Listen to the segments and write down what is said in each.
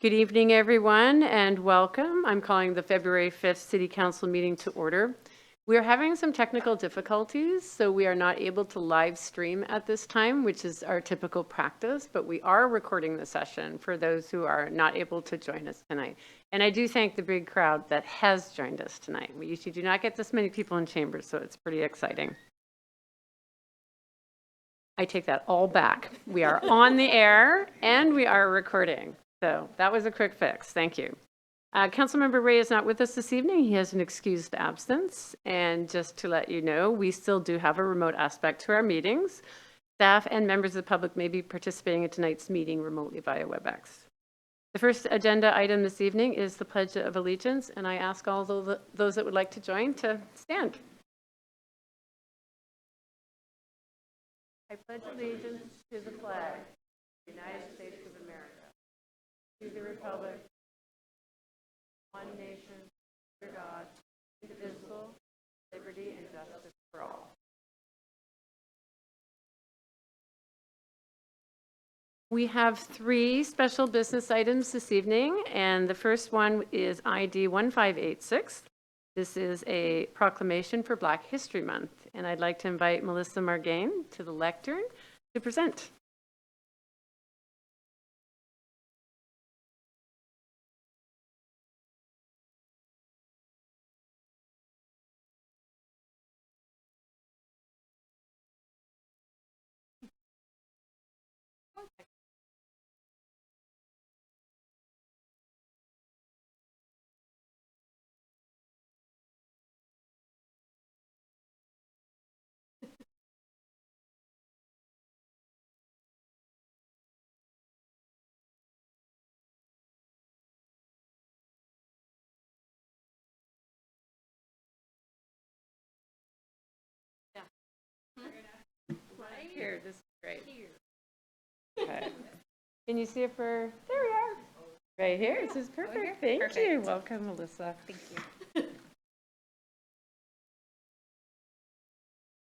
Good evening, everyone, and welcome. I'm calling the February 5th City Council meeting to order. We are having some technical difficulties, so we are not able to live stream at this time, which is our typical practice, but we are recording the session for those who are not able to join us tonight. And I do thank the big crowd that has joined us tonight. We usually do not get this many people in chambers, so it's pretty exciting. I take that all back. We are on the air and we are recording. So that was a quick fix. Thank you. Councilmember Ray is not with us this evening. He has an excused absence. And just to let you know, we still do have a remote aspect to our meetings. Staff and members of the public may be participating in tonight's meeting remotely via WebEx. The first agenda item this evening is the Pledge of Allegiance, and I ask all those that would like to join to stand. I pledge allegiance to the flag of the United States of America, to the republic, one nation, under God, indivisible, liberty and justice for all. We have three special business items this evening, and the first one is ID 1586. This is a proclamation for Black History Month, and I'd like to invite Melissa Margain to the lectern to present. Right here, this is great. Okay. Can you see it for, there we are. Right here, this is perfect. Thank you. Welcome, Melissa. Thank you.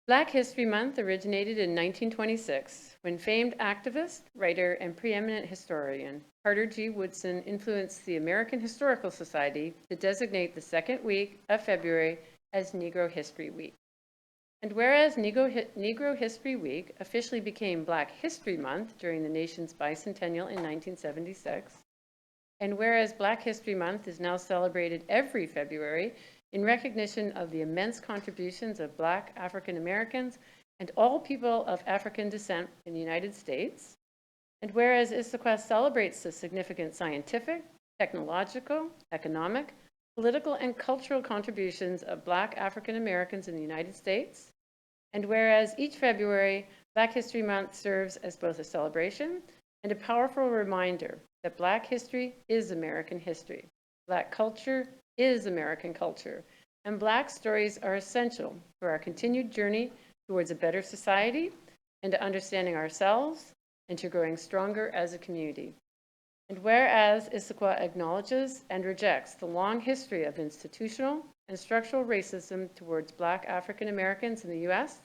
Black History Month originated in 1926 when famed activist, writer, and preeminent historian Carter G. Woodson influenced the American Historical Society to designate the second week of February as Negro History Week. And whereas Negro History Week officially became Black History Month during the nation's bicentennial in 1976, and whereas Black History Month is now celebrated every February in recognition of the immense contributions of Black African Americans and all people of African descent in the United States, and whereas Issaquah celebrates the significant scientific, technological, economic, political, and cultural contributions of Black African Americans in the United States, and whereas each February, Black History Month serves as both a celebration and a powerful reminder that Black history is American history, Black culture is American culture, and Black stories are essential for our continued journey towards a better society and to understanding ourselves and to growing stronger as a community. And whereas Issaquah acknowledges and rejects the long history of institutional and structural racism towards Black African Americans in the U.S.,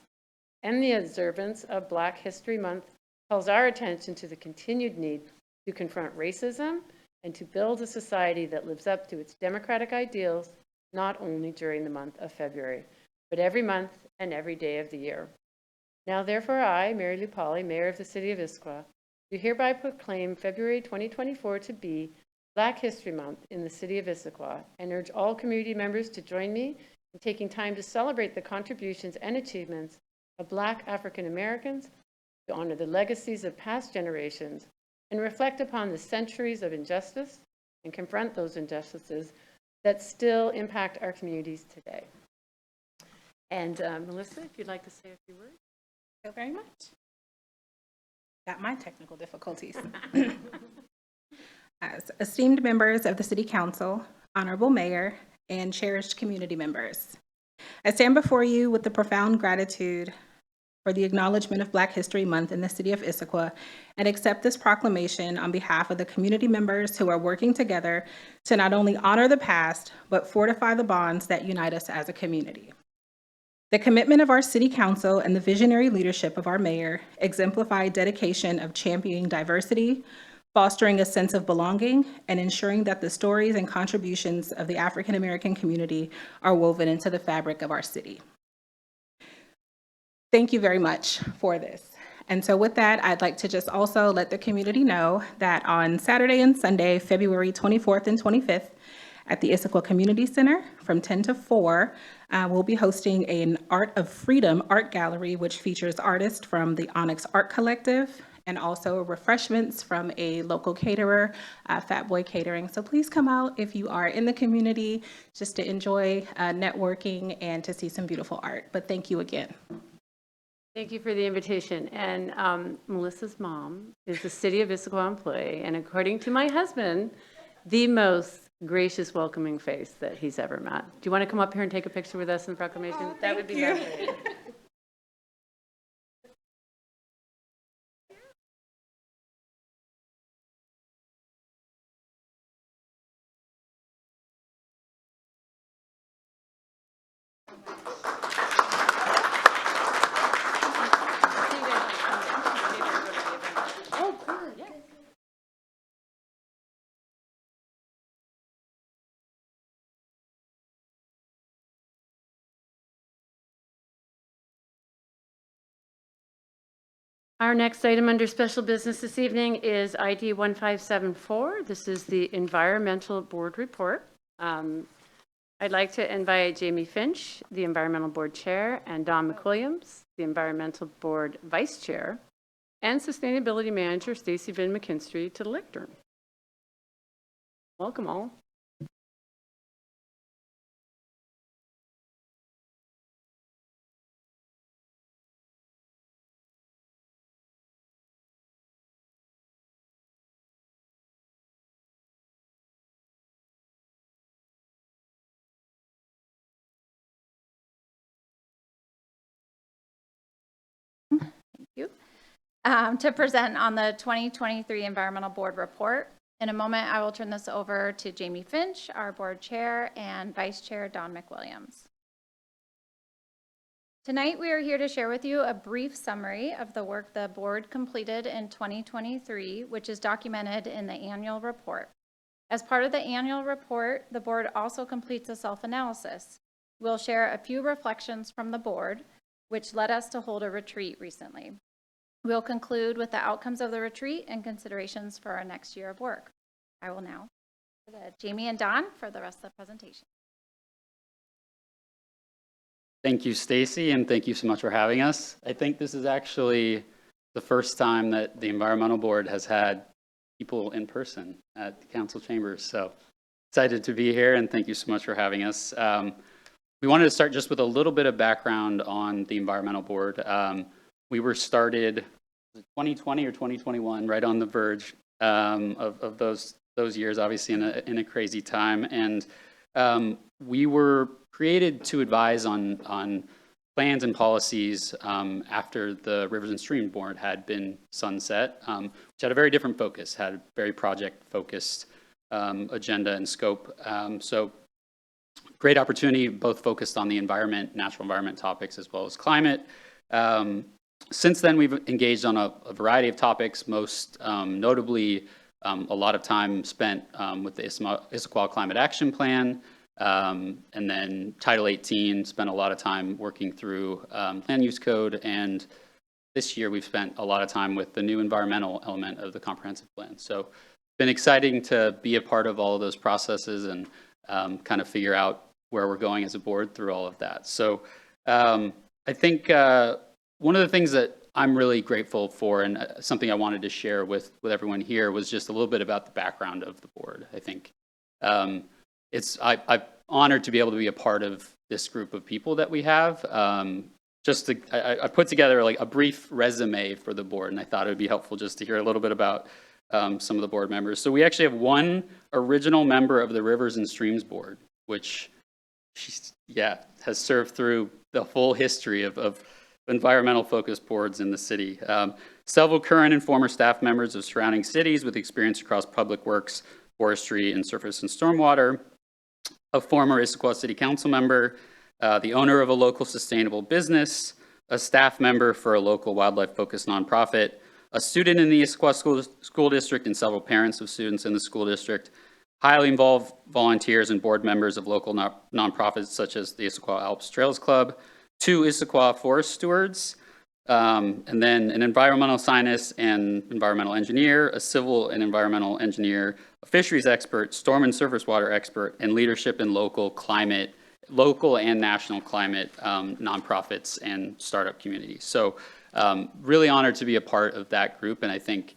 and the observance of Black History Month calls our attention to the continued need to confront racism and to build a society that lives up to its democratic ideals, not only during the month of February, but every month and every day of the year. Now, therefore, I, Mary Lou Pauley, Mayor of the City of Issaquah, do hereby proclaim February 2024 to be Black History Month in the City of Issaquah and urge all community members to join me in taking time to celebrate the contributions and achievements of Black African Americans, to honor the legacies of past generations, and reflect upon the centuries of injustice and confront those injustices that still impact our communities today. And Melissa, if you'd like to say a few words. Thank you very much. Got my technical difficulties. As esteemed members of the City Council, Honorable Mayor, and cherished community members, I stand before you with the profound gratitude for the acknowledgement of Black History Month in the City of Issaquah and accept this proclamation on behalf of the community members who are working together to not only honor the past, but fortify the bonds that unite us as a community. The commitment of our City Council and the visionary leadership of our mayor exemplify dedication of championing diversity, fostering a sense of belonging, and ensuring that the stories and contributions of the African American community are woven into the fabric of our city. Thank you very much for this. And so with that, I'd like to just also let the community know that on Saturday and Sunday, February 24th and 25th, at the Issaquah Community Center from 10 to 4, we'll be hosting an Art of Freedom art gallery, which features artists from the Onyx Art Collective and also refreshments from a local caterer, Fat Boy Catering. So please come out if you are in the community just to enjoy networking and to see some beautiful art. But thank you again. Thank you for the invitation. And Melissa's mom is a City of Issaquah employee, and according to my husband, the most gracious, welcoming face that he's ever met. Do you want to come up here and take a picture with us in Proclamation? Oh, that would be lovely. Oh, good. Yeah. Our next item under special business this evening is ID 1574. This is the Environmental Board Report. I'd like to invite Jamie Finch, the Environmental Board Chair, and Don McWilliams, the Environmental Board Vice Chair, and Sustainability Manager Stacy Vin McKinstry to the lectern. Welcome all. You to present on the 2023 Environmental Board Report. In a moment, I will turn this over to Jamie Finch, our Board Chair, and Vice Chair Don McWilliams. Tonight, we are here to share with you a brief summary of the work the Board completed in 2023, which is documented in the annual report. As part of the annual report, the Board also completes a self-analysis. We'll share a few reflections from the Board, which led us to hold a retreat recently. We'll conclude with the outcomes of the retreat and considerations for our next year of work. I will now go to Jamie and Don for the rest of the presentation. Thank you, Stacy, and thank you so much for having us. I think this is actually the first time that the Environmental Board has had people in person at the council chambers. So excited to be here, and thank you so much for having us. We wanted to start just with a little bit of background on the Environmental Board. We were started 2020 or 2021, right on the verge of those years, obviously in a crazy time. And we were created to advise on plans and policies after the Rivers and Streams Board had been sunset, which had a very different focus, had a very project-focused agenda and scope. So great opportunity, both focused on the environment, natural environment topics, as well as climate. Since then, we've engaged on a variety of topics, most notably a lot of time spent with the Issaquah Climate Action Plan, and then Title 18, spent a lot of time working through land use code, and this year we've spent a lot of time with the new environmental element of the comprehensive plan. So it's been exciting to be a part of all of those processes and kind of figure out where we're going as a board through all of that. So I think one of the things that I'm really grateful for, and something I wanted to share with everyone here, was just a little bit about the background of the board. I think I'm honored to be able to be a part of this group of people that we have. I put together like a brief resume for the board, and I thought it would be helpful just to hear a little bit about some of the board members. So we actually have one original member of the Rivers and Streams Board, which has served through the full history of environmental focused boards in the city. Several current and former staff members of surrounding cities with experience across public works, forestry, and surface and stormwater. A former Issaquah City Council member, the owner of a local sustainable business, a staff member for a local wildlife focused nonprofit, a student in the Issaquah School District and several parents of students in the school district, highly involved volunteers and board members of local nonprofits such as the Issaquah Alps Trails Club, 2 Issaquah forest stewards, and then an environmental scientist and environmental engineer, a civil and environmental engineer, a fisheries expert, storm and surface water expert, and leadership in local and national climate nonprofits and startup communities. So really honored to be a part of that group, and I think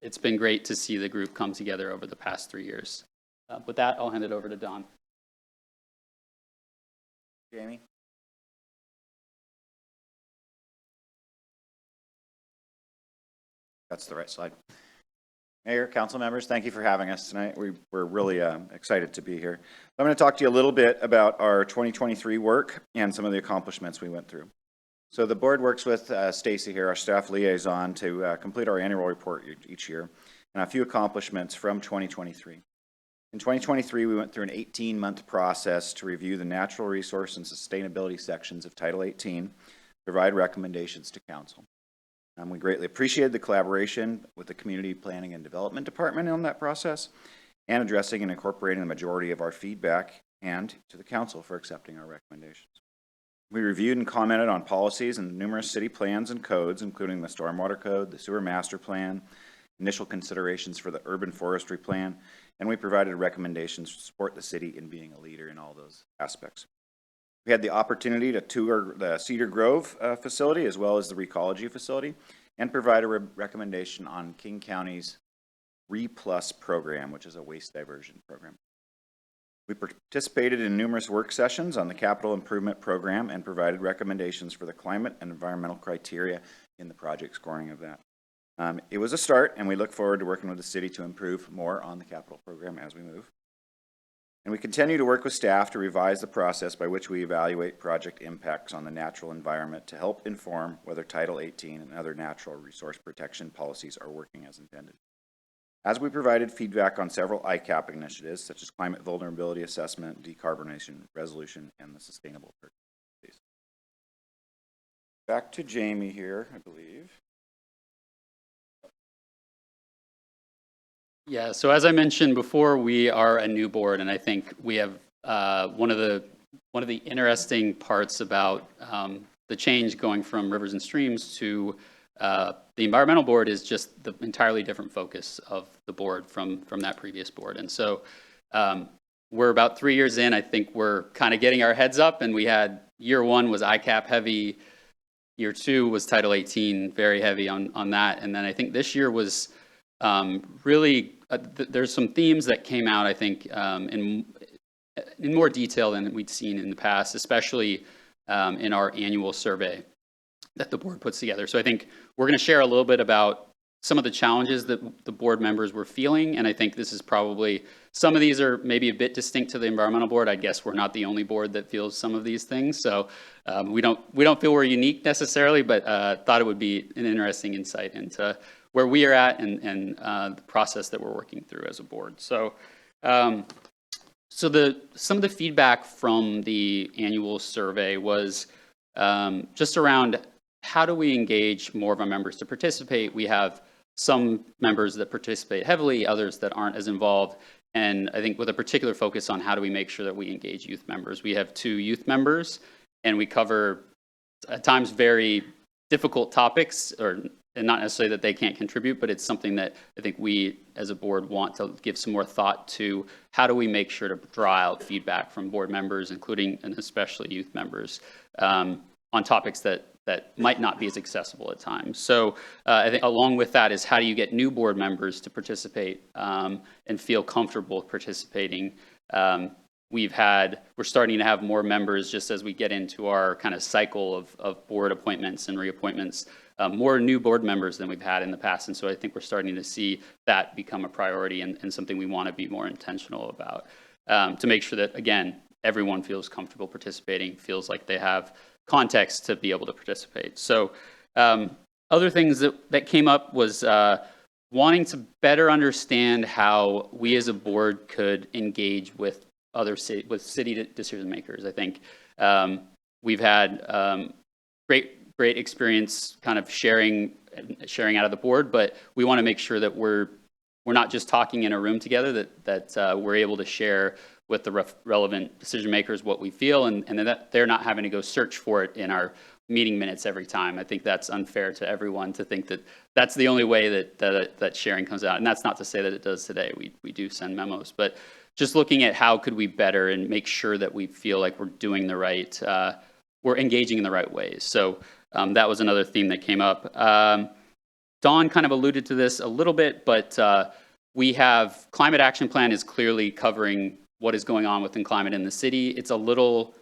it's been great to see the group come together over the past 3 years. With that, I'll hand it over to Don. Jamie? That's the right slide. Mayor, council members, thank you for having us tonight. We're really excited to be here. I'm going to talk to you a little bit about our 2023 work and some of the accomplishments we went through. So the board works with Stacy here, our staff liaison, to complete our annual report each year, and a few accomplishments from 2023. In 2023, we went through an 18-month process to review the natural resource and sustainability sections of Title 18, provide recommendations to council. We greatly appreciated the collaboration with the Community Planning and Development Department on that process, and addressing and incorporating the majority of our feedback, and to the council for accepting our recommendations. We reviewed and commented on policies and numerous city plans and codes, including the Stormwater Code, the Sewer Master Plan, initial considerations for the Urban Forestry Plan, and we provided recommendations to support the city in being a leader in all those aspects. We had the opportunity to tour the Cedar Grove facility as well as the Recology facility, and provide a recommendation on King County's RE+ program, which is a waste diversion program. We participated in numerous work sessions on the capital improvement program and provided recommendations for the climate and environmental criteria in the project scoring of that. It was a start, and we look forward to working with the city to improve more on the capital program as we move. And we continue to work with staff to revise the process by which we evaluate project impacts on the natural environment to help inform whether Title 18 and other natural resource protection policies are working as intended. As we provided feedback on several ICAP initiatives, such as climate vulnerability assessment, decarbonization resolution, and the sustainable purchase. Back to Jamie here, I believe. Yeah, so as I mentioned before, we are a new board, and I think we have one of the interesting parts about the change going from rivers and streams to the environmental board is just the entirely different focus of the board from that previous board. And so we're about 3 years in. I think we're kind of getting our heads up, and we had year 1 was ICAP heavy, year 2 was Title 18 very heavy on that, and then I think this year was really there's some themes that came out, I think, in more detail than we'd seen in the past, especially in our annual survey that the board puts together. So I think we're going to share a little bit about some of the challenges that the board members were feeling, and I think this is probably, some of these are maybe a bit distinct to the environmental board. I guess we're not the only board that feels some of these things, so we don't feel we're unique necessarily, but thought it would be an interesting insight into where we are at and the process that we're working through as a board. So, some of the feedback from the annual survey was just around how do we engage more of our members to participate. We have some members that participate heavily, others that aren't as involved, and I think with a particular focus on how do we make sure that we engage youth members. We have 2 youth members, and we cover at times very difficult topics, and not necessarily that they can't contribute, but it's something that I think we as a board want to give some more thought to. How do we make sure to draw out feedback from board members, including and especially youth members, on topics that might not be as accessible at times. So I think along with that is how do you get new board members to participate and feel comfortable participating. We're starting to have more members just as we get into our kind of cycle of board appointments and reappointments, more new board members than we've had in the past. And so I think we're starting to see that become a priority and something we want to be more intentional about to make sure that, again, everyone feels comfortable participating, feels like they have context to be able to participate. So other things that came up was wanting to better understand how we as a board could engage with city decision makers. I think we've had great experience kind of sharing out of the board, but we want to make sure that we're not just talking in a room together, that we're able to share with the relevant decision makers what we feel, and that they're not having to go search for it in our meeting minutes every time. I think that's unfair to everyone to think that that's the only way that sharing comes out. And that's not to say that it does today. We do send memos, but just looking at how could we better and make sure that we feel like we're doing the right, we're engaging in the right ways. So that was another theme that came up. Dawn kind of alluded to this a little bit, but we have climate action plan is clearly covering what is going on within climate in the city. It's a little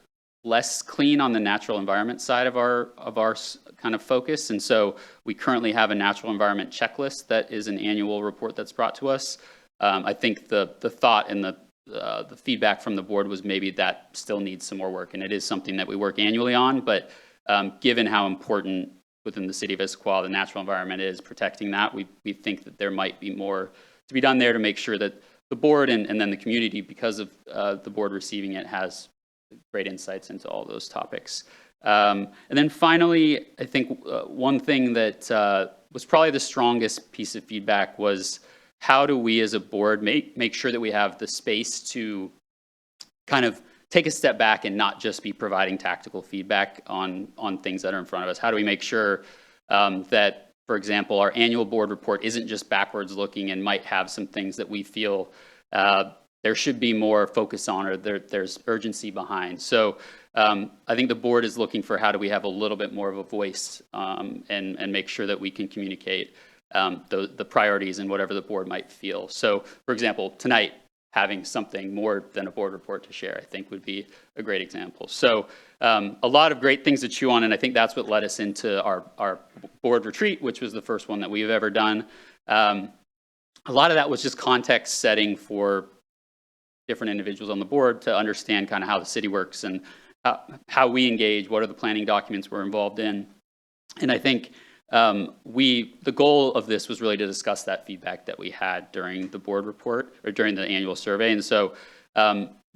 less clean on the natural environment side of our kind of focus. And so we currently have a natural environment checklist that is an annual report that's brought to us. I think the thought and the feedback from the board was maybe that still needs some more work, and it is something that we work annually on, but given how important within the city of Issaquah the natural environment is, protecting that, we think that there might be more to be done there to make sure that the board and then the community, because of the board receiving it, has great insights into all those topics. And then finally, I think one thing that was probably the strongest piece of feedback was how do we as a board make sure that we have the space to kind of take a step back and not just be providing tactical feedback on things that are in front of us. How do we make sure that, for example, our annual board report isn't just backwards looking and might have some things that we feel there should be more focus on, or there's urgency behind. So I think the board is looking for how do we have a little bit more of a voice and make sure that we can communicate the priorities and whatever the board might feel. So, for example, tonight, having something more than a board report to share, I think would be a great example. So a lot of great things to chew on, and I think that's what led us into our board retreat, which was the first one that we've ever done. A lot of that was just context setting for different individuals on the board to understand kind of how the city works and how we engage, what are the planning documents we're involved in. And I think the goal of this was really to discuss that feedback that we had during the board report or during the annual survey. And so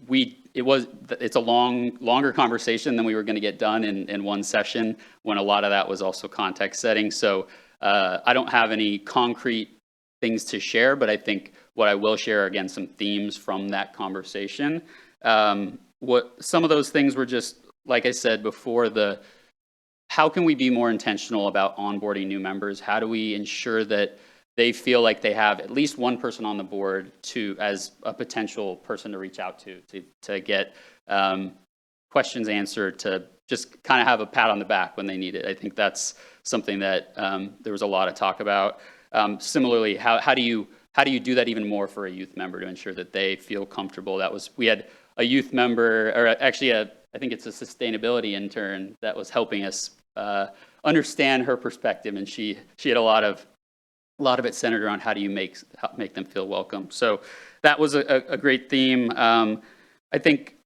it's a longer conversation than we were going to get done in one session, when a lot of that was also context setting. So I don't have any concrete things to share, but I think what I will share, again, some themes from that conversation. Some of those things were just, like I said before, how can we be more intentional about onboarding new members? How do we ensure that they feel like they have at least one person on the board as a potential person to reach out to get questions answered, to just kind of have a pat on the back when they need it? I think that's something that there was a lot of talk about. Similarly, how do you do that even more for a youth member to ensure that they feel comfortable? We had a youth member, or actually I think it's a sustainability intern that was helping us understand her perspective, and she had a lot of it centered around how do you make them feel welcome. So that was a great theme. I think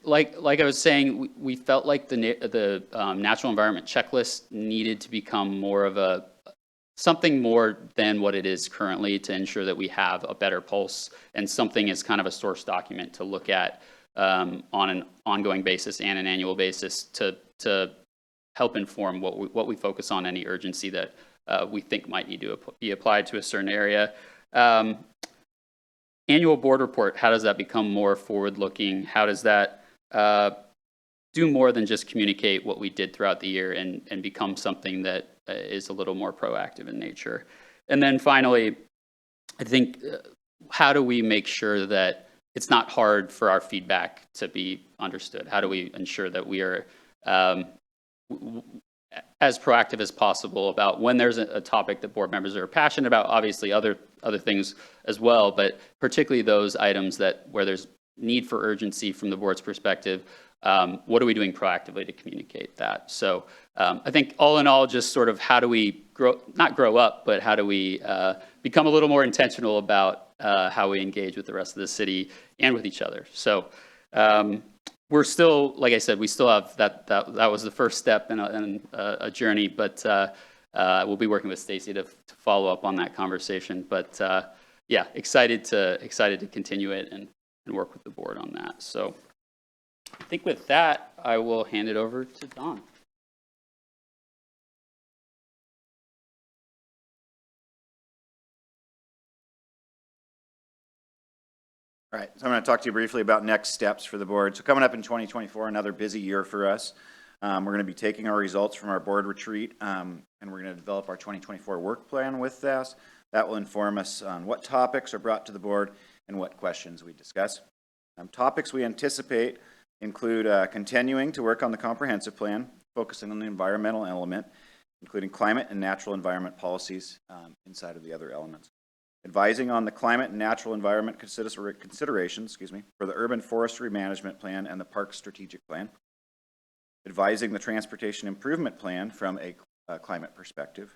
like I was saying, we felt like the natural environment checklist needed to become more of something more than what it is currently, to ensure that we have a better pulse and something as kind of a source document to look at on an ongoing basis and an annual basis to help inform what we focus on, any urgency that we think might need to be applied to a certain area. Annual board report, how does that become more forward-looking? How does that do more than just communicate what we did throughout the year and become something that is a little more proactive in nature? And then finally, I think, how do we make sure that it's not hard for our feedback to be understood? How do we ensure that we are as proactive as possible about when there's a topic that board members are passionate about? Obviously other things as well, but particularly those items where there's need for urgency from the board's perspective. What are we doing proactively to communicate that? So I think all in all, just sort of how do we not grow up, but how do we become a little more intentional about how we engage with the rest of the city and with each other? So we're still, like I said, we still have that was the first step in a journey, but we'll be working with Stacy to follow up on that conversation. But yeah, excited to continue it and work with the board on that. So I think with that, I will hand it over to Dawn. All right, so I'm going to talk to you briefly about next steps for the board. So coming up in 2024, another busy year for us. We're going to be taking our results from our board retreat, and we're going to develop our 2024 work plan with this. That will inform us on what topics are brought to the board and what questions we discuss. Topics we anticipate include continuing to work on the comprehensive plan, focusing on the environmental element, including climate and natural environment policies inside of the other elements. Advising on the climate and natural environment considerations, for the urban forestry management plan and the park strategic plan. Advising the transportation improvement plan from a climate perspective.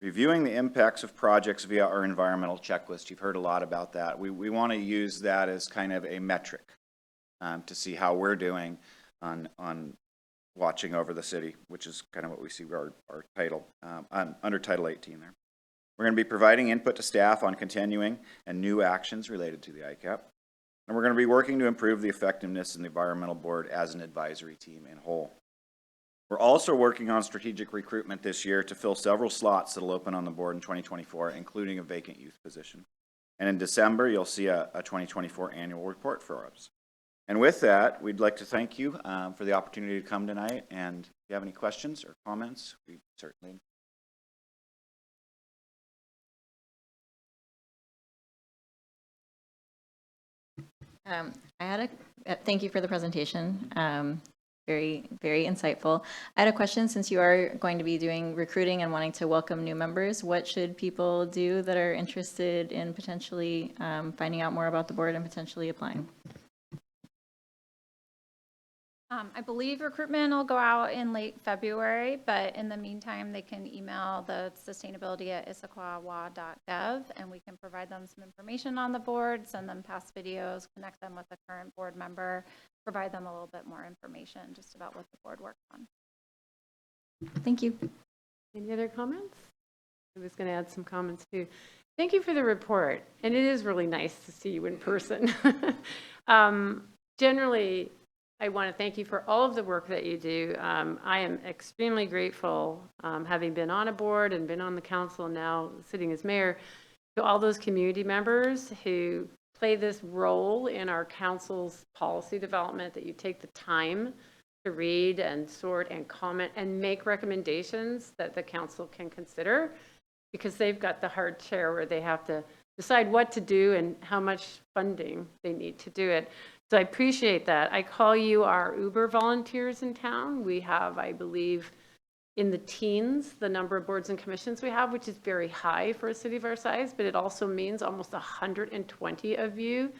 Reviewing the impacts of projects via our environmental checklist. You've heard a lot about that. We want to use that as kind of a metric to see how we're doing on watching over the city, which is kind of what we see our title, under Title 18 there. We're going to be providing input to staff on continuing and new actions related to the ICAP. And we're going to be working to improve the effectiveness in the environmental board as an advisory team in whole. We're also working on strategic recruitment this year to fill several slots that will open on the board in 2024, including a vacant youth position. And in December, you'll see a 2024 annual report for us. And with that, we'd like to thank you for the opportunity to come tonight. And if you have any questions or comments, we certainly. Thank you for the presentation. Very, very insightful. I had a question, since you are going to be doing recruiting and wanting to welcome new members, what should people do that are interested in potentially finding out more about the board and potentially applying? I believe recruitment will go out in late February, but in the meantime, they can email the sustainability@issaquah.gov, and we can provide them some information on the board, send them past videos, connect them with a current board member, provide them a little bit more information just about what the board works on. Thank you. Any other comments? I was going to add some comments too. Thank you for the report, and it is really nice to see you in person. Generally, I want to thank you for all of the work that you do. I am extremely grateful, having been on a board and been on the council, now sitting as mayor, to all those community members who play this role in our council's policy development, that you take the time to read and sort and comment and make recommendations that the council can consider, because they've got the hard chair where they have to decide what to do and how much funding they need to do it. So I appreciate that. I call you our Uber volunteers in town. We have, I believe, in the teens, the number of boards and commissions we have, which is very high for a city of our size, but it also means almost 120 of you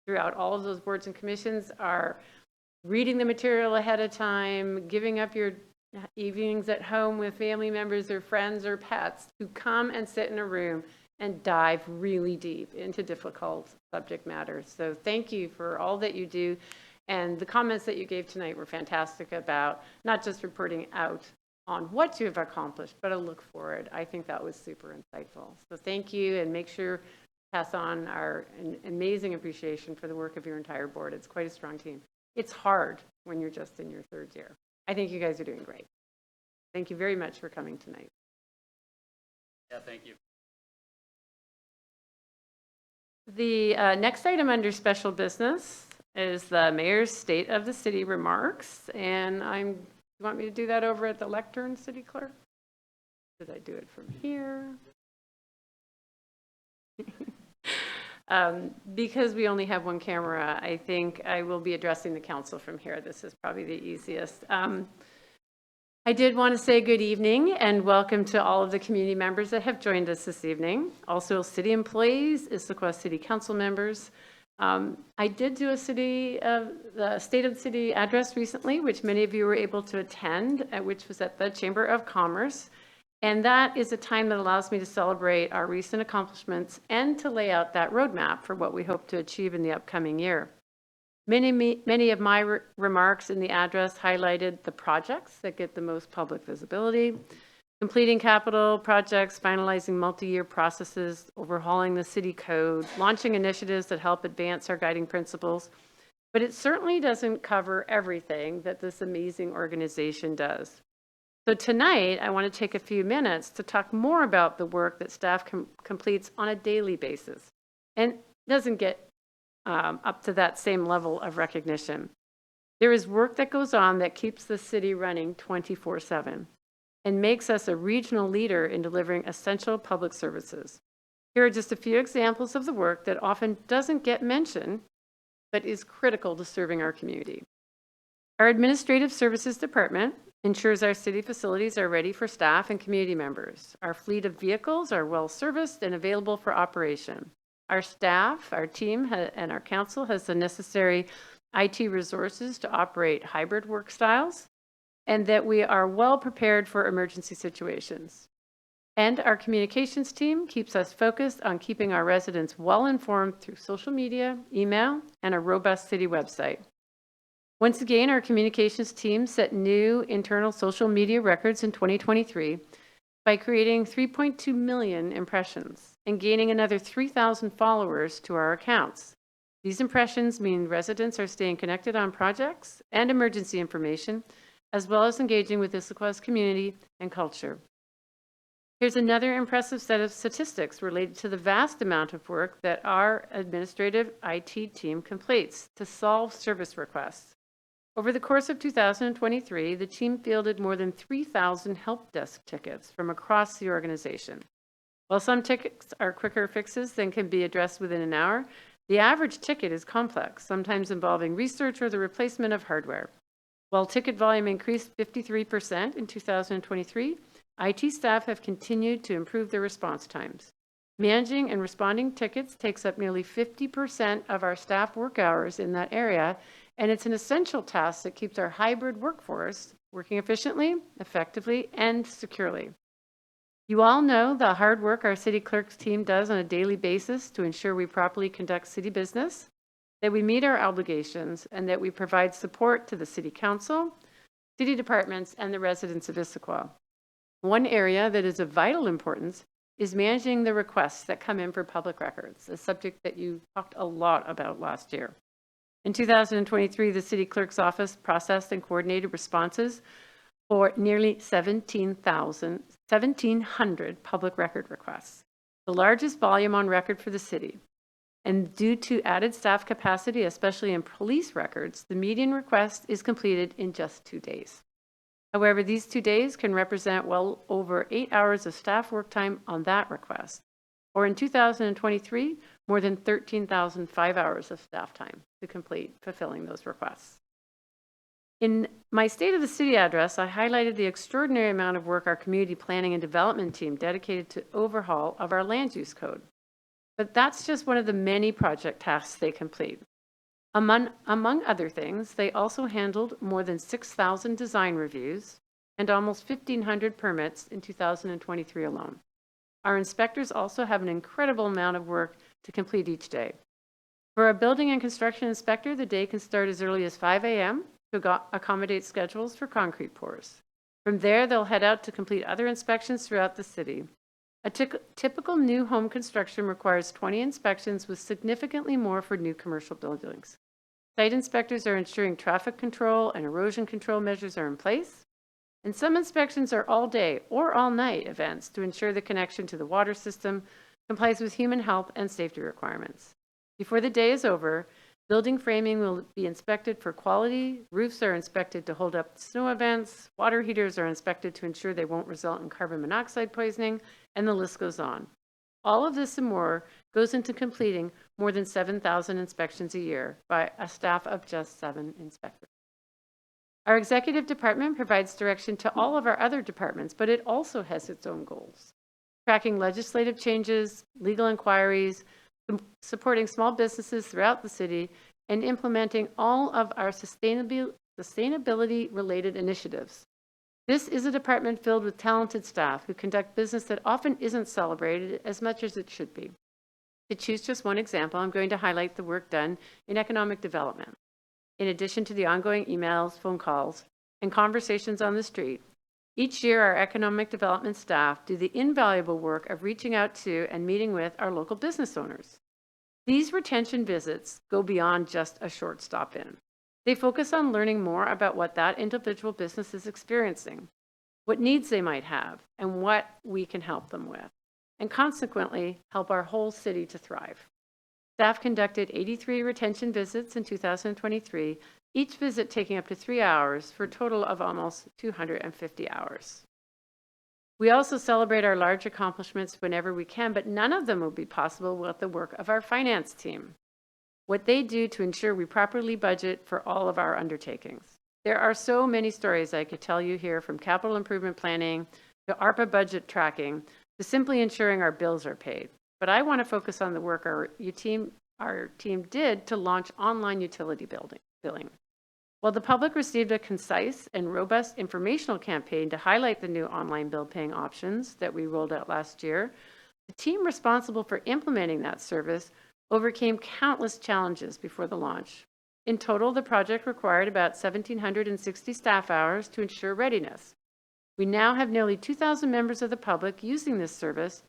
throughout all of those boards and commissions are reading the material ahead of time, giving up your evenings at home with family members or friends or pets to come and sit in a room and dive really deep into difficult subject matter. So thank you for all that you do. And the comments that you gave tonight were fantastic about not just reporting out on what you have accomplished, but a look forward. I think that was super insightful. So thank you, and make sure to pass on our amazing appreciation for the work of your entire board. It's quite a strong team. It's hard when you're just in your third year. I think you guys are doing great. Thank you very much for coming tonight. Yeah, thank you. The next item under special business is the mayor's State of the City remarks. And you want me to do that over at the lectern, City Clerk? Did I do it from here? Because we only have one camera, I think I will be addressing the council from here. This is probably the easiest. I did want to say good evening and welcome to all of the community members that have joined us this evening. Also city employees, Issaquah City Council members. I did do a State of the City address recently, which many of you were able to attend, which was at the Chamber of Commerce. And that is a time that allows me to celebrate our recent accomplishments and to lay out that roadmap for what we hope to achieve in the upcoming year. Many of my remarks in the address highlighted the projects that get the most public visibility, completing capital projects, finalizing multi-year processes, overhauling the city code, launching initiatives that help advance our guiding principles. But it certainly doesn't cover everything that this amazing organization does. So tonight, I want to take a few minutes to talk more about the work that staff completes on a daily basis. And doesn't get up to that same level of recognition. There is work that goes on that keeps the city running 24/7 and makes us a regional leader in delivering essential public services. Here are just a few examples of the work that often doesn't get mentioned, but is critical to serving our community. Our Administrative Services Department ensures our city facilities are ready for staff and community members. Our fleet of vehicles are well serviced and available for operation. Our staff, our team, and our council has the necessary IT resources to operate hybrid work styles, and that we are well prepared for emergency situations. And our communications team keeps us focused on keeping our residents well informed through social media, email, and a robust city website. Once again, our communications team set new internal social media records in 2023 by creating 3.2 million impressions and gaining another 3,000 followers to our accounts. These impressions mean residents are staying connected on projects and emergency information, as well as engaging with Issaquah's community and culture. Here's another impressive set of statistics related to the vast amount of work that our administrative IT team completes to solve service requests. Over the course of 2023, the team fielded more than 3,000 help desk tickets from across the organization. While some tickets are quicker fixes than can be addressed within an hour, the average ticket is complex, sometimes involving research or the replacement of hardware. While ticket volume increased 53% in 2023, IT staff have continued to improve their response times. Managing and responding tickets takes up nearly 50% of our staff work hours in that area, and it's an essential task that keeps our hybrid workforce working efficiently, effectively, and securely. You all know the hard work our city clerk's team does on a daily basis to ensure we properly conduct city business, that we meet our obligations, and that we provide support to the city council, city departments, and the residents of Issaquah. One area that is of vital importance is managing the requests that come in for public records, a subject that you talked a lot about last year. In 2023, the city clerk's office processed and coordinated responses for nearly 1,700 public record requests, the largest volume on record for the city. And due to added staff capacity, especially in police records, the median request is completed in just 2 days. However, these 2 days can represent well over 8 hours of staff work time on that request, or in 2023, more than 13,005 hours of staff time to complete fulfilling those requests. In my State of the City address, I highlighted the extraordinary amount of work our community planning and development team dedicated to overhaul of our land use code. But that's just one of the many project tasks they complete. Among other things, they also handled more than 6,000 design reviews and almost 1,500 permits in 2023 alone. Our inspectors also have an incredible amount of work to complete each day. For a building and construction inspector, the day can start as early as 5 a.m. to accommodate schedules for concrete pours. From there, they'll head out to complete other inspections throughout the city. A typical new home construction requires 20 inspections, with significantly more for new commercial buildings. Site inspectors are ensuring traffic control and erosion control measures are in place, and some inspections are all-day or all-night events to ensure the connection to the water system complies with human health and safety requirements. Before the day is over, building framing will be inspected for quality, roofs are inspected to hold up snow events, water heaters are inspected to ensure they won't result in carbon monoxide poisoning, and the list goes on. All of this and more goes into completing more than 7,000 inspections a year by a staff of just 7 inspectors. Our executive department provides direction to all of our other departments, but it also has its own goals. Tracking legislative changes, legal inquiries, supporting small businesses throughout the city, and implementing all of our sustainability-related initiatives. This is a department filled with talented staff who conduct business that often isn't celebrated as much as it should be. To choose just one example, I'm going to highlight the work done in economic development. In addition to the ongoing emails, phone calls, and conversations on the street, each year our economic development staff do the invaluable work of reaching out to and meeting with our local business owners. These retention visits go beyond just a short stop in. They focus on learning more about what that individual business is experiencing, what needs they might have, and what we can help them with, and consequently help our whole city to thrive. Staff conducted 83 retention visits in 2023, each visit taking up to 3 hours for a total of almost 250 hours. We also celebrate our large accomplishments whenever we can, but none of them will be possible without the work of our finance team. What they do to ensure we properly budget for all of our undertakings. There are so many stories I could tell you here, from capital improvement planning to ARPA budget tracking to simply ensuring our bills are paid. But I want to focus on the work our team did to launch online utility billing. While the public received a concise and robust informational campaign to highlight the new online bill paying options that we rolled out last year, the team responsible for implementing that service overcame countless challenges before the launch. In total, the project required about 1,760 staff hours to ensure readiness. We now have nearly 2,000 members of the public using this service,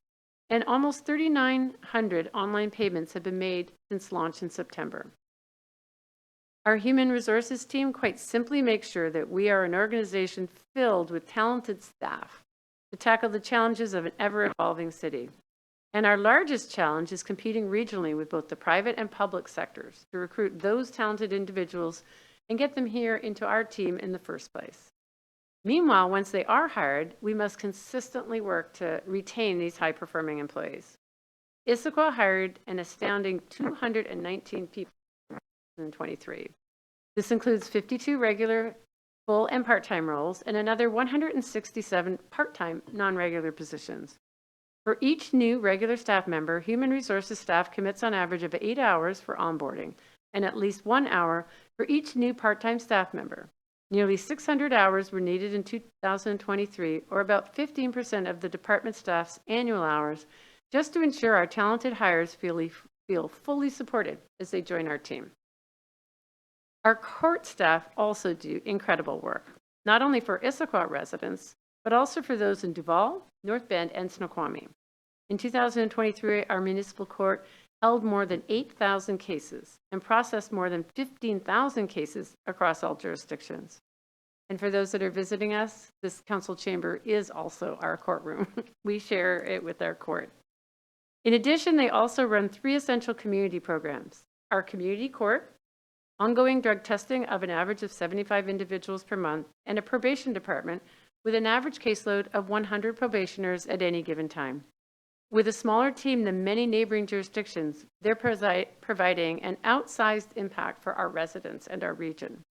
and almost 3,900 online payments have been made since launch in September. Our human resources team quite simply makes sure that we are an organization filled with talented staff to tackle the challenges of an ever-evolving city. And our largest challenge is competing regionally with both the private and public sectors to recruit those talented individuals and get them here into our team in the first place. Meanwhile, once they are hired, we must consistently work to retain these high-performing employees. Issaquah hired an astounding 219 people in 2023. This includes 52 regular, full, and part-time roles, and another 167 part-time, non-regular positions. For each new regular staff member, human resources staff commits on average of 8 hours for onboarding, and at least 1 hour for each new part-time staff member. Nearly 600 hours were needed in 2023, or about 15% of the department staff's annual hours, just to ensure our talented hires feel fully supported as they join our team. Our court staff also do incredible work, not only for Issaquah residents, but also for those in Duval, North Bend, and Snoqualmie. In 2023, our municipal court held more than 8,000 cases and processed more than 15,000 cases across all jurisdictions. And for those that are visiting us, this council chamber is also our courtroom. We share it with our court. In addition, they also run 3 essential community programs: our community court, ongoing drug testing of an average of 75 individuals per month, and a probation department with an average caseload of 100 probationers at any given time. With a smaller team than many neighboring jurisdictions, they're providing an outsized impact for our residents and our region.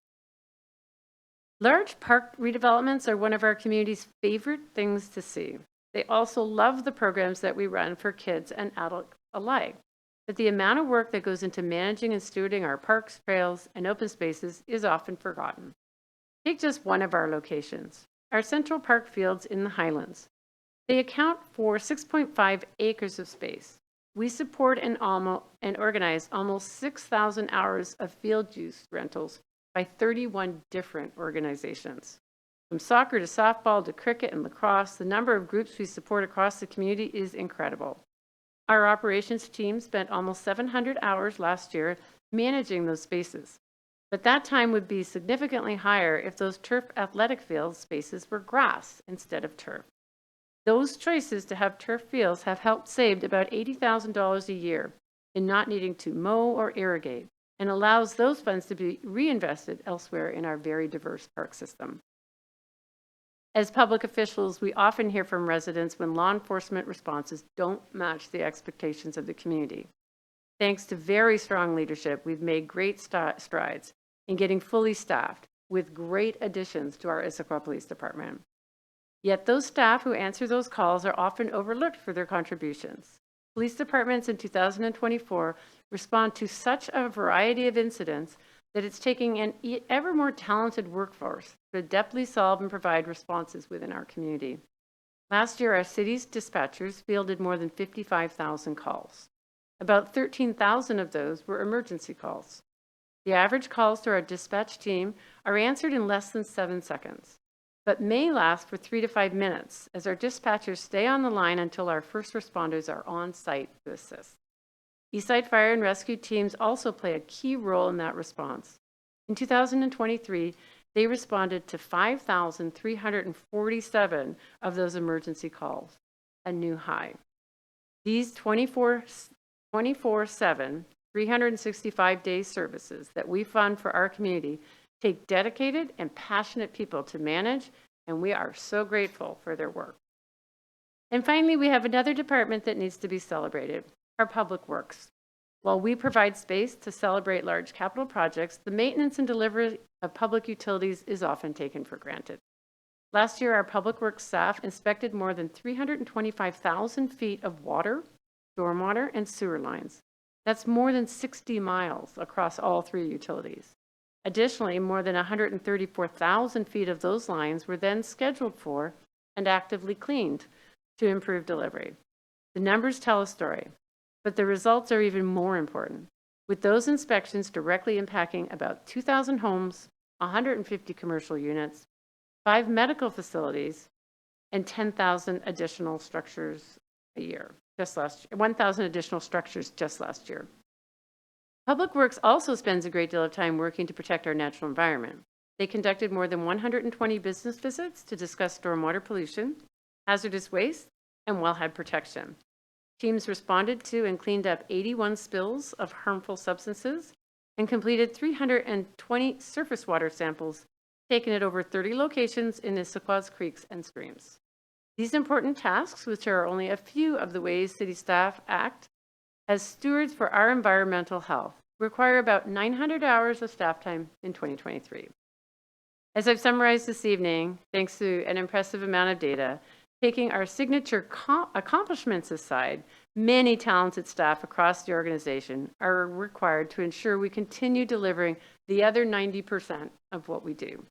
Large park redevelopments are one of our community's favorite things to see. They also love the programs that we run for kids and adults alike. But the amount of work that goes into managing and stewarding our parks, trails, and open spaces is often forgotten. Take just one of our locations, our Central Park fields in the Highlands. They account for 6.5 acres of space. We support and organize almost 6,000 hours of field use rentals by 31 different organizations. From soccer to softball to cricket and lacrosse, the number of groups we support across the community is incredible. Our operations team spent almost 700 hours last year managing those spaces, but that time would be significantly higher if those turf athletic field spaces were grass instead of turf. Those choices to have turf fields have helped save about $80,000 a year in not needing to mow or irrigate, and allows those funds to be reinvested elsewhere in our very diverse park system. As public officials, we often hear from residents when law enforcement responses don't match the expectations of the community. Thanks to very strong leadership, we've made great strides in getting fully staffed with great additions to our Issaquah Police Department. Yet those staff who answer those calls are often overlooked for their contributions. Police departments in 2024 respond to such a variety of incidents that it's taking an ever more talented workforce to adeptly solve and provide responses within our community. Last year, our city's dispatchers fielded more than 55,000 calls. About 13,000 of those were emergency calls. The average calls to our dispatch team are answered in less than 7 seconds, but may last for 3 to 5 minutes as our dispatchers stay on the line until our first responders are on site to assist. Eastside Fire and Rescue teams also play a key role in that response. In 2023, they responded to 5,347 of those emergency calls, a new high. These 24/7 365-day services that we fund for our community take dedicated and passionate people to manage, and we are so grateful for their work. And finally, we have another department that needs to be celebrated, our Public Works. While we provide space to celebrate large capital projects, the maintenance and delivery of public utilities is often taken for granted. Last year, our Public Works staff inspected more than 325,000 feet of water, stormwater, and sewer lines. That's more than 60 miles across all 3 utilities. Additionally, more than 134,000 feet of those lines were then scheduled for and actively cleaned to improve delivery. The numbers tell a story, but the results are even more important, with those inspections directly impacting about 2,000 homes, 150 commercial units, 5 medical facilities, and 10,000 additional structures a year. 1,000 additional structures just last year. Public Works also spends a great deal of time working to protect our natural environment. They conducted more than 120 business visits to discuss stormwater pollution, hazardous waste, and wellhead protection. Teams responded to and cleaned up 81 spills of harmful substances and completed 320 surface water samples taken at over 30 locations in Issaquah's creeks and streams. These important tasks, which are only a few of the ways city staff act as stewards for our environmental health, require about 900 hours of staff time in 2023. As I've summarized this evening, thanks to an impressive amount of data, taking our signature accomplishments aside, many talented staff across the organization are required to ensure we continue delivering the other 90% of what we do.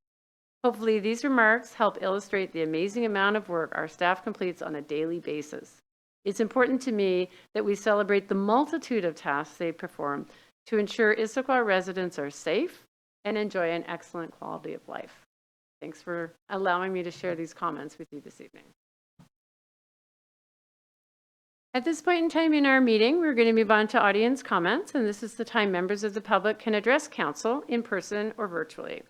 Hopefully, these remarks help illustrate the amazing amount of work our staff completes on a daily basis. It's important to me that we celebrate the multitude of tasks they perform to ensure Issaquah residents are safe and enjoy an excellent quality of life. Thanks for allowing me to share these comments with you this evening. At this point in time in our meeting, we're going to move on to audience comments, and this is the time members of the public can address council in person or virtually.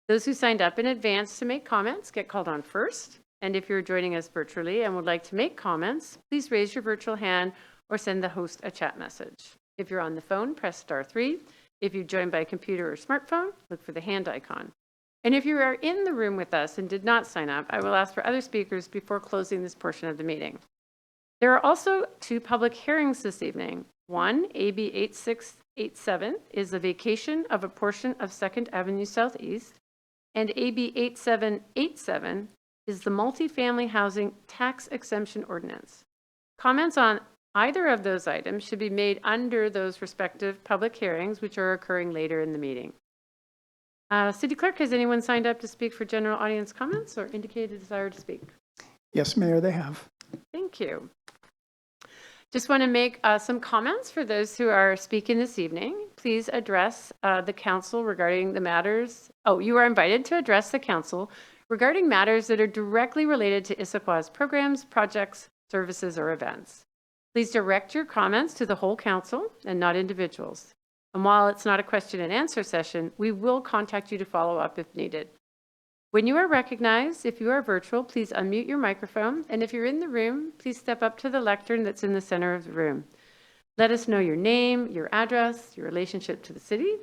Those who signed up in advance to make comments get called on first, and if you're joining us virtually and would like to make comments, please raise your virtual hand or send the host a chat message. If you're on the phone, press *3. If you joined by computer or smartphone, look for the hand icon. And if you are in the room with us and did not sign up, I will ask for other speakers before closing this portion of the meeting. There are also 2 public hearings this evening. One, AB 8687, is the vacation of a portion of 2nd Avenue Southeast, and AB 8787 is the multifamily housing tax exemption ordinance. Comments on either of those items should be made under those respective public hearings, which are occurring later in the meeting. City Clerk, has anyone signed up to speak for general audience comments or indicated a desire to speak? Yes, Mayor, they have. Thank you. Just want to make some comments for those who are speaking this evening. Please address the council regarding the matters. Oh, you are invited to address the council regarding matters that are directly related to Issaquah's programs, projects, services, or events. Please direct your comments to the whole council and not individuals. And while it's not a question and answer session, we will contact you to follow up if needed. When you are recognized, if you are virtual, please unmute your microphone. And if you're in the room, please step up to the lectern that's in the center of the room. Let us know your name, your address, your relationship to the city.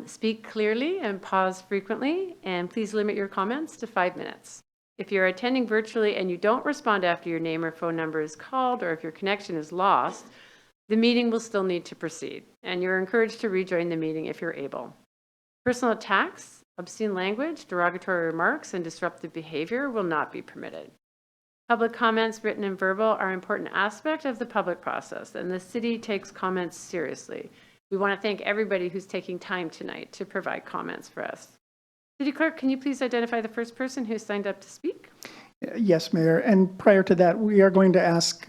Speak clearly and pause frequently. And please limit your comments to 5 minutes. If you're attending virtually and you don't respond after your name or phone number is called, or if your connection is lost, the meeting will still need to proceed. And you're encouraged to rejoin the meeting if you're able. Personal attacks, obscene language, derogatory remarks, and disruptive behavior will not be permitted. Public comments, written and verbal, are an important aspect of the public process, and the city takes comments seriously. We want to thank everybody who's taking time tonight to provide comments for us. City Clerk, can you please identify the first person who signed up to speak? Yes, Mayor. And prior to that, we are going to ask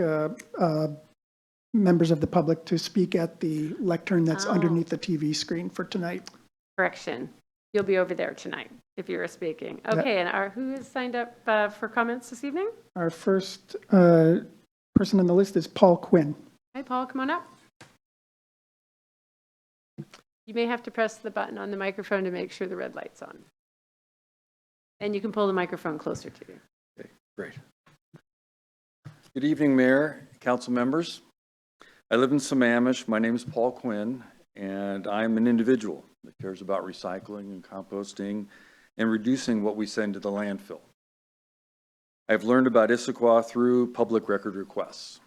members of the public to speak at the lectern that's underneath the TV screen for tonight. Correction. You'll be over there tonight if you're speaking. Okay, and who has signed up for comments this evening? Our first person on the list is Paul Quinn. Hi, Paul, come on up. You may have to press the button on the microphone to make sure the red light's on. And you can pull the microphone closer to you. Okay, great. Good evening, Mayor, council members. I live in Sammamish. My name is Paul Quinn, and I'm an individual that cares about recycling and composting and reducing what we send to the landfill. I've learned about Issaquah through public record requests.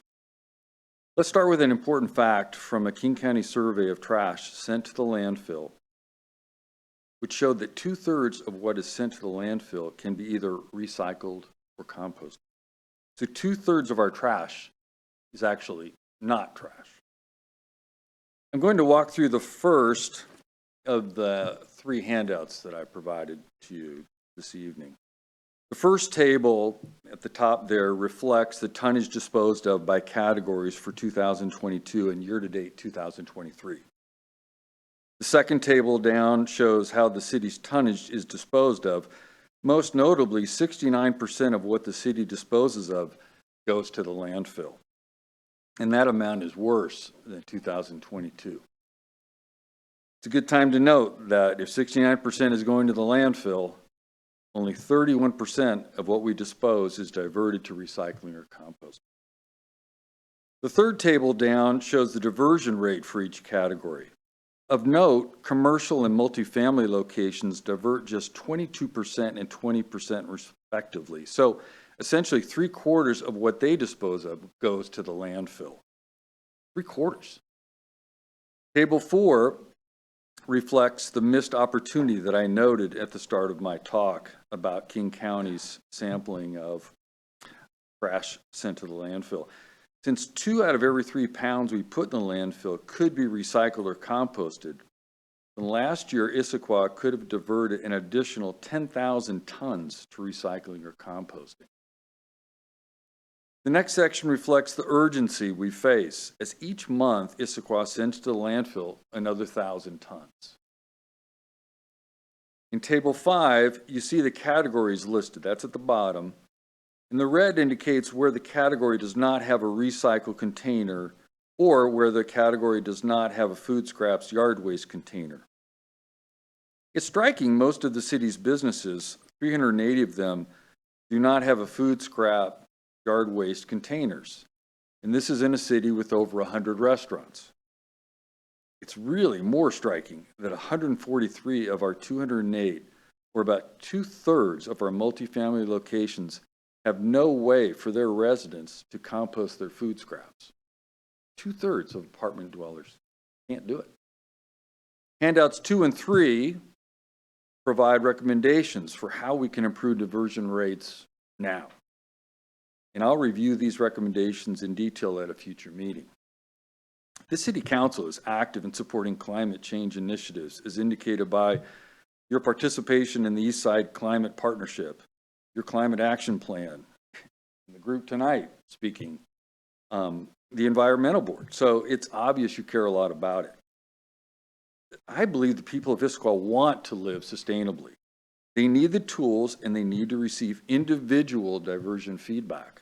Let's start with an important fact from a King County survey of trash sent to the landfill, which showed that 2/3 of what is sent to the landfill can be either recycled or composted. So 2/3 of our trash is actually not trash. I'm going to walk through the first of the 3 handouts that I provided to you this evening. The first table at the top there reflects the tonnage disposed of by categories for 2022 and year-to-date 2023. The second table down shows how the city's tonnage is disposed of. Most notably, 69% of what the city disposes of goes to the landfill. And that amount is worse than 2022. It's a good time to note that if 69% is going to the landfill, only 31% of what we dispose is diverted to recycling or composting. The third table down shows the diversion rate for each category. Of note, commercial and multifamily locations divert just 22% and 20% respectively. So essentially 3/4 of what they dispose of goes to the landfill. 3/4. Table 4 reflects the missed opportunity that I noted at the start of my talk about King County's sampling of trash sent to the landfill. Since 2 out of every 3 pounds we put in the landfill could be recycled or composted, then last year Issaquah could have diverted an additional 10,000 tons to recycling or composting. The next section reflects the urgency we face as each month Issaquah sends to the landfill another 1,000 tons. In Table 5, you see the categories listed. That's at the bottom. And the red indicates where the category does not have a recycle container or where the category does not have a food scraps yard waste container. It's striking most of the city's businesses, 380 of them, do not have a food scrap yard waste containers. And this is in a city with over 100 restaurants. It's really more striking that 143 of our 208, or about 2/3 of our multifamily locations, have no way for their residents to compost their food scraps. 2/3 of apartment dwellers can't do it. Handouts 2 and 3 provide recommendations for how we can improve diversion rates now. And I'll review these recommendations in detail at a future meeting. The City Council is active in supporting climate change initiatives, as indicated by your participation in the Eastside Climate Partnership, your Climate Action Plan, and the group tonight speaking, the Environmental Board. So it's obvious you care a lot about it. I believe the people of Issaquah want to live sustainably. They need the tools and they need to receive individual diversion feedback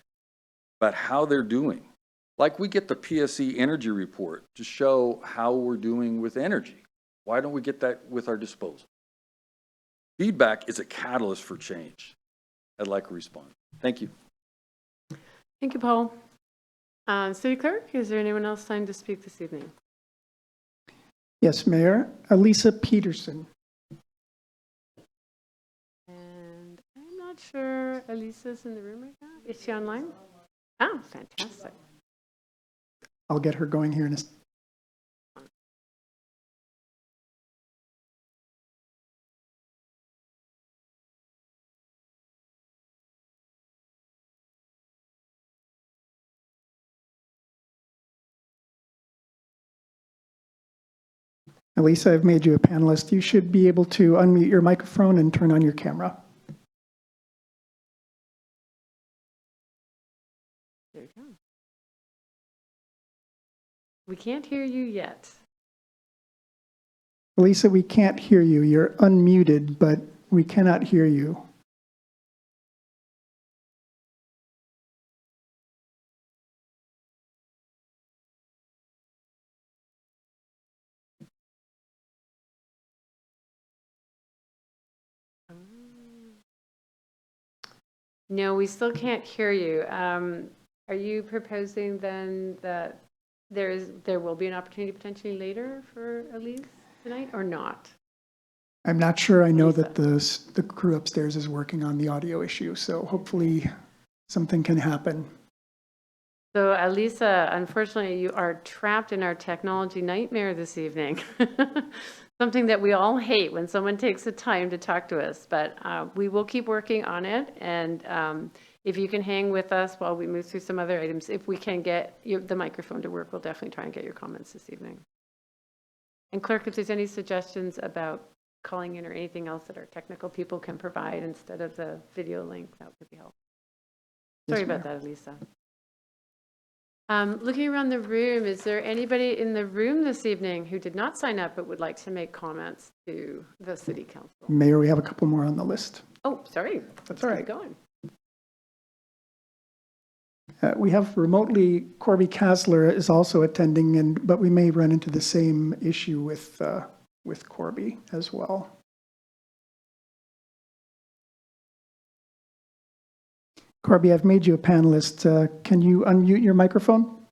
about how they're doing. Like we get the PSE energy report to show how we're doing with energy. Why don't we get that with our disposal? Feedback is a catalyst for change. I'd like a response. Thank you. Thank you, Paul. City Clerk, is there anyone else signed to speak this evening? Yes, Mayor. Elisa Peterson. And I'm not sure Elisa's in the room right now. Is she online? Oh, fantastic. I'll get her going here in a Elisa, I've made you a panelist. You should be able to unmute your microphone and turn on your camera. There you go. We can't hear you yet. Elisa, we can't hear you. You're unmuted, but we cannot hear you. No, we still can't hear you. Are you proposing then that there will be an opportunity potentially later for Elise tonight, or not? I'm not sure. I know Lisa. that the crew upstairs is working on the audio issue, so hopefully something can happen. So Alisa, unfortunately, you are trapped in our technology nightmare this evening. Something that we all hate when someone takes the time to talk to us, but we will keep working on it. And if you can hang with us while we move through some other items, if we can get the microphone to work, we'll definitely try and get your comments this evening. And clerk, if there's any suggestions about calling in or anything else that our technical people can provide instead of the video link, that would be helpful. Sorry about that, Alisa. Looking around the room, is there anybody in the room this evening who did not sign up but would like to make comments to the city council? Mayor, we have a couple more on the list. Oh, sorry. That's all right. Keep going. We have remotely, Corby Kasler is also attending, but we may run into the same issue with Corby as well. Corby, I've made you a panelist. Can you unmute your microphone?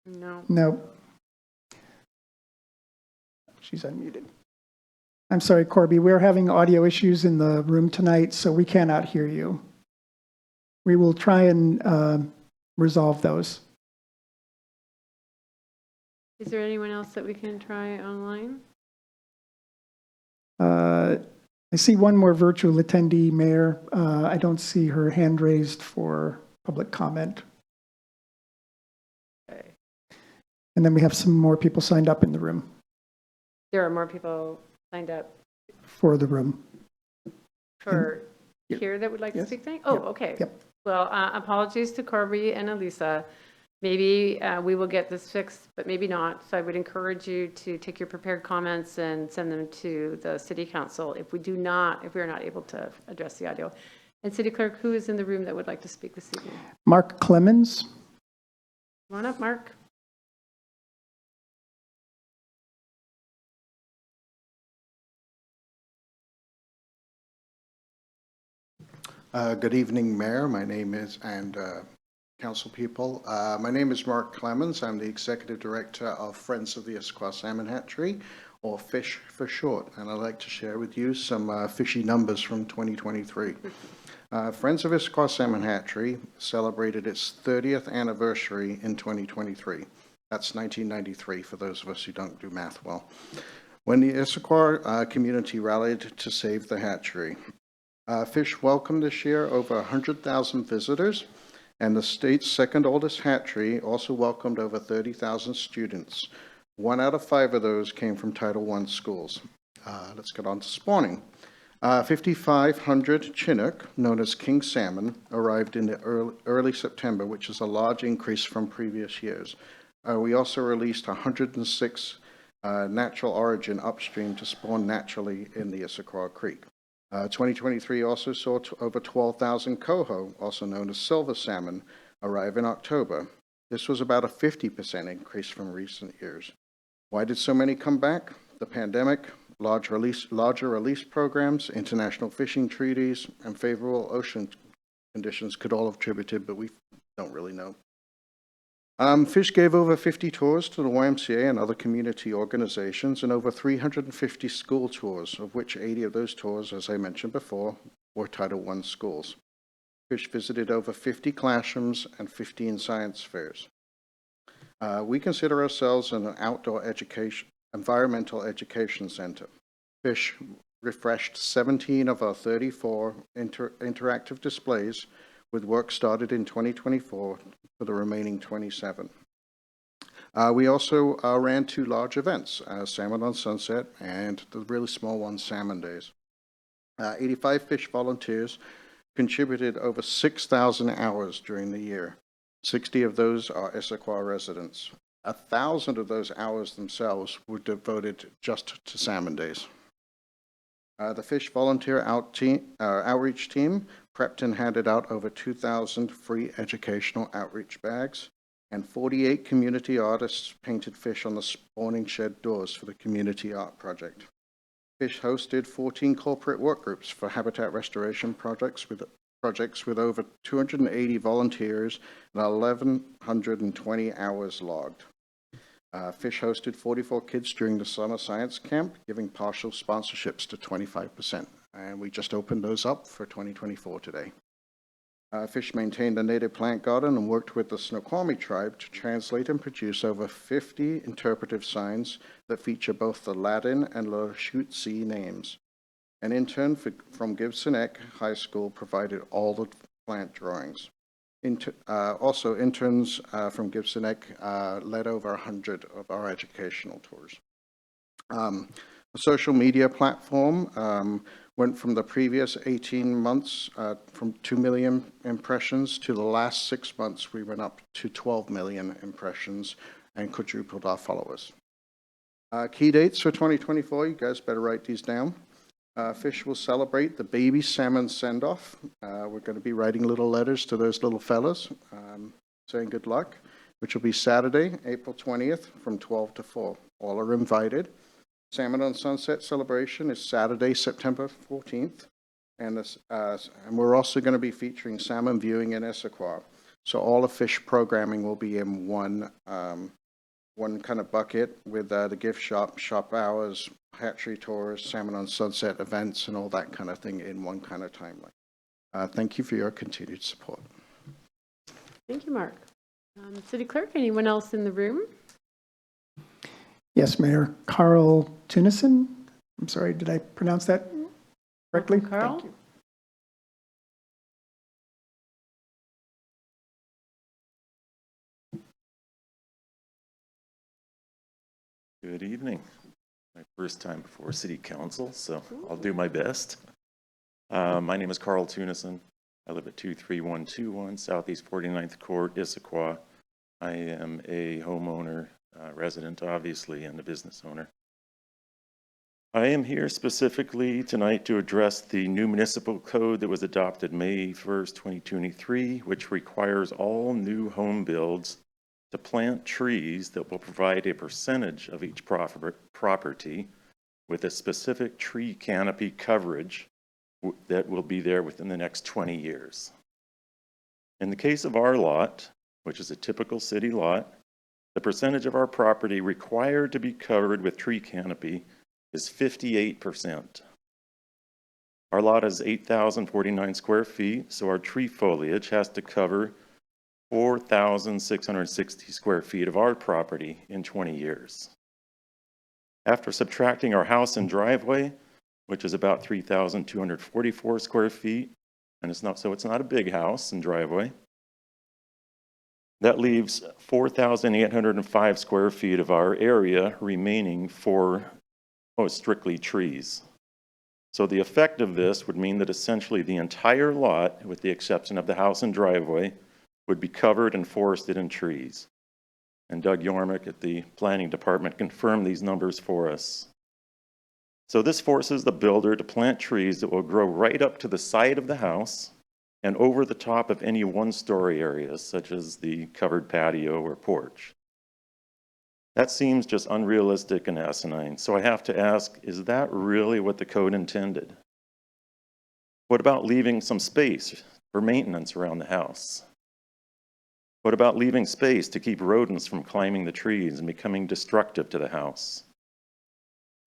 No. No. She's unmuted. I'm sorry, Corby. We're having audio issues in the room tonight, so we cannot hear you. We will try and resolve those. Is there anyone else that we can try online? I see one more virtual attendee, Mayor. I don't see her hand raised for public comment. Okay. And then we have some more people signed up in the room There are more people signed up for the room. for Yep. here that would like to Yes. speak tonight? Oh, Yep. okay. Yep. Well, apologies to Corby and Alisa. Maybe we will get this fixed, but maybe not. So I would encourage you to take your prepared comments and send them to the city council if we are not able to address the audio. And city clerk, who is in the room that would like to speak this evening? Mark Clemens. Come on up, Mark. Good evening, Mayor. My name is, and council people. My name is Mark Clemens. I'm the Executive Director of Friends of the Issaquah Salmon Hatchery, or FISH for short. And I'd like to share with you some fishy numbers from 2023. Friends of Issaquah Salmon Hatchery celebrated its 30th anniversary in 2023. That's 1993 for those of us who don't do math well. When the Issaquah community rallied to save the hatchery. Fish welcomed this year over 100,000 visitors, and the state's second oldest hatchery also welcomed over 30,000 students. 1 out of 5 of those came from Title I schools. Let's get on to spawning. 5,500 Chinook, known as king salmon, arrived in the early September, which is a large increase from previous years. We also released 106 natural origin upstream to spawn naturally in the Issaquah Creek. 2023 also saw over 12,000 coho, also known as silver salmon, arrive in October. This was about a 50% increase from recent years. Why did so many come back? The pandemic, larger release programs, international fishing treaties, and favorable ocean conditions could all have attributed, but we don't really know. Fish gave over 50 tours to the YMCA and other community organizations, and over 350 school tours, of which 80 of those tours, as I mentioned before, were Title I schools. Fish visited over 50 classrooms and 15 science fairs. We consider ourselves an outdoor environmental education center. Fish refreshed 17 of our 34 interactive displays, with work started in 2024 for the remaining 27. We also ran 2 large events, Salmon on Sunset and the really small one, Salmon Days. 85 fish volunteers contributed over 6,000 hours during the year. 60 of those are Issaquah residents. 1,000 of those hours themselves were devoted just to Salmon Days. The Fish Volunteer Outreach Team prepped and handed out over 2,000 free educational outreach bags, and 48 community artists painted fish on the spawning shed doors for the community art project. Fish hosted 14 corporate work groups for habitat restoration projects with over 280 volunteers and 1,120 hours logged. Fish hosted 44 kids during the summer science camp, giving partial sponsorships to 25%. And we just opened those up for 2024 today. Fish maintained a native plant garden and worked with the Snoqualmie tribe to translate and produce over 50 interpretive signs that feature both the Latin and Lushootseed names. An intern from Gibson Eck High School provided all the plant drawings. Also, interns from Gibson Eck led over 100 of our educational tours. The social media platform went from the previous 18 months from 2 million impressions to the last 6 months, we went up to 12 million impressions and quadrupled our followers. Key dates for 2024, you guys better write these down. Fish will celebrate the baby salmon send-off. We're going to be writing little letters to those little fellas saying good luck, which will be Saturday, April 20th from 12 to 4. All are invited. Salmon on Sunset celebration is Saturday, September 14th. And we're also going to be featuring salmon viewing in Issaquah. So all the fish programming will be in one kind of bucket with the gift shop, shop hours, hatchery tours, Salmon on Sunset events, and all that kind of thing in one kind of timeline. Thank you for your continued support. Thank you, Mark. City Clerk, anyone else in the room? Yes, Mayor. Carl Tunison. I'm sorry, did I pronounce that correctly? Welcome, Carl. Thank you. Good evening. My first time before City Council, so I'll do my best. My name is Carl Tunison. I live at 23121 Southeast 49th Court, Issaquah. I am a homeowner, resident, obviously, and a business owner. I am here specifically tonight to address the new municipal code that was adopted May 1st, 2023, which requires all new home builds to plant trees that will provide a percentage of each property with a specific tree canopy coverage that will be there within the next 20 years. In the case of our lot, which is a typical city lot, the percentage of our property required to be covered with tree canopy is 58%. Our lot is 8,049 square feet, so our tree foliage has to cover 4,660 square feet of our property in 20 years. After subtracting our house and driveway, which is about 3,244 square feet, and it's not a big house and driveway, that leaves 4,805 square feet of our area remaining for strictly trees. So the effect of this would mean that essentially the entire lot, with the exception of the house and driveway, would be covered and forested in trees. And Doug Yormick at the Planning Department confirmed these numbers for us. So this forces the builder to plant trees that will grow right up to the side of the house and over the top of any one-story areas, such as the covered patio or porch. That seems just unrealistic and asinine. So I have to ask, is that really what the code intended? What about leaving some space for maintenance around the house? What about leaving space to keep rodents from climbing the trees and becoming destructive to the house?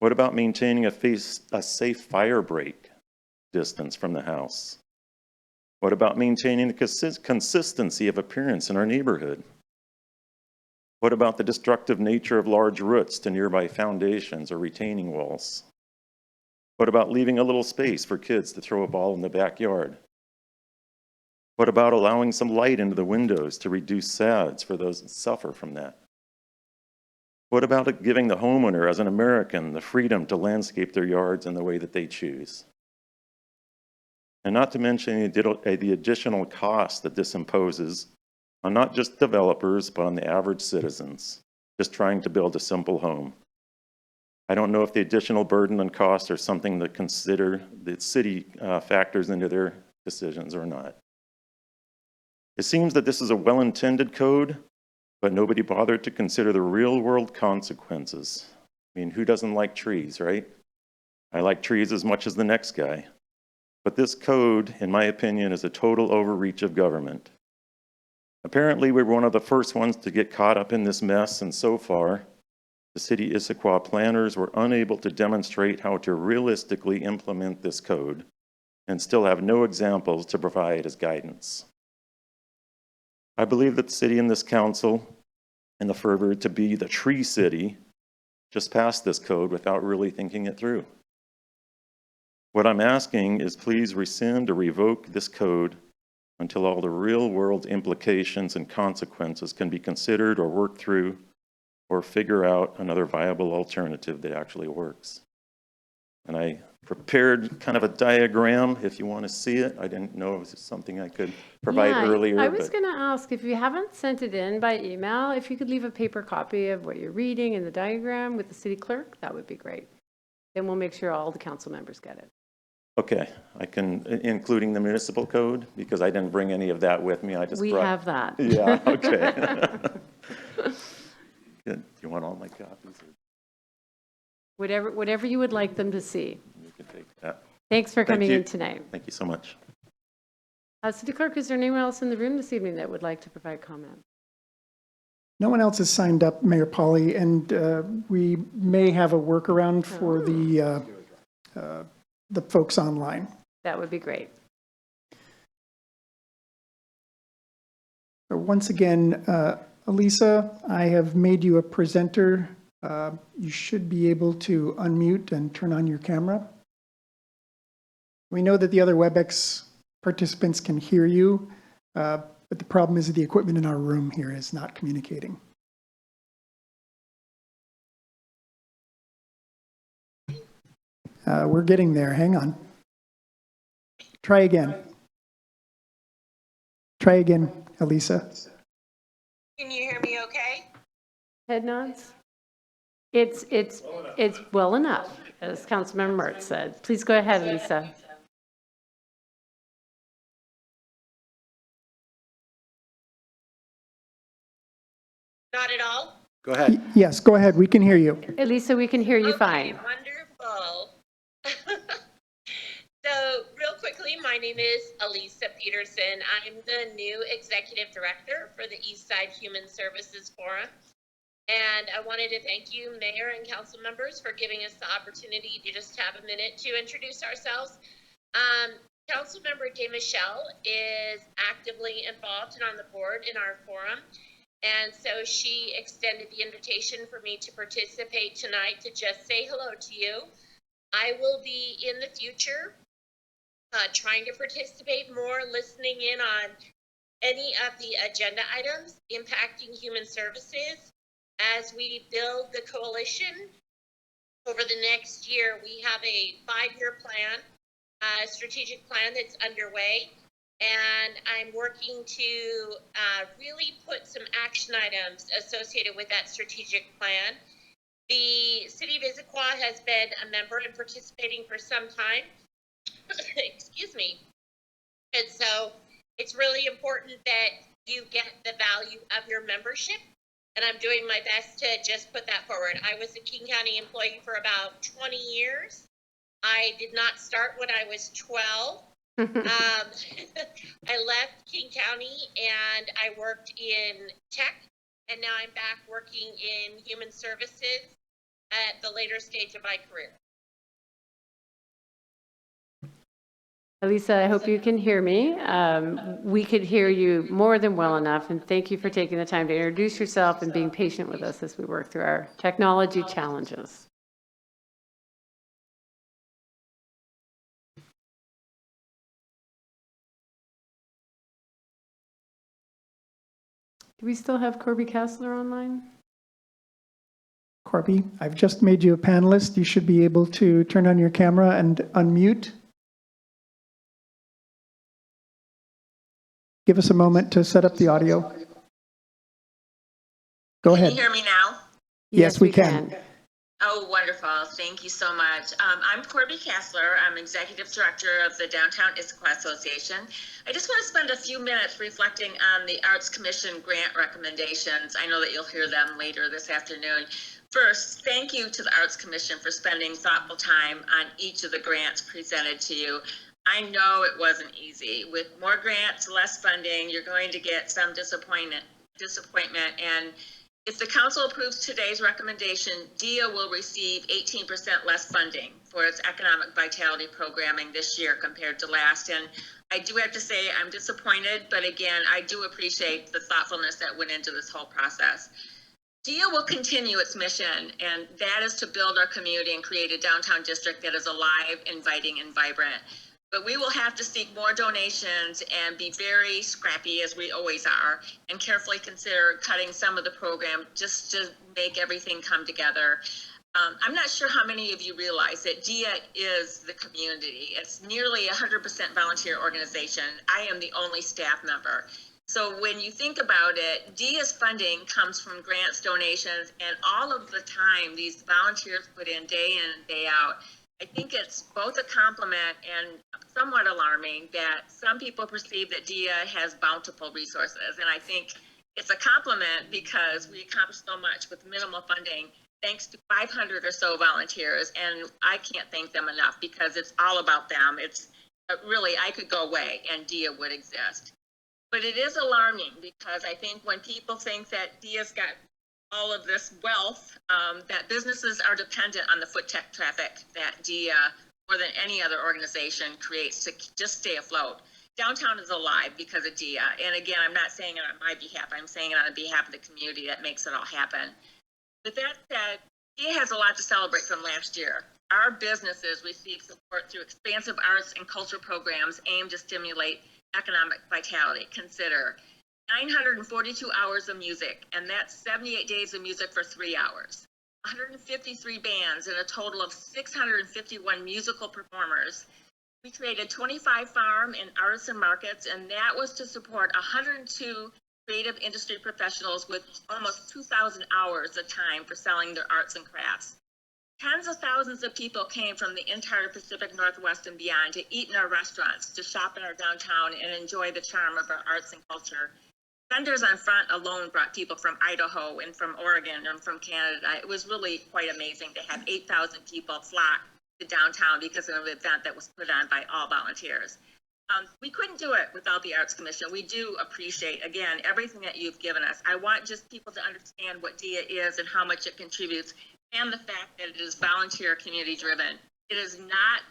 What about maintaining a safe fire break distance from the house? What about maintaining the consistency of appearance in our neighborhood? What about the destructive nature of large roots to nearby foundations or retaining walls? What about leaving a little space for kids to throw a ball in the backyard? What about allowing some light into the windows to reduce SADs for those that suffer from that? What about giving the homeowner, as an American, the freedom to landscape their yards in the way that they choose? And not to mention the additional cost that this imposes on not just developers, but on the average citizens, just trying to build a simple home. I don't know if the additional burden and costs are something that the city factors into their decisions or not. It seems that this is a well-intended code, but nobody bothered to consider the real-world consequences. I mean, who doesn't like trees, right? I like trees as much as the next guy. But this code, in my opinion, is a total overreach of government. Apparently, we were one of the first ones to get caught up in this mess, and so far, the city Issaquah planners were unable to demonstrate how to realistically implement this code and still have no examples to provide as guidance. I believe that the city and this council, in the fervor to be the tree city, just passed this code without really thinking it through. What I'm asking is please rescind or revoke this code until all the real-world implications and consequences can be considered or worked through, or figure out another viable alternative that actually works. And I prepared kind of a diagram if you want to see it. I didn't know it was something I could provide Yeah, earlier. I was but- going to ask, if you haven't sent it in by email, if you could leave a paper copy of what you're reading and the diagram with the city clerk, that would be great. Then we'll make sure all the council members get it. Okay, I can, including the municipal code, because I didn't bring any of that with me. I just We brought. have that. Yeah, okay. Good. Do you want all my copies? Or Whatever you would like them to see. you can take that. Thanks for Thank coming you. in tonight. Thank you so much. City Clerk, is there anyone else in the room this evening that would like to provide comment? No one else has signed up, Mayor Polly, and we may have a workaround for the folks online. That would be great. So once again, Elisa, I have made you a presenter. You should be able to unmute and turn on your camera. We know that the other WebEx participants can hear you, but the problem is that the equipment in our room here is not communicating. We're getting there. Hang on. Try again. Try again, Elisa. Can you hear me okay? Head nods? It's well enough, as Councilmember Mertz said. Please go ahead, Lisa. Not at all? Go ahead. Yes, go ahead. We can hear you. Elisa, we can hear you Okay, fine. wonderful. So real quickly, my name is Elisa Peterson. I'm the new Executive Director for the Eastside Human Services Forum. And I wanted to thank you, Mayor and Council members, for giving us the opportunity to just have a minute to introduce ourselves. Councilmember DeMichelle is actively involved and on the board in our forum. And so she extended the invitation for me to participate tonight to just say hello to you. I will be in the future trying to participate more, listening in on any of the agenda items impacting human services. As we build the coalition over the next year, we have a 5-year plan, a strategic plan that's underway. And I'm working to really put some action items associated with that strategic plan. The City of Issaquah has been a member and participating for some time. Excuse me. And so it's really important that you get the value of your membership. And I'm doing my best to just put that forward. I was a King County employee for about 20 years. I did not start when I was 12. I left King County and I worked in tech, and now I'm back working in human services at the later stage of my career. Elisa, I hope you can hear me. We could hear you more than well enough, and thank you for taking the time to introduce yourself and being patient with us as we work through our technology challenges. Do we still have Corby Kessler online? Corby, I've just made you a panelist. You should be able to turn on your camera and unmute. Give us a moment to set up the audio. Go ahead. Can you hear me now? Yes, we can. Oh, wonderful. Thank you so much. I'm Corby Kessler. I'm Executive Director of the Downtown Issaquah Association. I just want to spend a few minutes reflecting on the Arts Commission grant recommendations. I know that you'll hear them later this afternoon. First, thank you to the Arts Commission for spending thoughtful time on each of the grants presented to you. I know it wasn't easy. With more grants, less funding, you're going to get some disappointment. And if the council approves today's recommendation, DIA will receive 18% less funding for its economic vitality programming this year compared to last. And I do have to say I'm disappointed, but again, I do appreciate the thoughtfulness that went into this whole process. DIA will continue its mission, and that is to build our community and create a downtown district that is alive, inviting, and vibrant. But we will have to seek more donations and be very scrappy, as we always are, and carefully consider cutting some of the program just to make everything come together. I'm not sure how many of you realize that DIA is the community. It's nearly 100% volunteer organization. I am the only staff member. So when you think about it, DIA's funding comes from grants, donations, and all of the time these volunteers put in day and day out. I think it's both a compliment and somewhat alarming that some people perceive that DIA has bountiful resources. And I think it's a compliment because we accomplish so much with minimal funding, thanks to 500 or so volunteers. And I can't thank them enough because it's all about them. It's really, I could go away and DIA would exist. But it is alarming because I think when people think that DIA's got all of this wealth, that businesses are dependent on the foot traffic that DIA, more than any other organization, creates to just stay afloat. Downtown is alive because of DIA. And again, I'm not saying it on my behalf, I'm saying it on behalf of the community that makes it all happen. With that said, DIA has a lot to celebrate from last year. Our businesses receive support through expansive arts and culture programs aimed to stimulate economic vitality. Consider 942 hours of music, and that's 78 days of music for 3 hours. 153 bands and a total of 651 musical performers. We created 25 farm and artisan markets, and that was to support 102 creative industry professionals with almost 2,000 hours of time for selling their arts and crafts. Tens of thousands of people came from the entire Pacific Northwest and beyond to eat in our restaurants, to shop in our downtown, and enjoy the charm of our arts and culture. Vendors on front alone brought people from Idaho and from Oregon and from Canada. It was really quite amazing to have 8,000 people flock to downtown because of an event that was put on by all volunteers. We couldn't do it without the Arts Commission. We do appreciate, again, everything that you've given us. I want just people to understand what DIA is and how much it contributes, and the fact that it is volunteer, community driven. It is not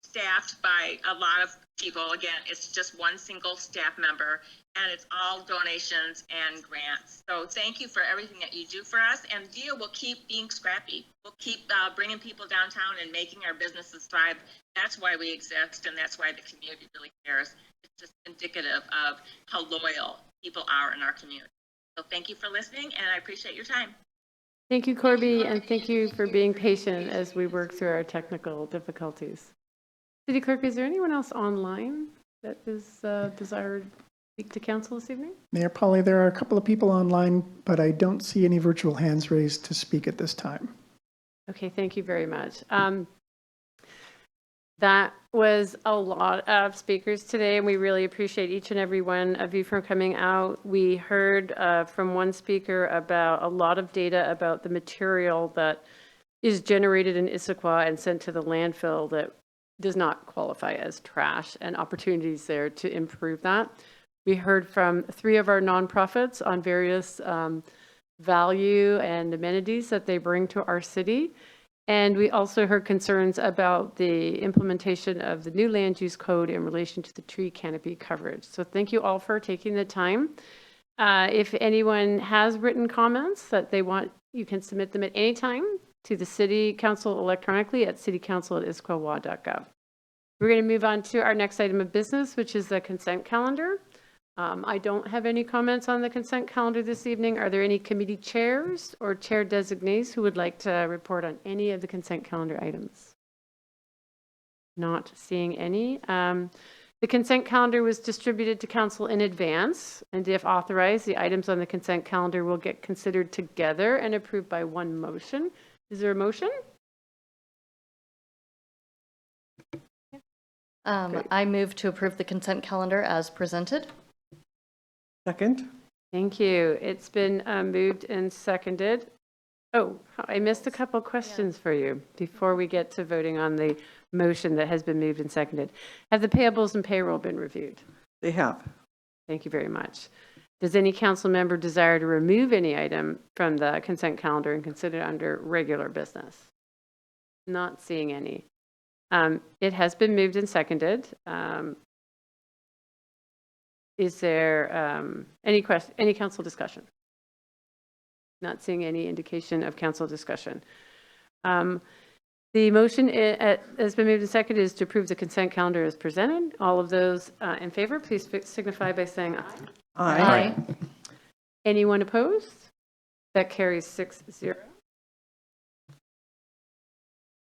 staffed by a lot of people. Again, it's just one single staff member, and it's all donations and grants. So thank you for everything that you do for us, and DIA will keep being scrappy. We'll keep bringing people downtown and making our businesses thrive. That's why we exist, and that's why the community really cares. It's just indicative of how loyal people are in our community. So thank you for listening, and I appreciate your time. Thank you, Corby, and thank you for being patient as we work through our technical difficulties. City Clerk, is there anyone else online that is desired to speak to council this evening? Mayor Polly, there are a couple of people online, but I don't see any virtual hands raised to speak at this time. Okay, thank you very much. That was a lot of speakers today, and we really appreciate each and every one of you for coming out. We heard from one speaker about a lot of data about the material that is generated in Issaquah and sent to the landfill that does not qualify as trash, and opportunities there to improve that. We heard from 3 of our nonprofits on various value and amenities that they bring to our city. And we also heard concerns about the implementation of the new land use code in relation to the tree canopy coverage. So thank you all for taking the time. If anyone has written comments that they want, you can submit them at any time to the City Council electronically at citycouncil@issaquah.gov. We're going to move on to our next item of business, which is the consent calendar. I don't have any comments on the consent calendar this evening. Are there any committee chairs or chair designees who would like to report on any of the consent calendar items? Not seeing any. The consent calendar was distributed to council in advance, and if authorized, the items on the consent calendar will get considered together and approved by one motion. Is there a motion? I move to approve the consent calendar as presented. Second. Thank you. It's been moved and seconded. Oh, I missed a couple questions for you before we get to voting on the motion that has been moved and seconded. Have the payables and payroll been reviewed? They have. Thank you very much. Does any council member desire to remove any item from the consent calendar and consider it under regular business? Not seeing any. It has been moved and seconded. Is there any council discussion? Not seeing any indication of council discussion. The motion has been moved and seconded is to approve the consent calendar as presented. All of those in favor, please signify by saying aye. Aye. Anyone opposed? That carries 6-0.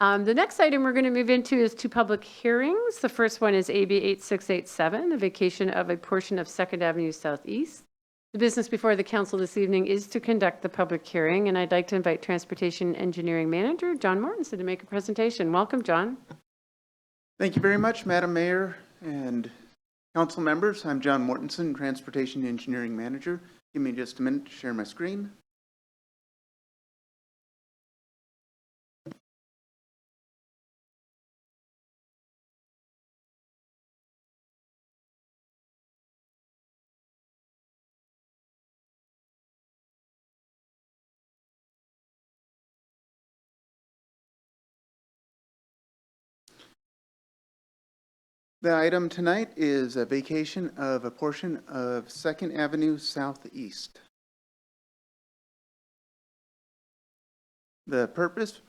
The next item we're going to move into is two public hearings. The first one is AB 8687, the vacation of a portion of 2nd Avenue Southeast. The business before the council this evening is to conduct the public hearing, and I'd like to invite Transportation Engineering Manager John Mortensen to make a presentation. Welcome, John. Thank you very much, Madam Mayor and council members. I'm John Mortensen, Transportation Engineering Manager. Give me just a minute to share my screen. The item tonight is a vacation of a portion of 2nd Avenue Southeast. The purpose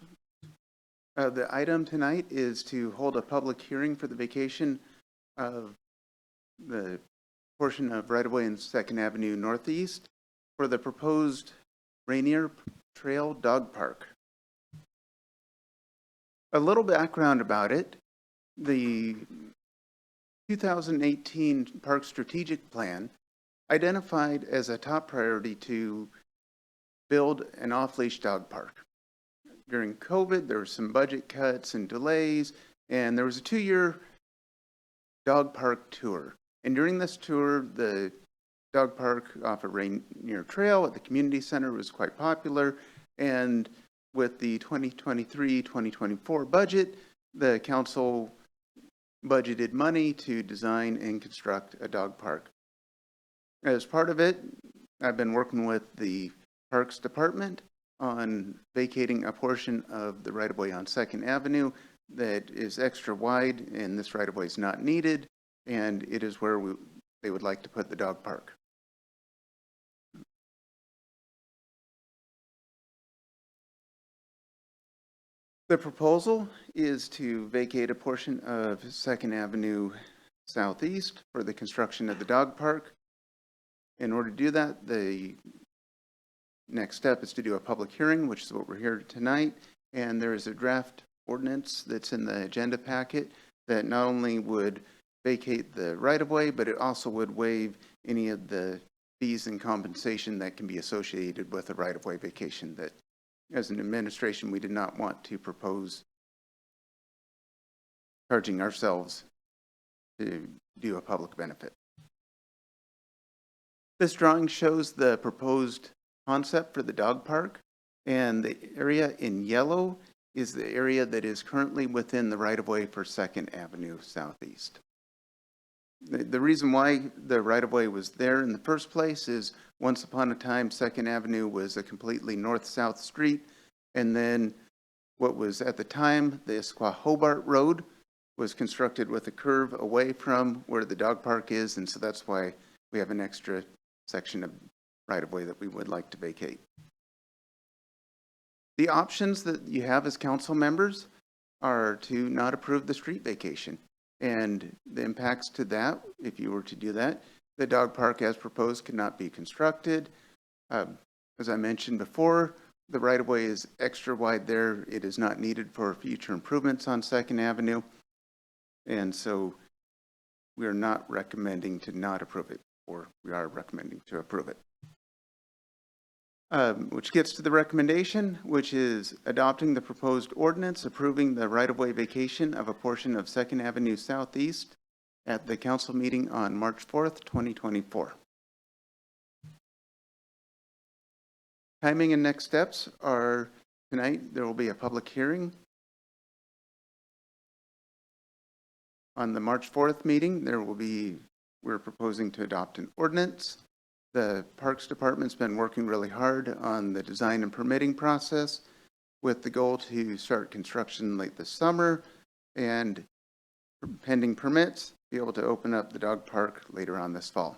of the item tonight is to hold a public hearing for the vacation of the portion of right-of-way in 2nd Avenue Northeast for the proposed Rainier Trail Dog Park. A little background about it. The 2018 Park Strategic Plan identified as a top priority to build an off-leash dog park. During COVID, there were some budget cuts and delays, and there was a 2-year dog park tour. And during this tour, the dog park off of Rainier Trail at the community center was quite popular. And with the 2023-2024 budget, the council budgeted money to design and construct a dog park. As part of it, I've been working with the Parks Department on vacating a portion of the right-of-way on 2nd Avenue that is extra wide, and this right-of-way is not needed, and it is where they would like to put the dog park. The proposal is to vacate a portion of 2nd Avenue Southeast for the construction of the dog park. In order to do that, the next step is to do a public hearing, which is what we're here tonight. And there is a draft ordinance that's in the agenda packet that not only would vacate the right-of-way, but it also would waive any of the fees and compensation that can be associated with a right-of-way vacation that, as an administration, we did not want to propose charging ourselves to do a public benefit. This drawing shows the proposed concept for the dog park, and the area in yellow is the area that is currently within the right-of-way for 2nd Avenue Southeast. The reason why the right-of-way was there in the first place is once upon a time, 2nd Avenue was a completely north-south street, and then what was at the time the Issaquah Hobart Road was constructed with a curve away from where the dog park is, and so that's why we have an extra section of right-of-way that we would like to vacate. The options that you have as council members are to not approve the street vacation. And the impacts to that, if you were to do that, the dog park as proposed could not be constructed. As I mentioned before, the right-of-way is extra wide there. It is not needed for future improvements on 2nd Avenue. And so we are not recommending to not approve it, or we are recommending to approve it. Which gets to the recommendation, which is adopting the proposed ordinance approving the right-of-way vacation of a portion of 2nd Avenue Southeast at the council meeting on March 4th, 2024. Timing and next steps are tonight, there will be a public hearing. On the March 4th meeting, we're proposing to adopt an ordinance. The Parks Department's been working really hard on the design and permitting process with the goal to start construction late this summer and pending permits, be able to open up the dog park later on this fall.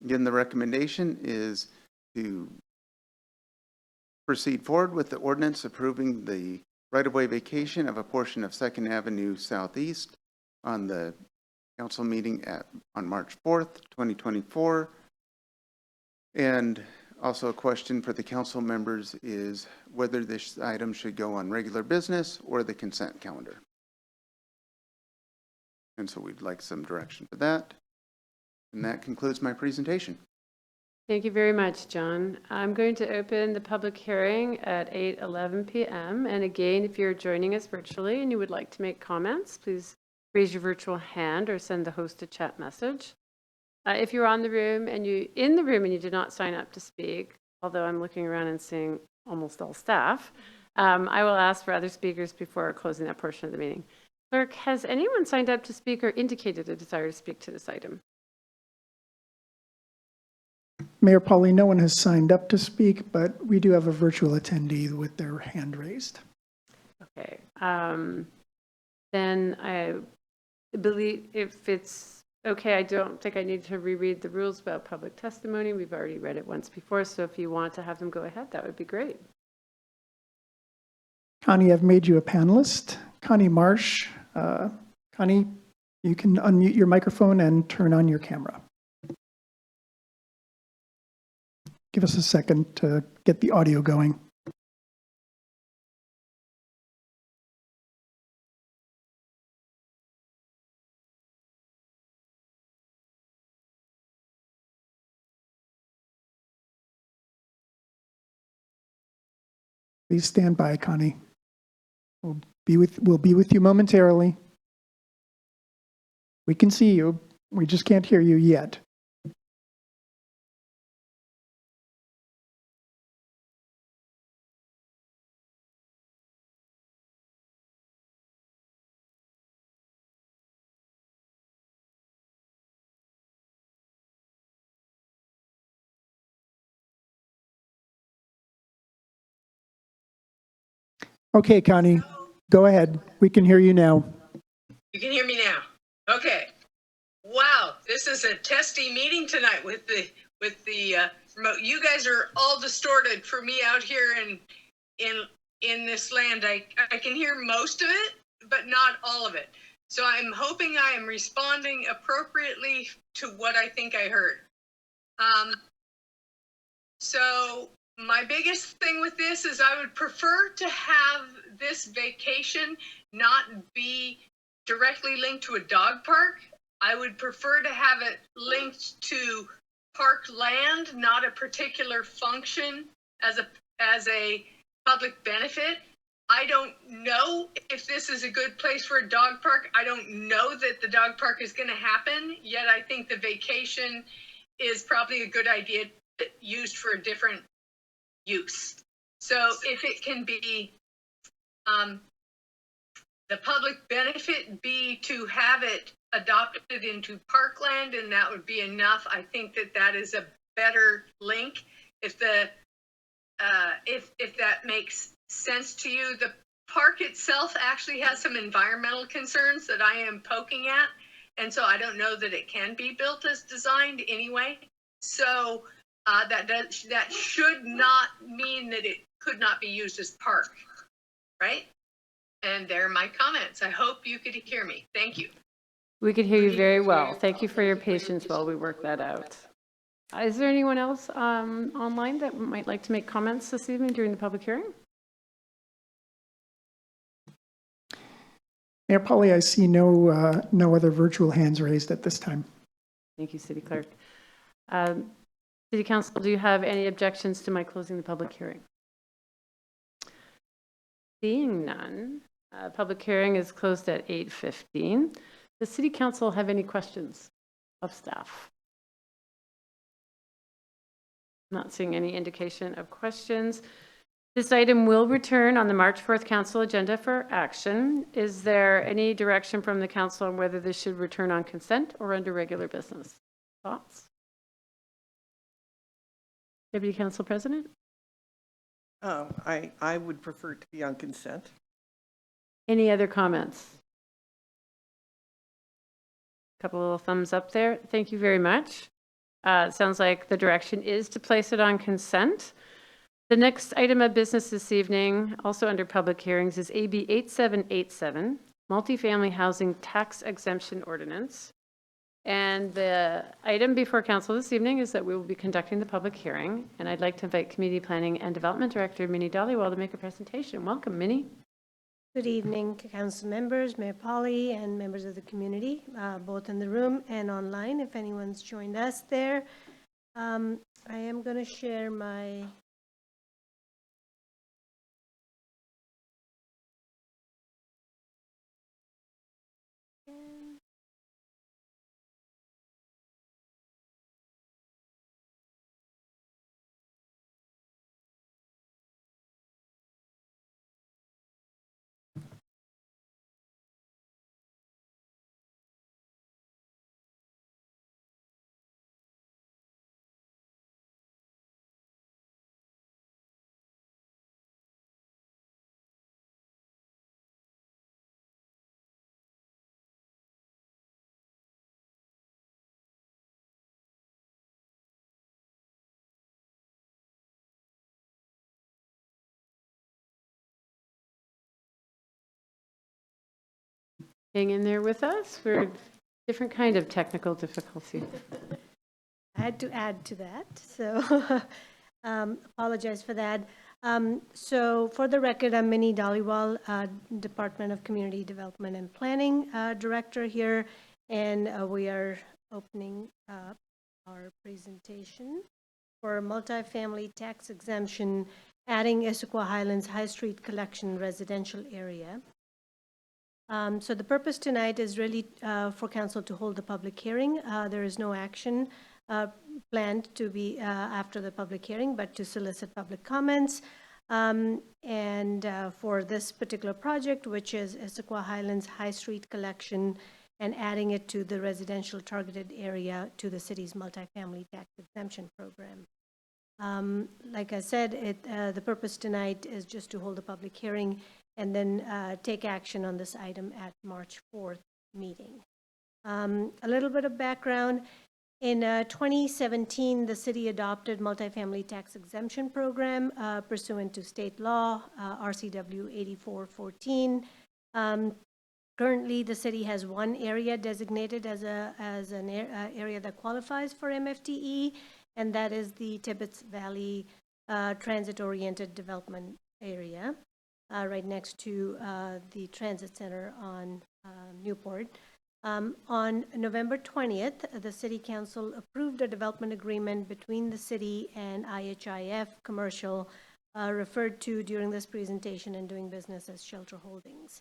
Again, the recommendation is to proceed forward with the ordinance approving the right-of-way vacation of a portion of 2nd Avenue Southeast on the council meeting on March 4th, 2024. And also a question for the council members is whether this item should go on regular business or the consent calendar. And so we'd like some direction for that. And that concludes my presentation. Thank you very much, John. I'm going to open the public hearing at 8:11 p.m. And again, if you're joining us virtually and you would like to make comments, please raise your virtual hand or send the host a chat message. If you're in the room and you did not sign up to speak, although I'm looking around and seeing almost all staff, I will ask for other speakers before closing that portion of the meeting. Clerk, has anyone signed up to speak or indicated a desire to speak to this item? Mayor Pauly, no one has signed up to speak, but we do have a virtual attendee with their hand raised. Okay. Then I believe if it's okay, I don't think I need to reread the rules about public testimony. We've already read it once before, so if you want to have them go ahead, that would be great. Connie, I've made you a panelist. Connie Marsh. Connie, you can unmute your microphone and turn on your camera. Give us a second to get the audio going. Please stand by, Connie. We'll be with you momentarily. We can see you. We just can't hear you yet. Okay, Connie, go ahead. We can hear you now. You can hear me now. Okay. Wow, this is a testy meeting tonight with the remote. You guys are all distorted for me out here in this land. I can hear most of it, but not all of it. So I'm hoping I am responding appropriately to what I think I heard. So my biggest thing with this is I would prefer to have this vacation not be directly linked to a dog park. I would prefer to have it linked to park land, not a particular function as a public benefit. I don't know if this is a good place for a dog park. I don't know that the dog park is going to happen, yet I think the vacation is probably a good idea used for a different use. So if it can be the public benefit be to have it adopted into parkland, and that would be enough. I think that is a better link. If that makes sense to you, the park itself actually has some environmental concerns that I am poking at, and so I don't know that it can be built as designed anyway. So that should not mean that it could not be used as park, right? And there are my comments. I hope you could hear me. Thank you. We could hear you very well. Thank you for your patience while we work that out. Is there anyone else online that might like to make comments this evening during the public hearing? Mayor Pauly, I see no other virtual hands raised at this time. Thank you, City Clerk. City Council, do you have any objections to my closing the public hearing? Seeing none, public hearing is closed at 8:15. Does City Council have any questions of staff? Not seeing any indication of questions. This item will return on the March 4th council agenda for action. Is there any direction from the council on whether this should return on consent or under regular business? Thoughts? Deputy Council President? I would prefer it to be on consent. Any other comments? Couple little thumbs up there. Thank you very much. It sounds like the direction is to place it on consent. The next item of business this evening, also under public hearings, is AB 8787, Multifamily Housing Tax Exemption Ordinance. And the item before council this evening is that we will be conducting the public hearing. And I'd like to invite Community Planning and Development Director Minnie Dhaliwal to make a presentation. Welcome, Minnie. Good evening, council members, Mayor Polly, and members of the community, both in the room and online, if anyone's joined us there. I am going to share my Hang in there with us. We're a different kind of technical difficulty. I had to add to that, so apologize for that. So for the record, I'm Minnie Dhaliwal, Department of Community Development and Planning Director here, and we are opening up our presentation for multifamily tax exemption, adding Issaquah Highlands High Street Collection residential area. So the purpose tonight is really for council to hold the public hearing. There is no action planned to be after the public hearing, but to solicit public comments. And for this particular project, which is Issaquah Highlands High Street Collection, and adding it to the residential targeted area to the city's multifamily tax exemption program. Like I said, the purpose tonight is just to hold a public hearing and then take action on this item at March 4th meeting. A little bit of background. In 2017, the city adopted multifamily tax exemption program pursuant to state law, RCW 8414. Currently, the city has one area designated as an area that qualifies for MFTE, and that is the Tibbetts Valley Transit-Oriented Development Area, right next to the Transit Center on Newport. On November 20th, the City Council approved a development agreement between the city and IHIF Commercial, referred to during this presentation and doing business as Shelter Holdings.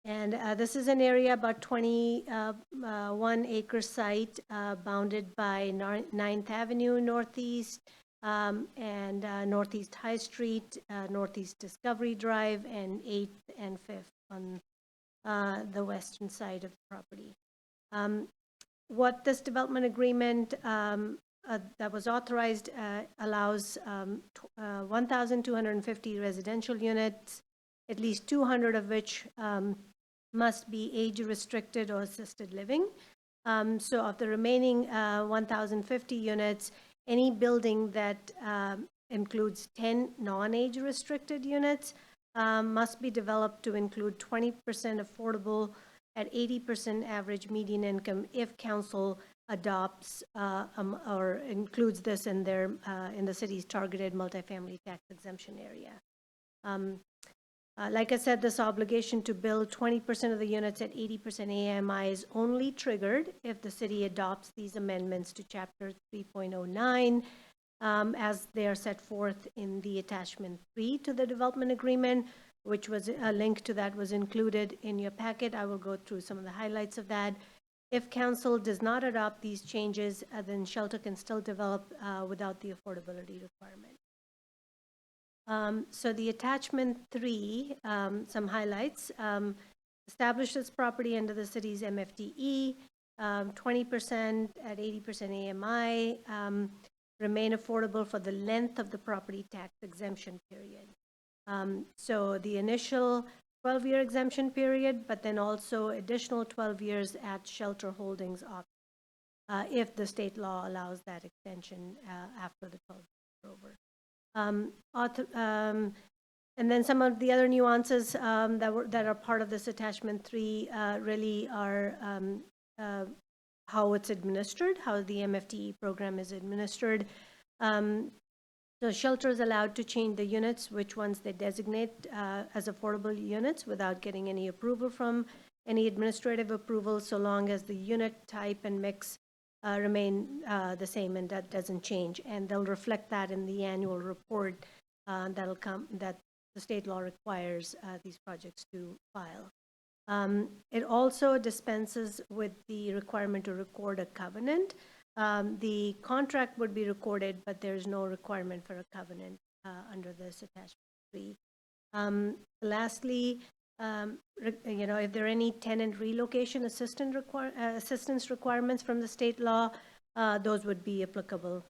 This is an area about 21-acre site bounded by 9th Avenue Northeast and Northeast High Street, Northeast Discovery Drive, and 8th and 5th on the western side of the property. What this development agreement that was authorized allows 1,250 residential units, at least 200 of which must be age-restricted or assisted living. So of the remaining 1,050 units, any building that includes 10 non-age-restricted units must be developed to include 20% affordable at 80% average median income if council adopts or includes this in their in the city's targeted multifamily tax exemption area. Like I said, this obligation to build 20% of the units at 80% AMI is only triggered if the city adopts these amendments to Chapter 3.09 as they are set forth in the attachment 3 to the development agreement, which was a link to that was included in your packet. I will go through some of the highlights of that. If council does not adopt these changes, then shelter can still develop without the affordability requirement. So the attachment 3, some highlights. Establishes property under the city's MFDE, 20% at 80% AMI, remain affordable for the length of the property tax exemption period. So the initial 12-year exemption period, but then also additional 12 years at shelter holdings option, if the state law allows that extension after the 12 years are over. And then some of the other nuances that are part of this attachment 3 really are how it's administered, how the MFTE program is administered. So shelter is allowed to change the units, which ones they designate as affordable units without getting any approval from any administrative approval, so long as the unit type and mix remain the same and that doesn't change. And they'll reflect that in the annual report that'll come, that the state law requires these projects to file. It also dispenses with the requirement to record a covenant. The contract would be recorded, but there's no requirement for a covenant under this attachment 3. Lastly, if there are any tenant relocation assistance requirements from the state law, those would be applicable.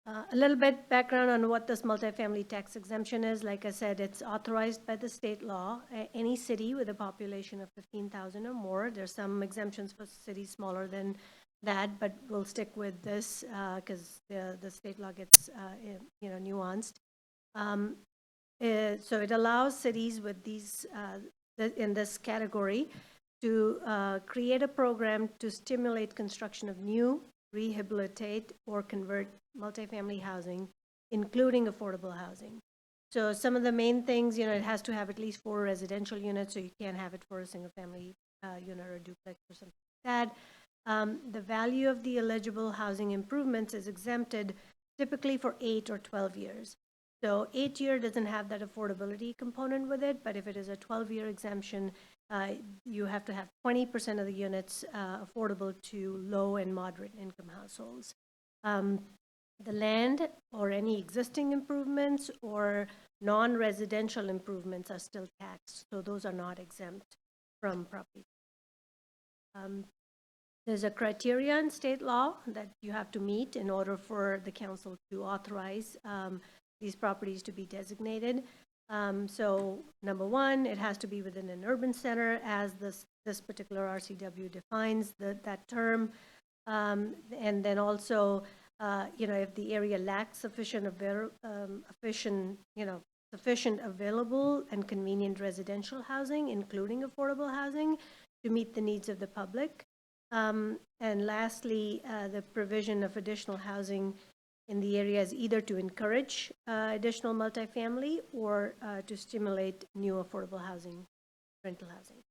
A little bit background on what this multifamily tax exemption is. Like I said, it's authorized by the state law. Any city with a population of 15,000 or more. There's some exemptions for cities smaller than that, but we'll stick with this because the state law gets nuanced. So it allows cities with these in this category to create a program to stimulate construction of new, rehabilitate, or convert multifamily housing, including affordable housing. So some of the main things, it has to have at least 4 residential units, so you can't have it for a single family unit or duplex or something like that. The value of the eligible housing improvements is exempted typically for 8 or 12 years. So 8-year doesn't have that affordability component with it, but if it is a 12-year exemption, you have to have 20% of the units affordable to low and moderate income households. The land or any existing improvements or non-residential improvements are still taxed, so those are not exempt from property. There's a criteria in state law that you have to meet in order for the council to authorize these properties to be designated. So number 1, it has to be within an urban center as this particular RCW defines that term. And then also, if the area lacks sufficient available and convenient residential housing, including affordable housing, to meet the needs of the public. And lastly, the provision of additional housing in the area is either to encourage additional multifamily or to stimulate new affordable housing, rental housing.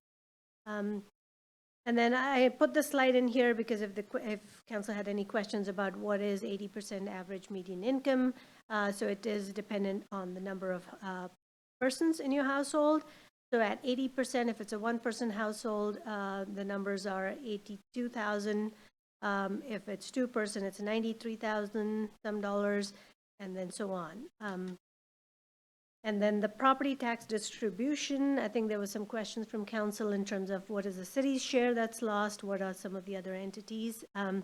And then I put the slide in here because if council had any questions about what is 80% average median income, so it is dependent on the number of persons in your household. So at 80%, if it's a 1-person household, the numbers are 82,000. If it's 2-person, it's 93,000 some dollars, and then so on. And then the property tax distribution, I think there was some questions from council in terms of what is the city's share that's lost, what are some of the other entities. That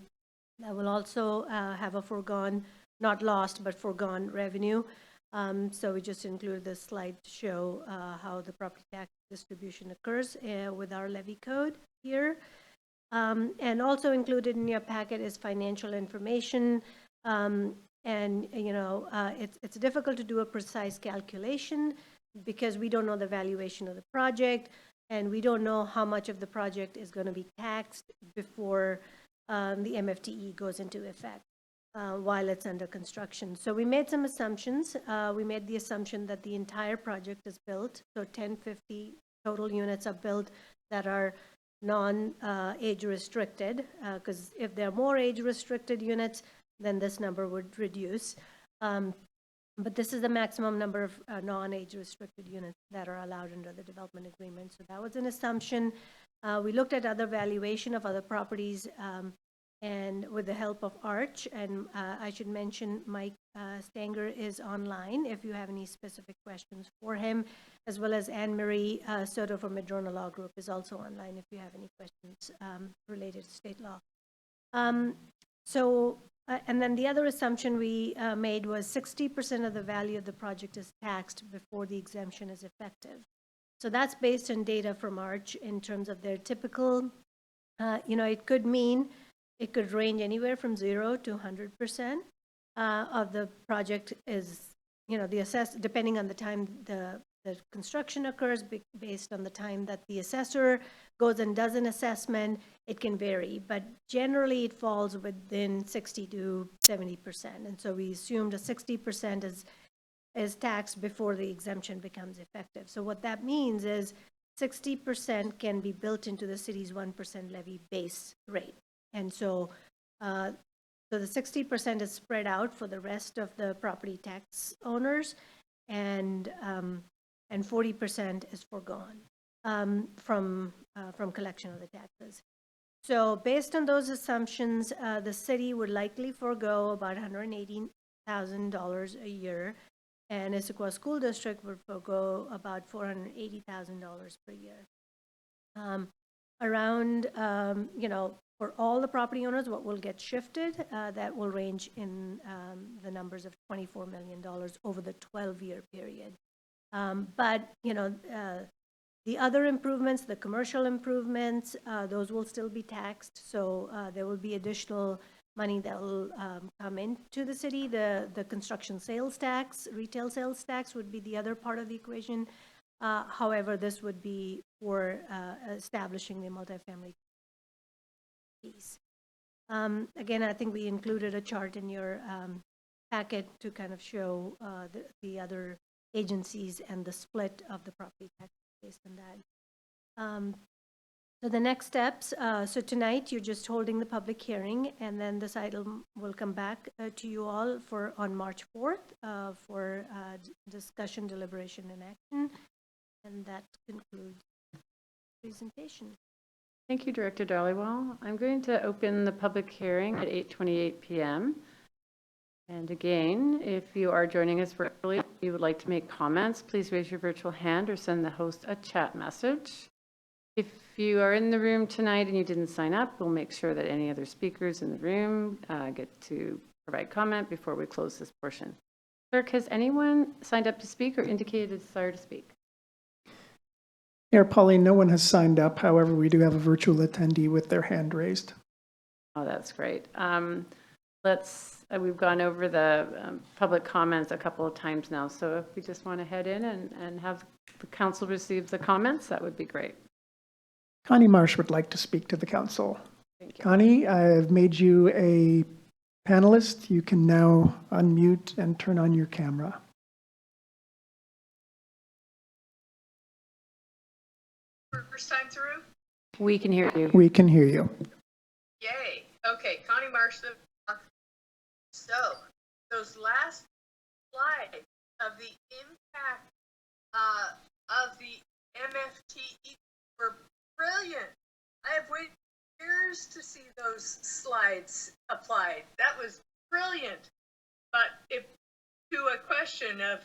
will also have a foregone, not lost, but foregone revenue. So we just included this slide to show how the property tax distribution occurs with our levy code here. And also included in your packet is financial information. And, it's difficult to do a precise calculation because we don't know the valuation of the project and we don't know how much of the project is going to be taxed before the MFTE goes into effect while it's under construction. So we made some assumptions. We made the assumption that the entire project is built. So 1050 total units are built that are non-age restricted because if there are more age restricted units, then this number would reduce. But this is the maximum number of non-age restricted units that are allowed under the development agreement. So that was an assumption. We looked at other valuation of other properties and with the help of Arch, and I should mention Mike Stanger is online if you have any specific questions for him, as well as Anne Marie Soto from Madrona Law Group is also online if you have any questions related to state law. And then the other assumption we made was 60% of the value of the project is taxed before the exemption is effective. So that's based on data from Arch in terms of their typical, it could mean, it could range anywhere from 0 to 100% of the project is, depending on the time the construction occurs, based on the time that the assessor goes and does an assessment, it can vary. But generally, it falls within 60 to 70%. And so we assumed a 60% is taxed before the exemption becomes effective. So what that means is 60% can be built into the city's 1% levy base rate. And so the 60% is spread out for the rest of the property tax owners, and 40% is foregone from collection of the taxes. So based on those assumptions, the city would likely forego about $180,000 a year, and Issaquah School District would forego about $480,000 per year. For all the property owners, what will get shifted, that will range in the numbers of $24 million over the 12-year period. But the other improvements, the commercial improvements, those will still be taxed. So there will be additional money that will come into the city. The construction sales tax, retail sales tax would be the other part of the equation. However, this would be for establishing the multifamily piece. Again, I think we included a chart in your packet to kind of show the other agencies and the split of the property tax based on that. So the next steps, so tonight you're just holding the public hearing, and then this item will come back to you all on March 4th for discussion, deliberation, and action. And that concludes the presentation. Thank you, Director Dhaliwal. I'm going to open the public hearing at 8:28 p.m. And again, if you are joining us virtually, if you would like to make comments, please raise your virtual hand or send the host a chat message. If you are in the room tonight and you didn't sign up, we'll make sure that any other speakers in the room get to provide comment before we close this portion. Clerk, has anyone signed up to speak or indicated a desire to speak? Mayor Pauline, no one has signed up. However, we do have a virtual attendee with their hand raised. Oh, that's great. We've gone over the public comments a couple of times now, so if we just want to head in and have the council receive the comments, that would be great. Connie Marsh would like to speak to the council. Thank you. Connie, I have made you a panelist. You can now unmute and turn on your camera. First time through? We can hear you. We can hear you. Yay. Okay, Connie Marsh. So, those last slides of the impact of the MFT were brilliant. I have waited years to see those slides applied. That was brilliant. But to a question of,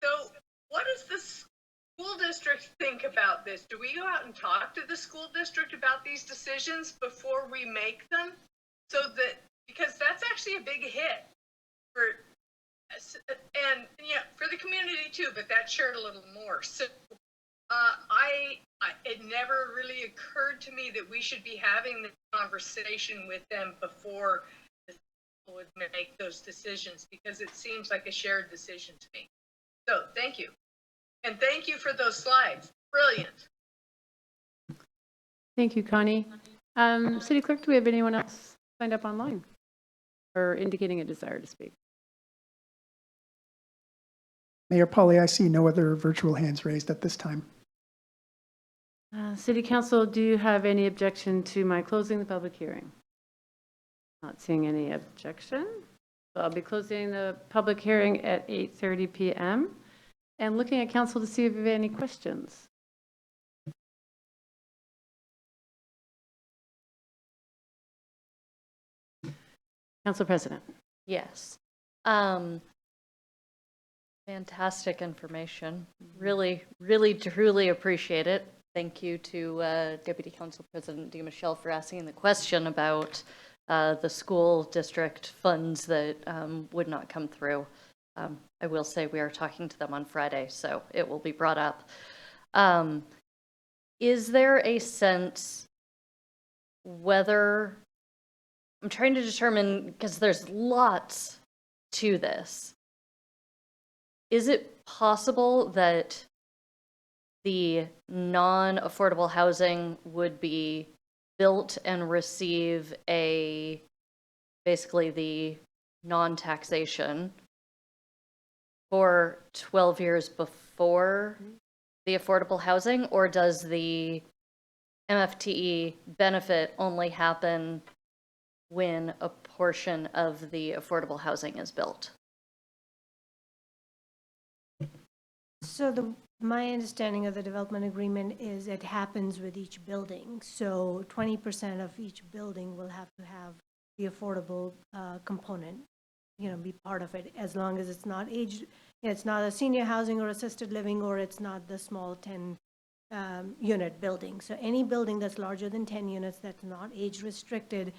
so what does the school district think about this? Do we go out and talk to the school district about these decisions before we make them? Because that's actually a big hit for the community too, but that shared a little more. So it never really occurred to me that we should be having the conversation with them before the school would make those decisions, because it seems like a shared decision to me. So thank you. And thank you for those slides. Brilliant. Thank you, Connie. City Clerk, do we have anyone else signed up online or indicating a desire to speak? Mayor Pauly, I see no other virtual hands raised at this time. City Council, do you have any objection to my closing the public hearing? Not seeing any objection. So I'll be closing the public hearing at 8:30 p.m. and looking at council to see if you have any questions. Council President. Yes. Fantastic information. Really, really, truly appreciate it. Thank you to Deputy Council President DiMichele for asking the question about the school district funds that would not come through. I will say we are talking to them on Friday, so it will be brought up. Is there a sense whether, I'm trying to determine, because there's lots to this, is it possible that the non-affordable housing would be built and receive basically the non-taxation for 12 years before the affordable housing, or does the MFTE benefit only happen when a portion of the affordable housing is built? So my understanding of the development agreement is it happens with each building. So 20% of each building will have to have the affordable component, be part of it, as long as it's not aged, it's not a senior housing or assisted living, or it's not the small 10 unit building. So any building that's larger than 10 units that's not age restricted,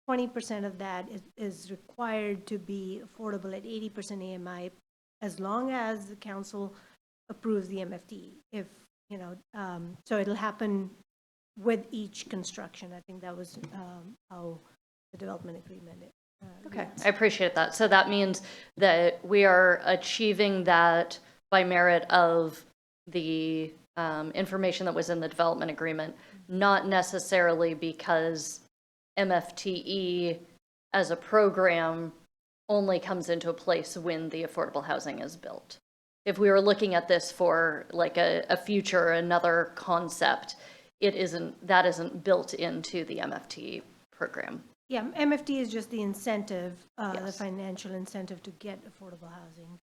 20% of that is required to be affordable at 80% AMI, as long as the council approves the MFT. If, so it'll happen with each construction. I think that was how the development agreement is. Okay, I appreciate that. So that means that we are achieving that by merit of the information that was in the development agreement, not necessarily because MFTE as a program only comes into place when the affordable housing is built. If we were looking at this for like a future, another concept, that isn't built into the MFTE program. Yeah, MFT is just the incentive, the Yes. financial incentive to get affordable housing.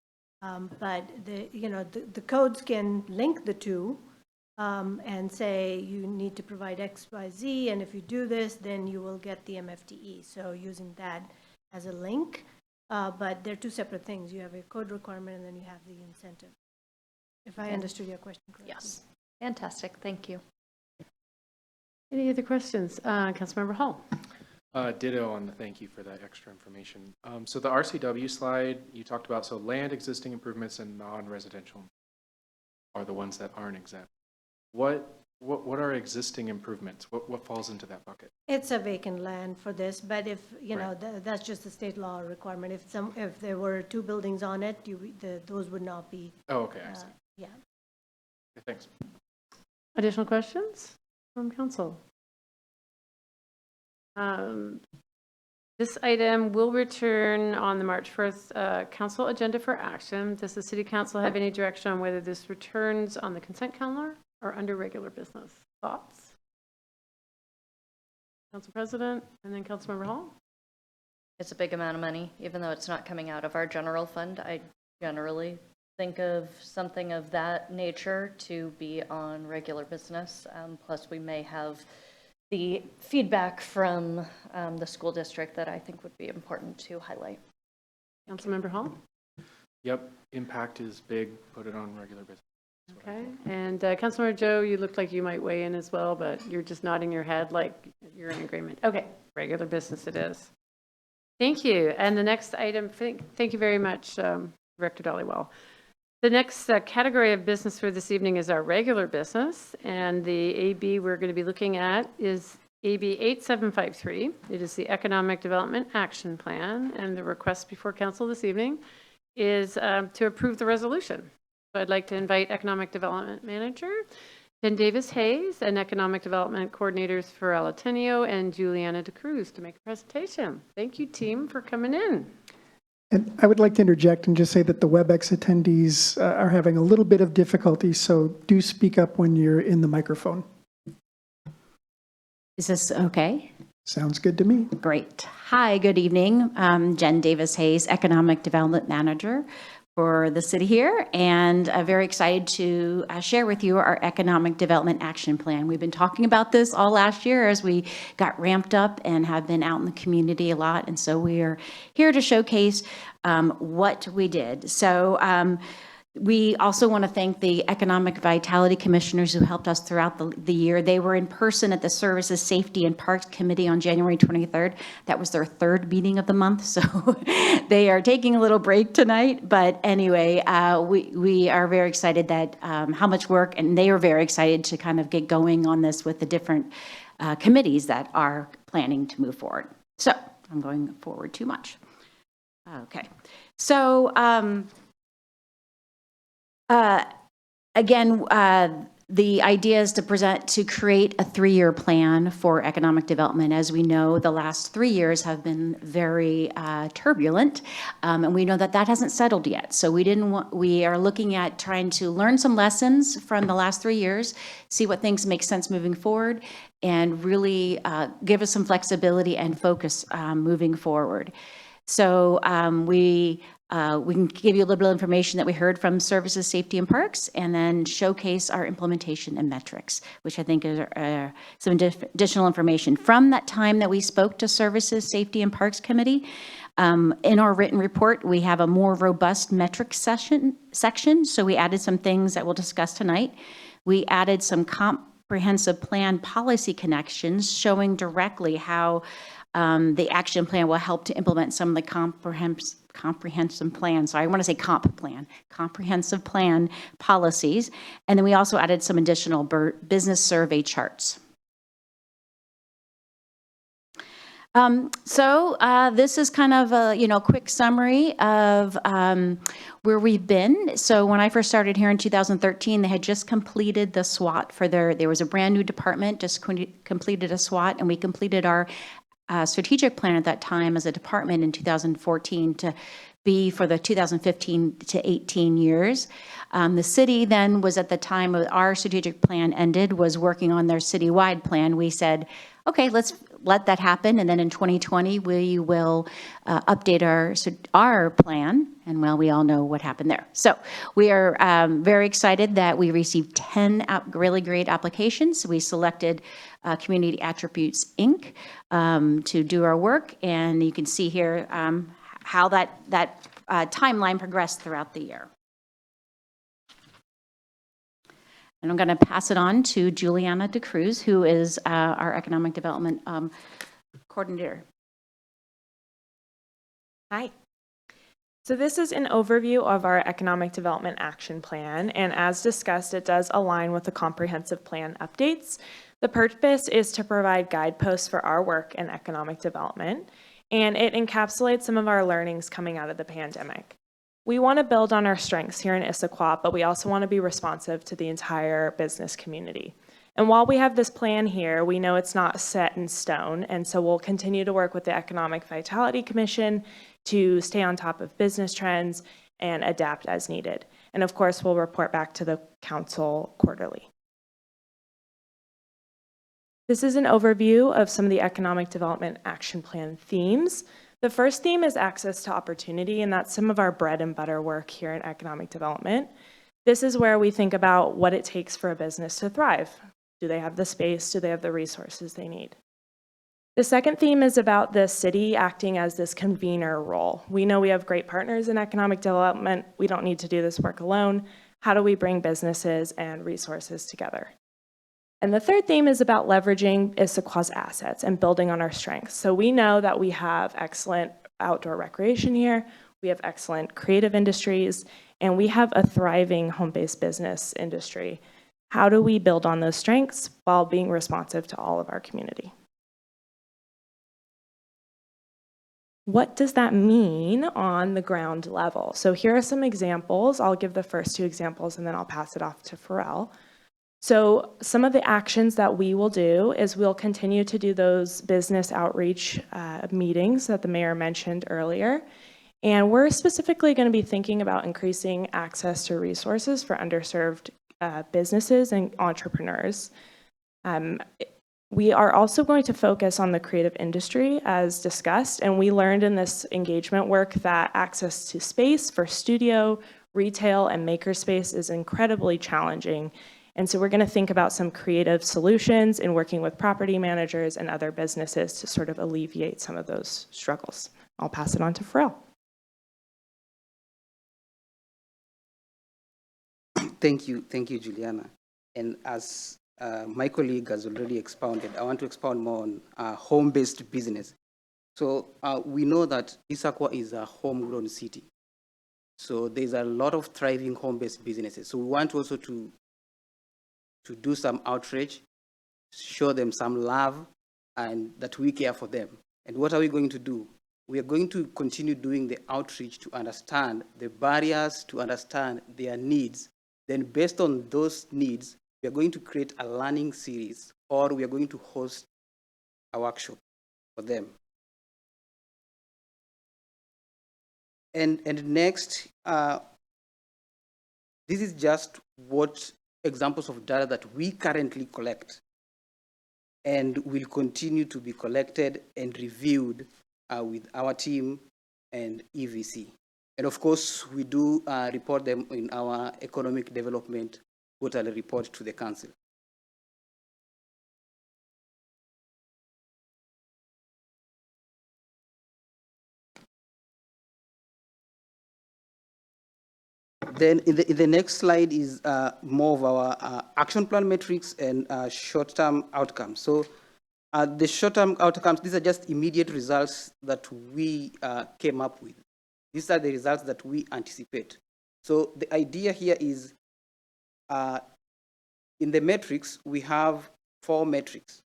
But the codes can link the two and say you need to provide X, Y, Z, and if you do this, then you will get the MFTE. So using that as a link, but they're two separate things. You have a code requirement and then you have the incentive. If I understood your question correctly. Yes. Fantastic. Thank you. Any other questions? Councilmember Hall. Ditto on the thank you for that extra information. So the RCW slide you talked about, so land, existing improvements, and non-residential are the ones that aren't exempt. What are existing improvements? What falls into that bucket? It's a vacant land for this, but if, that's just the state law requirement. If there were two buildings on it, those would not be. Oh, okay, I see. Yeah. Okay, thanks. Additional questions from council? This item will return on the March 1st council agenda for action. Does the city council have any direction on whether this returns on the consent calendar or under regular business? Thoughts? Council President and then Councilmember Hall. It's a big amount of money, even though it's not coming out of our general fund. I generally think of something of that nature to be on regular business. Plus, we may have the feedback from the school district that I think would be important to highlight. Councilmember Hall. Yep, impact is big. Put it on regular business. Okay, and Councilmember Joe, you look like you might weigh in as well, but you're just nodding your head like you're in agreement. Okay, regular business it is. Thank you. And the next item, thank you very much, Director Dollywell. The next category of business for this evening is our regular business, and the AB we're going to be looking at is AB 8753. It is the Economic Development Action Plan, and the request before council this evening is to approve the resolution. So I'd like to invite Economic Development Manager Jen Davis-Hayes and Economic Development Coordinators Farrell Ateneo and Juliana DeCruz to make a presentation. Thank you, team, for coming in. And I would like to interject and just say that the WebEx attendees are having a little bit of difficulty, so do speak up when you're in the microphone. Is this okay? Sounds good to me. Great. Hi, good evening. I'm Jen Davis-Hayes, Economic Development Manager for the city here, and very excited to share with you our Economic Development Action Plan. We've been talking about this all last year as we got ramped up and have been out in the community a lot, and so we are here to showcase what we did. So we also want to thank the Economic Vitality Commissioners who helped us throughout the year. They were in person at the Services, Safety, and Parks Committee on January 23rd. That was their third meeting of the month, so they are taking a little break tonight. But anyway, we are very excited that how much work, and they are very excited to kind of get going on this with the different committees that are planning to move forward. So I'm going forward too much. Okay, so again, the idea is to create a 3-year plan for economic development. As we know, the last 3 years have been very turbulent, and we know that that hasn't settled yet. So we are looking at trying to learn some lessons from the last 3 years, see what things make sense moving forward, and really give us some flexibility and focus moving forward. So we can give you a little bit of information that we heard from Services, Safety, and Parks, and then showcase our implementation and metrics, which I think is some additional information. From that time that we spoke to Services, Safety, and Parks Committee, in our written report, we have a more robust metrics section, so we added some things that we'll discuss tonight. We added some comprehensive plan policy connections showing directly how the action plan will help to implement some of the comprehensive plan. So I want to say comprehensive plan policies. And then we also added some additional business survey charts. This is kind of a quick summary of where we've been. So when I first started here in 2013, they had just completed the SWOT for there was a brand new department, just completed a SWOT, and we completed our strategic plan at that time as a department in 2014 to be for the 2015 to 18 years. The city then was at the time our strategic plan ended, was working on their citywide plan. We said, okay, let's let that happen. And then in 2020, we will update our plan. And well, we all know what happened there. So we are very excited that we received 10 really great applications. We selected Community Attributes, Inc. To do our work. And you can see here how that timeline progressed throughout the year. And I'm going to pass it on to Juliana DeCruz, who is our Economic Development Coordinator. Hi. So this is an overview of our Economic Development Action Plan, and as discussed, it does align with the comprehensive plan updates. The purpose is to provide guideposts for our work in economic development, and it encapsulates some of our learnings coming out of the pandemic. We want to build on our strengths here in Issaquah, but we also want to be responsive to the entire business community. And while we have this plan here, we know it's not set in stone, and so we'll continue to work with the Economic Vitality Commission to stay on top of business trends and adapt as needed. And of course, we'll report back to the council quarterly. This is an overview of some of the Economic Development Action Plan themes. The first theme is access to opportunity, and that's some of our bread and butter work here in economic development. This is where we think about what it takes for a business to thrive. Do they have the space? Do they have the resources they need? The second theme is about the city acting as this convener role. We know we have great partners in economic development. We don't need to do this work alone. How do we bring businesses and resources together? And the third theme is about leveraging Issaquah's assets and building on our strengths. So we know that we have excellent outdoor recreation here, we have excellent creative industries, and we have a thriving home-based business industry. How do we build on those strengths while being responsive to all of our community? What does that mean on the ground level? So here are some examples. I'll give the first two examples and then I'll pass it off to Pharrell. So some of the actions that we will do is we'll continue to do those business outreach meetings that the mayor mentioned earlier. And we're specifically going to be thinking about increasing access to resources for underserved businesses and entrepreneurs. We are also going to focus on the creative industry as discussed, and we learned in this engagement work that access to space for studio, retail, and makerspace is incredibly challenging. And so we're going to think about some creative solutions in working with property managers and other businesses to sort of alleviate some of those struggles. I'll pass it on to Pharrell. Thank you, Juliana. And as my colleague has already expounded, I want to expound more on home-based business. So we know that Issaquah is a homegrown city. So there's a lot of thriving home-based businesses. So we want also to do some outreach, show them some love, and that we care for them. And what are we going to do? We are going to continue doing the outreach to understand the barriers, to understand their needs. Then based on those needs, we are going to create a learning series, or we are going to host a workshop for them. And next, this is just what examples of data that we currently collect and will continue to be collected and reviewed with our team and EVC. And of course, we do report them in our economic development quarterly report to the council. Then in the next slide is more of our action plan metrics and short-term outcomes. So the short-term outcomes, these are just immediate results that we came up with. These are the results that we anticipate. So the idea here is in the metrics, we have 4 metrics.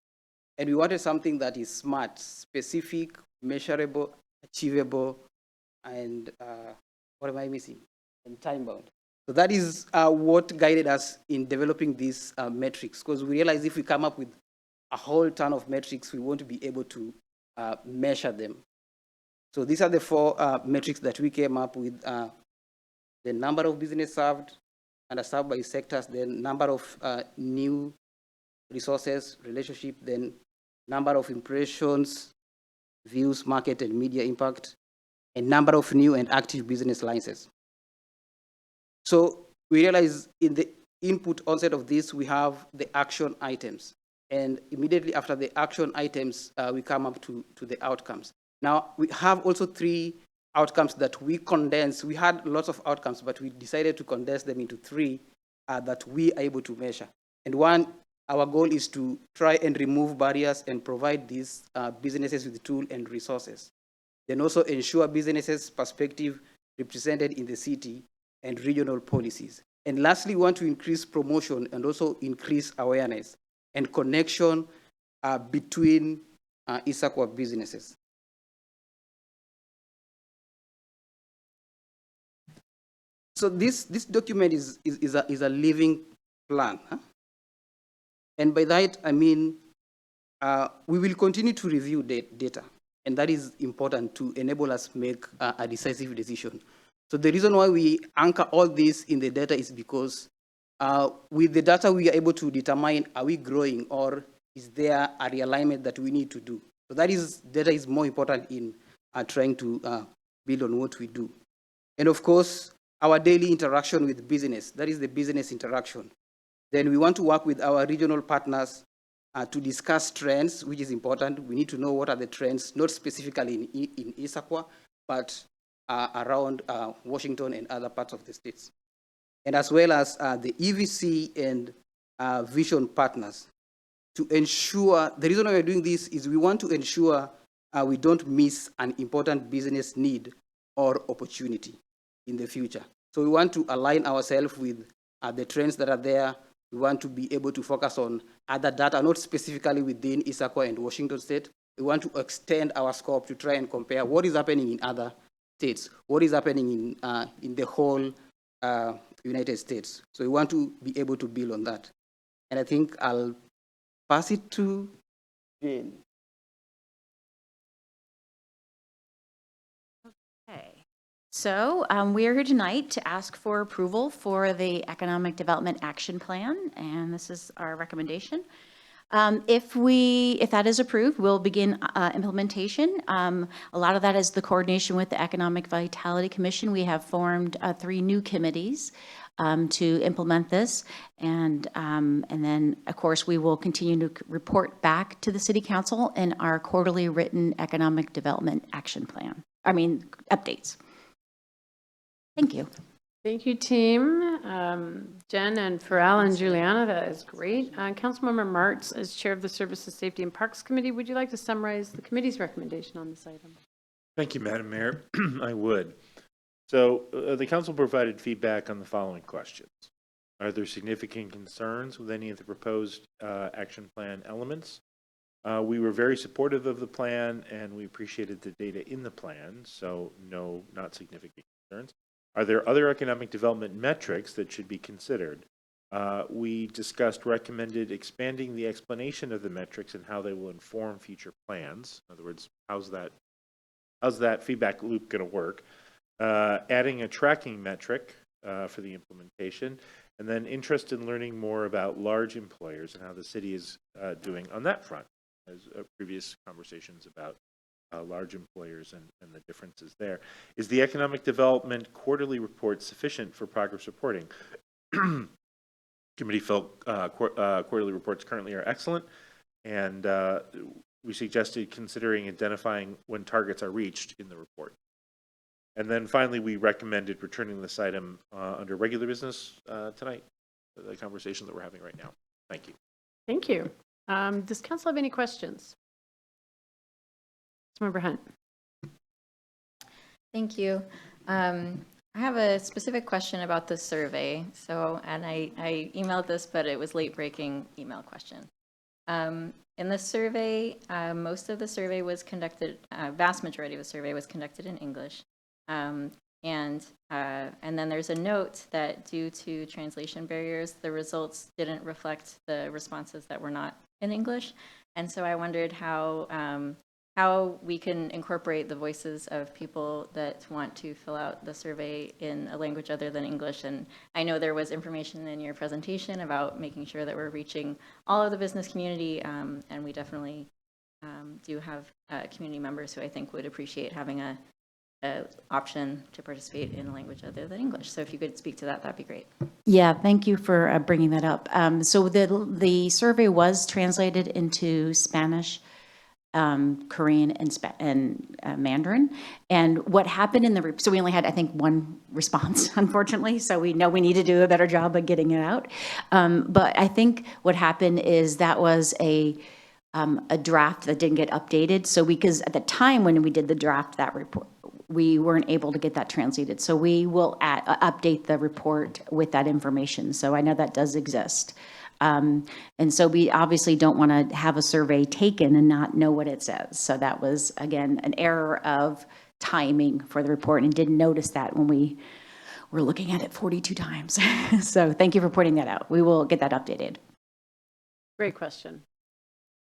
And we wanted something that is smart, specific, measurable, achievable, and what am I missing? And time-bound. So that is what guided us in developing these metrics, because we realized if we come up with a whole ton of metrics, we won't be able to measure them. So these are the 4 metrics that we came up with: the number of business served, underserved by sectors, then number of new resources, relationship, then number of impressions, views, market and media impact, and number of new and active business licenses. So we realize in the input onset of this, we have the action items. And immediately after the action items, we come up to the outcomes. Now, we have also 3 outcomes that we condense. We had lots of outcomes, but we decided to condense them into 3 that we are able to measure. And one, our goal is to try and remove barriers and provide these businesses with tools and resources. Then also ensure businesses' perspective represented in the city and regional policies. And lastly, we want to increase promotion and also increase awareness and connection between Issaquah businesses. So this document is a living plan. Huh? And by that, I mean, we will continue to review data, and that is important to enable us make a decisive decision. So the reason why we anchor all this in the data is because with the data, we are able to determine, are we growing, or is there a realignment that we need to do? So that is, data is more important in trying to build on what we do. And of course, our daily interaction with business, that is the business interaction. Then we want to work with our regional partners to discuss trends, which is important. We need to know what are the trends, not specifically in Issaquah, but around Washington and other parts of the states. And as well as the EVC and vision partners to ensure, the reason why we're doing this is we want to ensure we don't miss an important business need or opportunity in the future. So we want to align ourselves with the trends that are there. We want to be able to focus on other data, not specifically within Issaquah and Washington state. We want to extend our scope to try and compare what is happening in other states, what is happening in the whole United States. So we want to be able to build on that. And I think I'll pass it to Jane. Okay. So we are here tonight to ask for approval for the Economic Development Action Plan, and this is our recommendation. If that is approved, we'll begin implementation. A lot of that is the coordination with the Economic Vitality Commission. We have formed 3 new committees to implement this. And then, of course, we will continue to report back to the City Council in our quarterly written economic development action plan. Updates. Thank you. Thank you, team. Jen and Farrell and Juliana, that is great. Councilmember Martz, as Chair of the Services, Safety and Parks Committee, would you like to summarize the committee's recommendation on this item? Thank you, Madam Mayor. I would. So the council provided feedback on the following questions. Are there significant concerns with any of the proposed action plan elements? We were very supportive of the plan and we appreciated the data in the plan, so no, not significant concerns. Are there other economic development metrics that should be considered? We discussed recommended expanding the explanation of the metrics and how they will inform future plans. In other words, how's that feedback loop going to work? Adding a tracking metric for the implementation, and then interest in learning more about large employers and how the city is doing on that front, as previous conversations about large employers and the differences there. Is the economic development quarterly report sufficient for progress reporting? Committee felt quarterly reports currently are excellent, and we suggested considering identifying when targets are reached in the report. And then finally, we recommended returning this item under regular business tonight, the conversation that we're having right now. Thank you. Thank you. Does council have any questions? Member Hunt. Thank you. I have a specific question about the survey. And I emailed this, but it was late breaking email question. In the survey, most of the survey was conducted, vast majority of the survey was conducted in English. And then there's a note that due to translation barriers, the results didn't reflect the responses that were not in English. And so I wondered how we can incorporate the voices of people that want to fill out the survey in a language other than English. And I know there was information in your presentation about making sure that we're reaching all of the business community, and we definitely do have community members who I think would appreciate having a option to participate in a language other than English. So if you could speak to that, that'd be great. Yeah, thank you for bringing that up. So the survey was translated into Spanish, Korean, and Mandarin. And what happened so we only had, I think, 1 response, unfortunately. So we know we need to do a better job of getting it out. But I think what happened is that was a draft that didn't get updated. So because at the time when we did the draft, that report, we weren't able to get that translated. So we will update the report with that information. So I know that does exist. And so we obviously don't want to have a survey taken and not know what it says. So that was, again, an error of timing for the report, and didn't notice that when we were looking at it 42 times. So thank you for pointing that out. We will get that updated. Great question.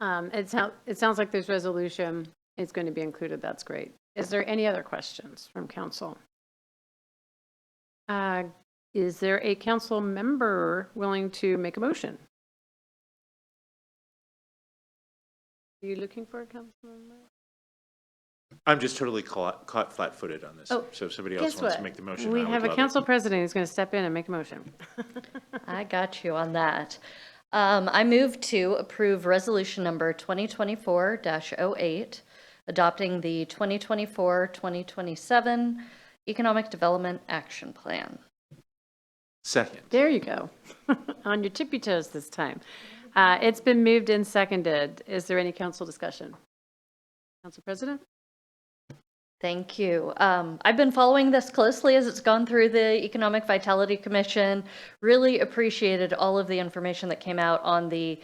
It sounds like there's resolution. It's going to be included. That's great. Is there any other questions from council? Is there a council member willing to make a motion? Are you looking for a council member? I'm just totally caught flat-footed on this. Oh, so if somebody else wants to make the motion, we I would have a love council it. president who's going to step in and make a motion. I got you on that. I move to approve resolution number 2024-08, adopting the 2024-2027 Economic Development Action Plan. Second. There you go. On your tippy toes this time. It's been moved and seconded. Is there any council discussion? Council President? Thank you. I've been following this closely as it's gone through the Economic Vitality Commission. Really appreciated all of the information that came out on the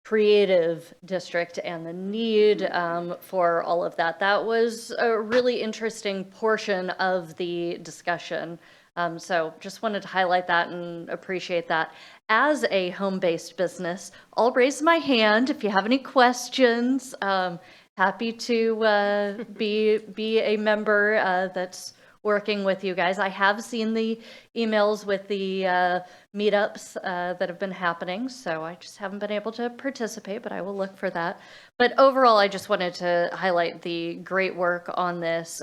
creative district and the need for all of that. That was a really interesting portion of the discussion. So just wanted to highlight that and appreciate that. As a home-based business, I'll raise my hand if you have any questions. Happy to be a member that's working with you guys. I have seen the emails with the meetups that have been happening, so I just haven't been able to participate, but I will look for that. But overall, I just wanted to highlight the great work on this,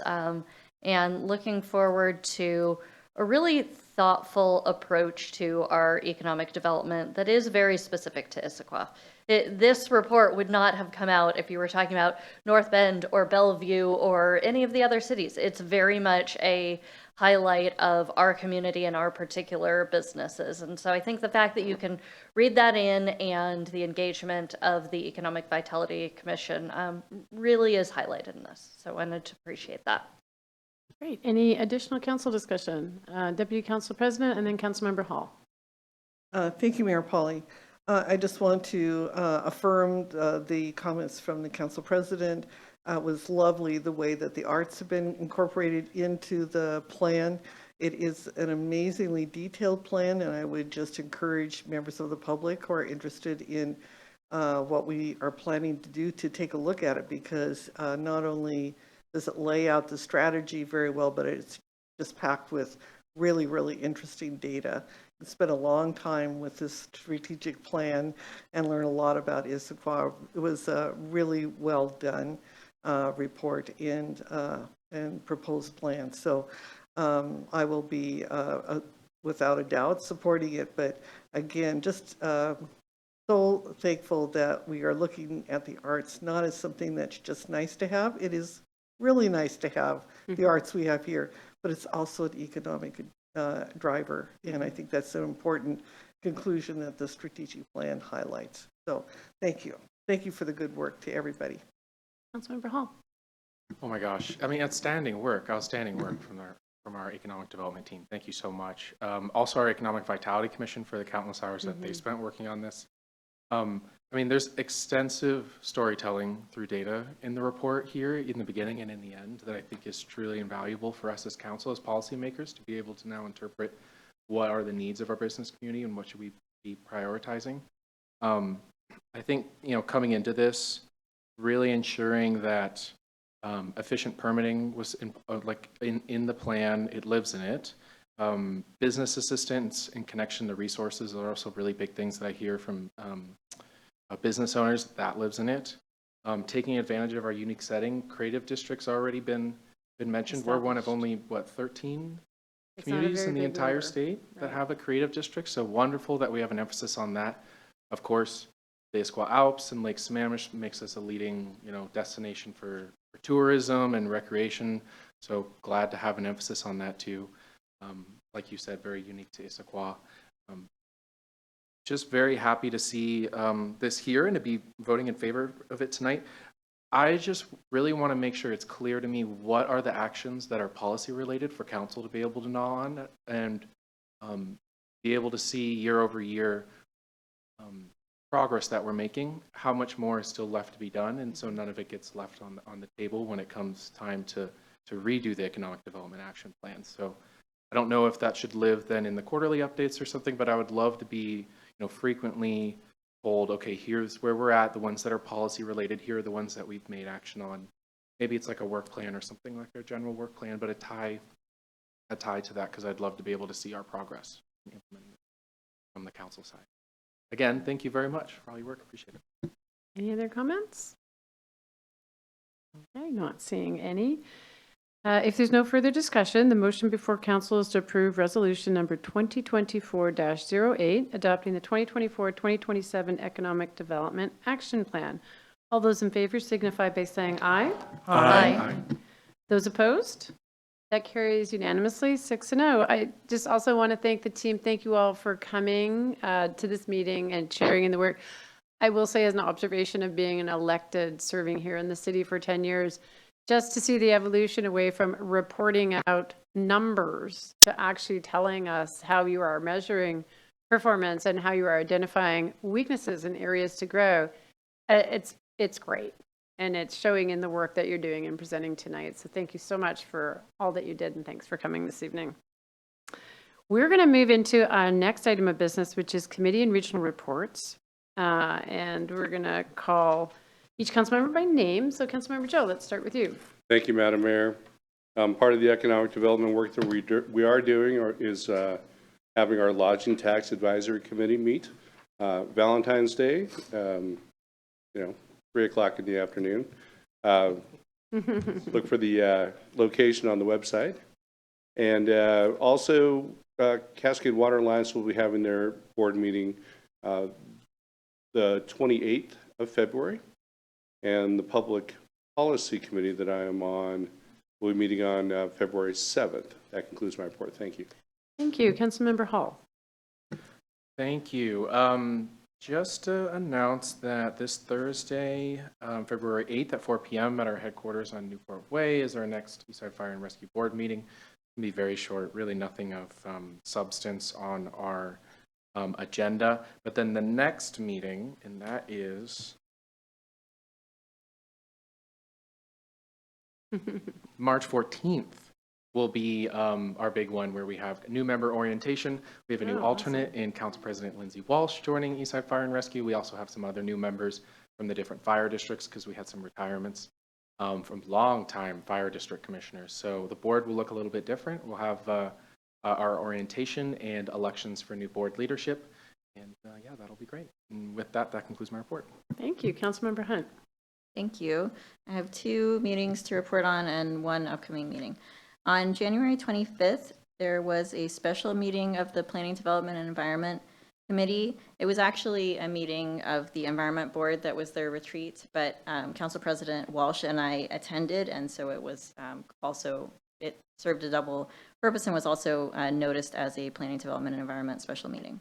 and looking forward to a really thoughtful approach to our economic development that is very specific to Issaquah. This report would not have come out if you were talking about North Bend or Bellevue or any of the other cities. It's very much a highlight of our community and our particular businesses. And so I think the fact that you can read that in and the engagement of the Economic Vitality Commission really is highlighted in this. So I wanted to appreciate that. Great. Any additional council discussion? Deputy Council President and then Councilmember Hall. Thank you, Mayor Pauly. I just want to affirm the comments from the council president. It was lovely the way that the arts have been incorporated into the plan. It is an amazingly detailed plan, and I would just encourage members of the public who are interested in what we are planning to do to take a look at it, because not only does it lay out the strategy very well, but it's just packed with really, really interesting data. Spent a long time with this strategic plan and learned a lot about Issaquah. It was a really well done report and proposed plan. So I will be without a doubt supporting it. But again, just so thankful that we are looking at the arts not as something that's just nice to have. It is really nice to have the arts we have here, but it's also an economic driver, and I think that's an important conclusion that the strategic plan highlights. So thank you. Thank you for the good work to everybody. Councilmember Hall. Oh my gosh. I mean, outstanding work from our economic development team. Thank you so much. Also our Economic Vitality Commission for the countless hours that they spent working on this. I mean, there's extensive storytelling through data in the report here in the beginning and in the end that I think is truly invaluable for us as council, as policymakers, to be able to now interpret what are the needs of our business community and what should we be prioritizing. I think, coming into this, really ensuring that efficient permitting was in the plan, it lives in it. Business assistance and connection to resources are also really big things that I hear from business owners. That lives in it. Taking advantage of our unique setting, creative districts already been mentioned. We're one of only 13 communities in the entire state that have a creative district. So wonderful that we have an emphasis on that. Of course, the Issaquah Alps and Lake Sammamish makes us a leading, destination for tourism and recreation. So glad to have an emphasis on that too. Like you said, very unique to Issaquah. Just very happy to see this here and to be voting in favor of it tonight. I just really want to make sure it's clear to me what are the actions that are policy related for council to be able to gnaw on and be able to see year over year progress that we're making, how much more is still left to be done, and so none of it gets left on the table when it comes time to redo the economic development action plan. So I don't know if that should live then in the quarterly updates or something, but I would love to be frequently told, okay, here's where we're at, the ones that are policy related, here are the ones that we've made action on. Maybe it's like a work plan or something like a general work plan, but a tie to that, because I'd love to be able to see our progress from the council side. Again, thank you very much for all your work. Appreciate it. Any other comments? Okay, not seeing any. If there's no further discussion, the motion before council is to approve resolution number 2024-08, adopting the 2024-2027 Economic Development Action Plan. All those in favor signify by saying aye. Aye. Those opposed? That carries unanimously, 6-0. I just also want to thank the team. Thank you all for coming to this meeting and sharing in the work. I will say, as an observation of being an elected, serving here in the city for 10 years, just to see the evolution away from reporting out numbers to actually telling us how you are measuring performance and how you are identifying weaknesses and areas to grow, it's great. And it's showing in the work that you're doing and presenting tonight. So thank you so much for all that you did, and thanks for coming this evening. We're going to move into our next item of business, which is committee and regional reports. And we're going to call each council member by name. So Councilmember Joe, let's start with you. Thank you, Madam Mayor. Part of the economic development work that we are doing is having our Lodging Tax Advisory Committee meet Valentine's Day, 3 o'clock in the afternoon. Look for the location on the website. And also, Cascade Water Alliance will be having their board meeting the 28th of February. And the Public Policy Committee that I am on will be meeting on February 7th. That concludes my report. Thank you. Thank you. Councilmember Hall. Thank you. Just to announce that this Thursday, February 8th at 4 p.m. at our headquarters on Newport Way is our next Eastside Fire and Rescue Board meeting. It's going to be very short, really nothing of substance on our agenda. But then the next meeting, and that is March 14th, will be our big one where we have new member orientation. We have a new alternate in Council President Lindsay Walsh joining Eastside Fire and Rescue. We also have some other new members from the different fire districts because we had some retirements from long-time fire district commissioners. So the board will look a little bit different. We'll have our orientation and elections for new board leadership. And yeah, that'll be great. And with that, that concludes my report. Thank you. Councilmember Hunt. Thank you. I have 2 meetings to report on and 1 upcoming meeting. On January 25th, there was a special meeting of the Planning, Development, and Environment Committee. It was actually a meeting of the Environment Board that was their retreat, but Council President Walsh and I attended, and so it was it served a double purpose and was also noticed as a Planning, Development, and Environment special meeting.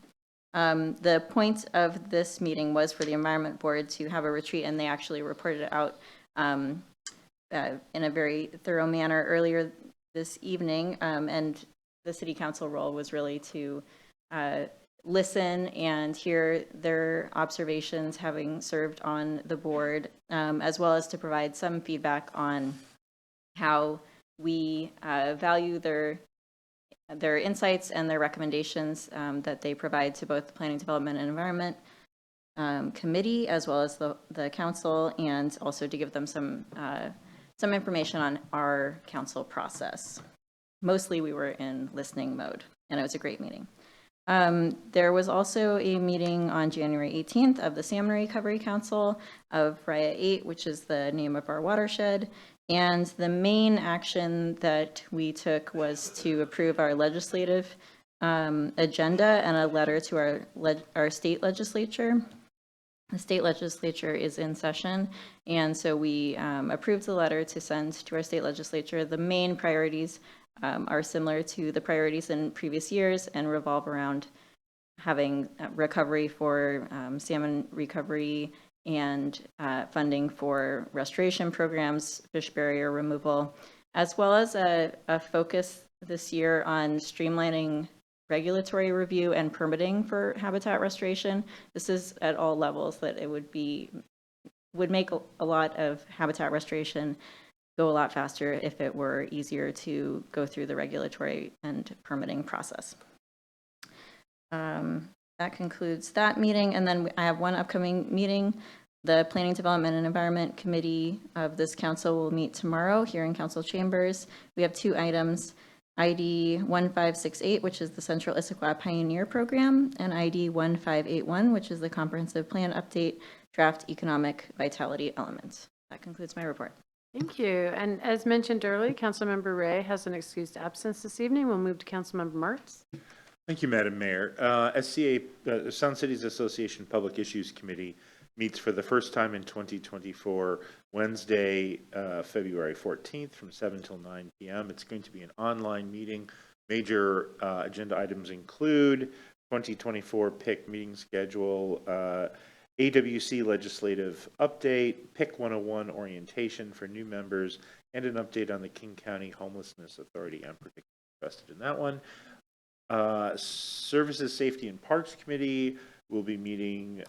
The point of this meeting was for the Environment Board to have a retreat, and they actually reported it out in a very thorough manner earlier this evening, and the City Council role was really to listen and hear their observations having served on the board, as well as to provide some feedback on how we value their insights and their recommendations that they provide to both the Planning, Development, and Environment Committee, as well as the council, and also to give them some information on our council process. Mostly we were in listening mode, and it was a great meeting. There was also a meeting on January 18th of the Salmon Recovery Council of Raya 8, which is the name of our watershed. And the main action that we took was to approve our legislative agenda and a letter to our state legislature. The state legislature is in session, and so we approved the letter to send to our state legislature. The main priorities are similar to the priorities in previous years and revolve around having recovery for salmon recovery and funding for restoration programs, fish barrier removal, as well as a focus this year on streamlining regulatory review and permitting for habitat restoration. This is at all levels that it would make a lot of habitat restoration go a lot faster if it were easier to go through the regulatory and permitting process. That concludes that meeting, and then I have 1 upcoming meeting. The Planning, Development, and Environment Committee of this council will meet tomorrow here in council chambers. We have 2 items. ID 1568, which is the Central Issaquah Pioneer Program, and ID 1581, which is the Comprehensive Plan Update Draft Economic Vitality Elements. That concludes my report. Thank you. And as mentioned earlier, Councilmember Ray has an excused absence this evening. We'll move to Councilmember Martz. Thank you, Madam Mayor. Sound Cities Association Public Issues Committee meets for the first time in 2024, Wednesday, February 14th from 7 till 9 p.m. It's going to be an online meeting. Major agenda items include 2024 PIC meeting schedule, AWC legislative update, PIC 101 orientation for new members, and an update on the King County Homelessness Authority. I'm particularly interested in that one. Services, Safety, and Parks Committee will be meeting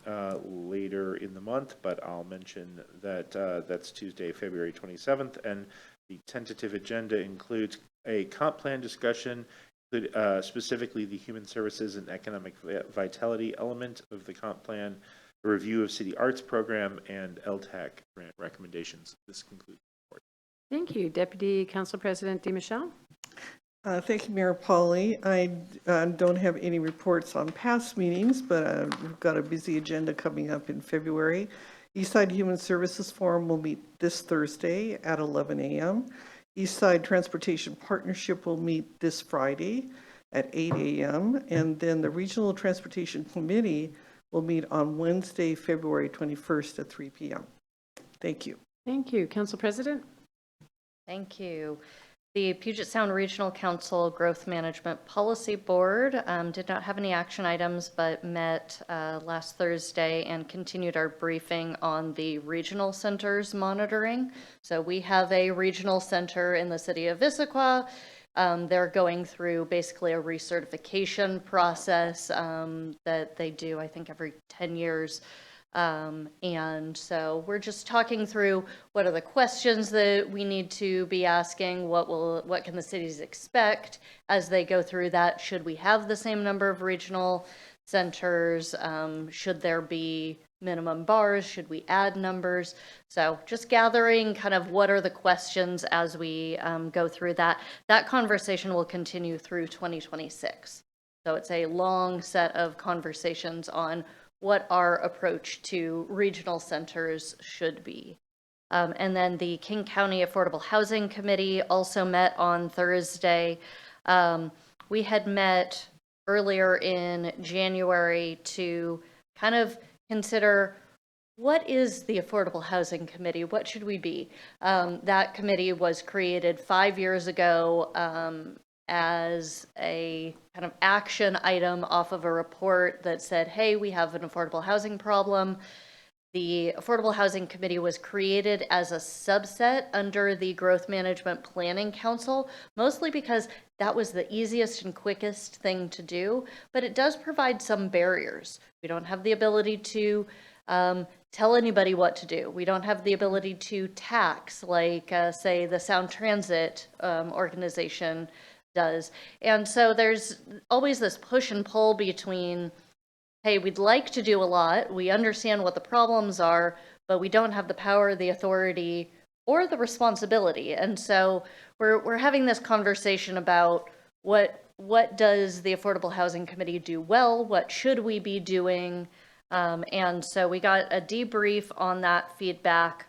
later in the month, but I'll mention that that's Tuesday, February 27th, and the tentative agenda includes a comp plan discussion, specifically the Human Services and Economic Vitality element of the comp plan, a review of city arts program, and LTAC grant recommendations. This concludes the report. Thank you. Deputy Council President DiMichele. Thank you, Mayor Polly. I don't have any reports on past meetings, but we've got a busy agenda coming up in February. Eastside Human Services Forum will meet this Thursday at 11 a.m. Eastside Transportation Partnership will meet this Friday at 8 a.m. And then the Regional Transportation Committee will meet on Wednesday, February 21st at 3 p.m. Thank you. Thank you. Council President. Thank you. The Puget Sound Regional Council Growth Management Policy Board did not have any action items, but met last Thursday and continued our briefing on the regional centers monitoring. So we have a regional center in the city of Issaquah. They're going through basically a recertification process that they do, I think, every 10 years. And so we're just talking through what are the questions that we need to be asking, what can the cities expect as they go through that? Should we have the same number of regional centers? Should there be minimum bars? Should we add numbers? So just gathering kind of what are the questions as we go through that. That conversation will continue through 2026. So it's a long set of conversations on what our approach to regional centers should be. And then the King County Affordable Housing Committee also met on Thursday. We had met earlier in January to kind of consider what is the Affordable Housing Committee? What should we be? That committee was created 5 years ago as a kind of action item off of a report that said, hey, we have an affordable housing problem. The Affordable Housing Committee was created as a subset under the Growth Management Planning Council, mostly because that was the easiest and quickest thing to do, but it does provide some barriers. We don't have the ability to tell anybody what to do. We don't have the ability to tax, like, say, the Sound Transit organization does. And so there's always this push and pull between, hey, we'd like to do a lot, we understand what the problems are, but we don't have the power, the authority, or the responsibility. And so we're having this conversation about what does the Affordable Housing Committee do well, what should we be doing, and so we got a debrief on that feedback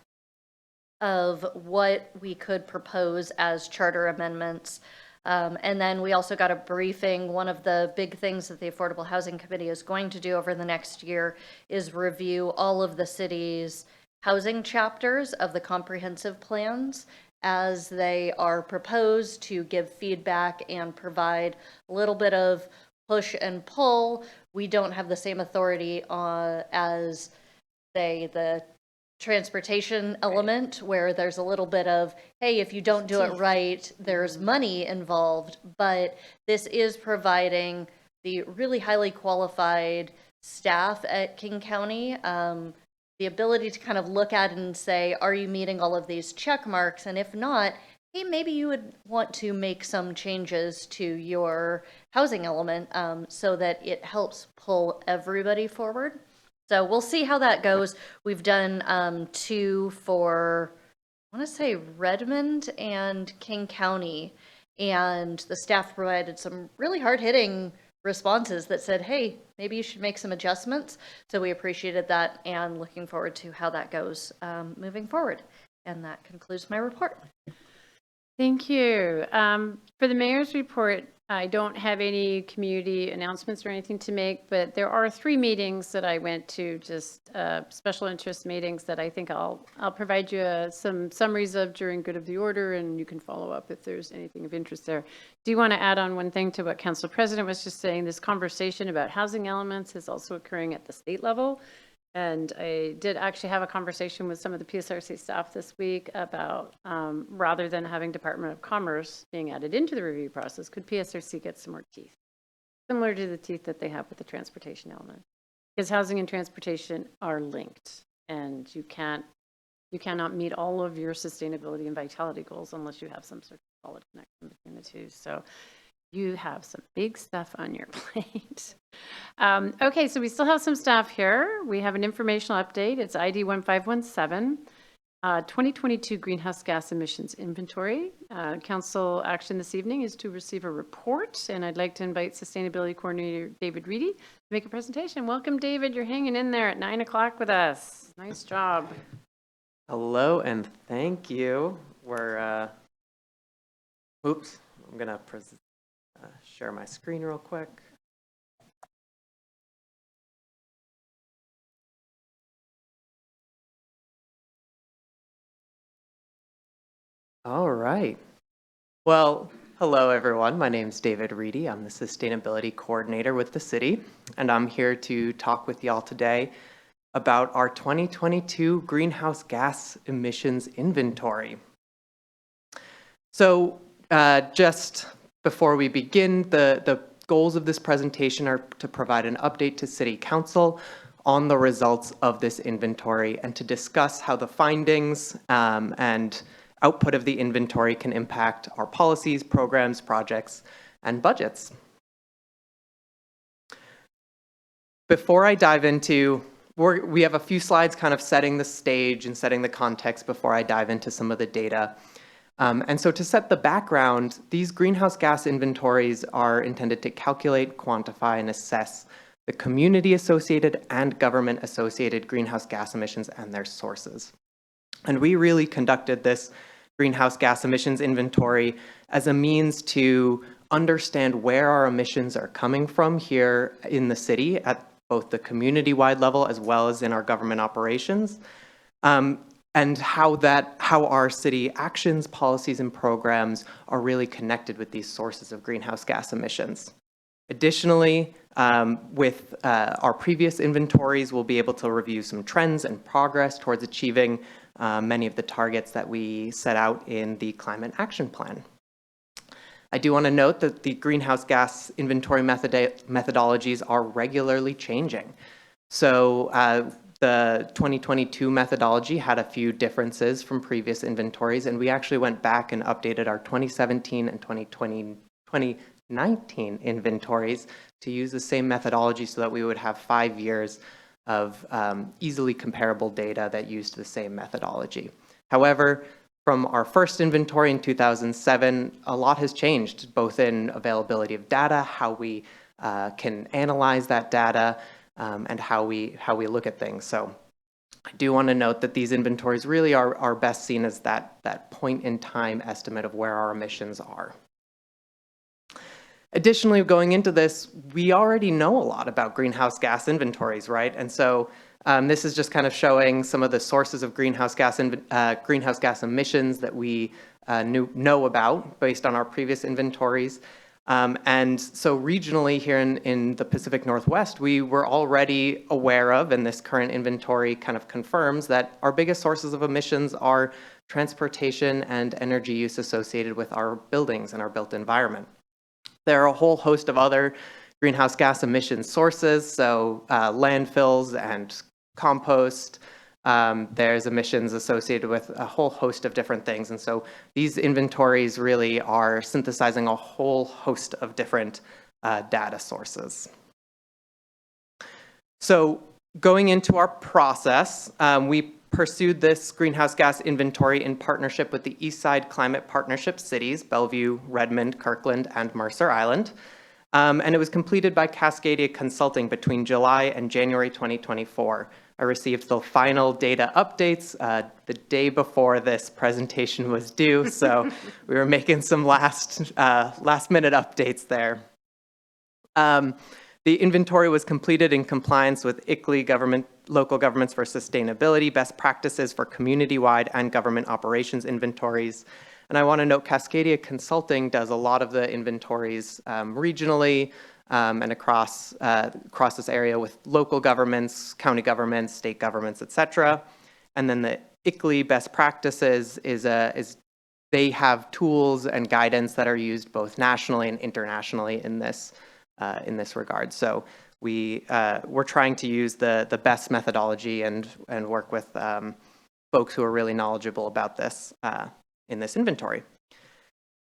of what we could propose as charter amendments. And then we also got a briefing. One of the big things that the Affordable Housing Committee is going to do over the next year is review all of the city's housing chapters of the comprehensive plans as they are proposed, to give feedback and provide a little bit of push and pull. We don't have the same authority as, say, the transportation element, where there's a little bit of, hey, if you don't do it right, there's money involved. But this is providing the really highly qualified staff at King County the ability to kind of look at it and say, are you meeting all of these check marks? And if not, hey, maybe you would want to make some changes to your housing element so that it helps pull everybody forward. So we'll see how that goes. We've done 2 for, I want to say, Redmond and King County, and the staff provided some really hard-hitting responses that said, hey, maybe you should make some adjustments. So we appreciated that and looking forward to how that goes moving forward. And that concludes my report. Thank you. For the mayor's report, I don't have any community announcements or anything to make, but there are 3 meetings that I went to, just special interest meetings that I think I'll provide you some summaries of during good of the order, and you can follow up if there's anything of interest there. Do you want to add on one thing to what Council President was just saying? This conversation about housing elements is also occurring at the state level. And I did actually have a conversation with some of the PSRC staff this week about rather than having Department of Commerce being added into the review process, could PSRC get some more teeth, similar to the teeth that they have with the transportation element? Because housing and transportation are linked, and you cannot meet all of your sustainability and vitality goals unless you have some sort of solid connection between the two. So you have some big stuff on your plate. Okay, so we still have some staff here. We have an informational update. It's ID 1517. 2022 greenhouse gas emissions inventory. Council action this evening is to receive a report, and I'd like to invite Sustainability Coordinator David Reedy to make a presentation. Welcome, David. You're hanging in there at 9 o'clock with us. Nice job. Hello and thank you. Oops, I'm gonna share my screen real quick. All right. Well, hello everyone. My name is David Reedy. I'm the Sustainability Coordinator with the city, and I'm here to talk with y'all today about our 2022 greenhouse gas emissions inventory. So just before we begin, the goals of this presentation are to provide an update to City Council on the results of this inventory and to discuss how the findings and output of the inventory can impact our policies, programs, projects, and budgets. Before I dive into, we have a few slides kind of setting the stage and setting the context before I dive into some of the data. And so to set the background, these greenhouse gas inventories are intended to calculate, quantify, and assess the community-associated and government-associated greenhouse gas emissions and their sources. And we really conducted this greenhouse gas emissions inventory as a means to understand where our emissions are coming from here in the city at both the community-wide level as well as in our government operations, and how our city actions, policies, and programs are really connected with these sources of greenhouse gas emissions. Additionally, with our previous inventories, we'll be able to review some trends and progress towards achieving many of the targets that we set out in the Climate Action Plan. I do want to note that the greenhouse gas inventory methodologies are regularly changing. So the 2022 methodology had a few differences from previous inventories, and we actually went back and updated our 2017 and 2019 inventories to use the same methodology so that we would have 5 years of easily comparable data that used the same methodology. However, from our first inventory in 2007, a lot has changed, both in availability of data, how we can analyze that data, and how we look at things. So I do want to note that these inventories really are best seen as that point in time estimate of where our emissions are. Additionally, going into this, we already know a lot about greenhouse gas inventories, right? And so this is just kind of showing some of the sources of greenhouse gas emissions that we know about based on our previous inventories. And so regionally here in the Pacific Northwest, we were already aware of, and this current inventory kind of confirms that our biggest sources of emissions are transportation and energy use associated with our buildings and our built environment. There are a whole host of other greenhouse gas emission sources, so landfills and compost. There's emissions associated with a whole host of different things. And so these inventories really are synthesizing a whole host of different data sources. So going into our process, we pursued this greenhouse gas inventory in partnership with the Eastside Climate Partnership cities, Bellevue, Redmond, Kirkland, and Mercer Island. And it was completed by Cascadia Consulting between July and January 2024. I received the final data updates the day before this presentation was due, so we were making some last minute updates there. The inventory was completed in compliance with ICLEI Local Governments for Sustainability best practices for community-wide and government operations inventories. And I want to note Cascadia Consulting does a lot of the inventories regionally and across this area with local governments, county governments, state governments, etc. And then the ICLEI best practices is they have tools and guidance that are used both nationally and internationally in this regard. So we're trying to use the best methodology and work with folks who are really knowledgeable about this in this inventory.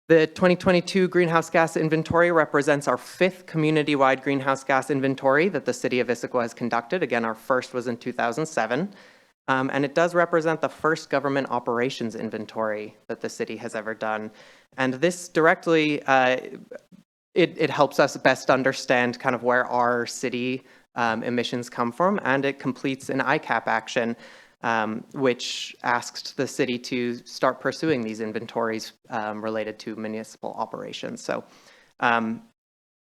The 2022 greenhouse gas inventory represents our 5th community-wide greenhouse gas inventory that the city of Issaquah has conducted. Again, our first was in 2007. And it does represent the first government operations inventory that the city has ever done. And this directly, it helps us best understand kind of where our city emissions come from, and it completes an ICAP action, which asked the city to start pursuing these inventories related to municipal operations. So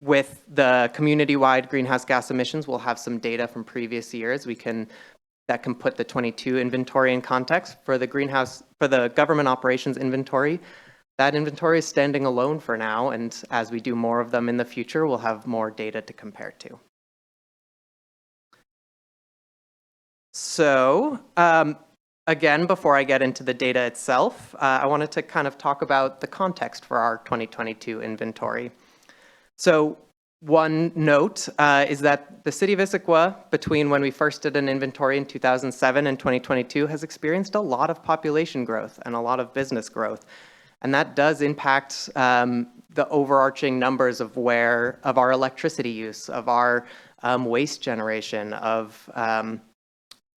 with the community-wide greenhouse gas emissions, we'll have some data from previous years. That can put the 22 inventory in context. For the government operations inventory, that inventory is standing alone for now, and as we do more of them in the future, we'll have more data to compare to. So, again, before I get into the data itself, I wanted to kind of talk about the context for our 2022 inventory. So, one note is that the city of Issaquah, between when we first did an inventory in 2007 and 2022, has experienced a lot of population growth and a lot of business growth. And that does impact the overarching numbers of our electricity use, of our waste generation, of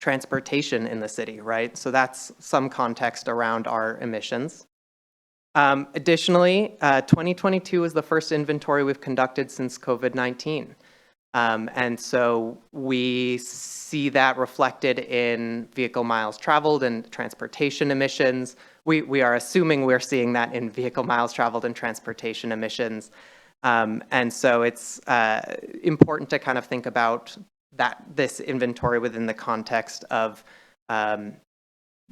transportation in the city, right? So that's some context around our emissions. Additionally, 2022 is the first inventory we've conducted since COVID-19. And so we see that reflected in vehicle miles traveled and transportation emissions. We are assuming we're seeing that in vehicle miles traveled and transportation emissions. And so it's important to kind of think about this inventory within the context of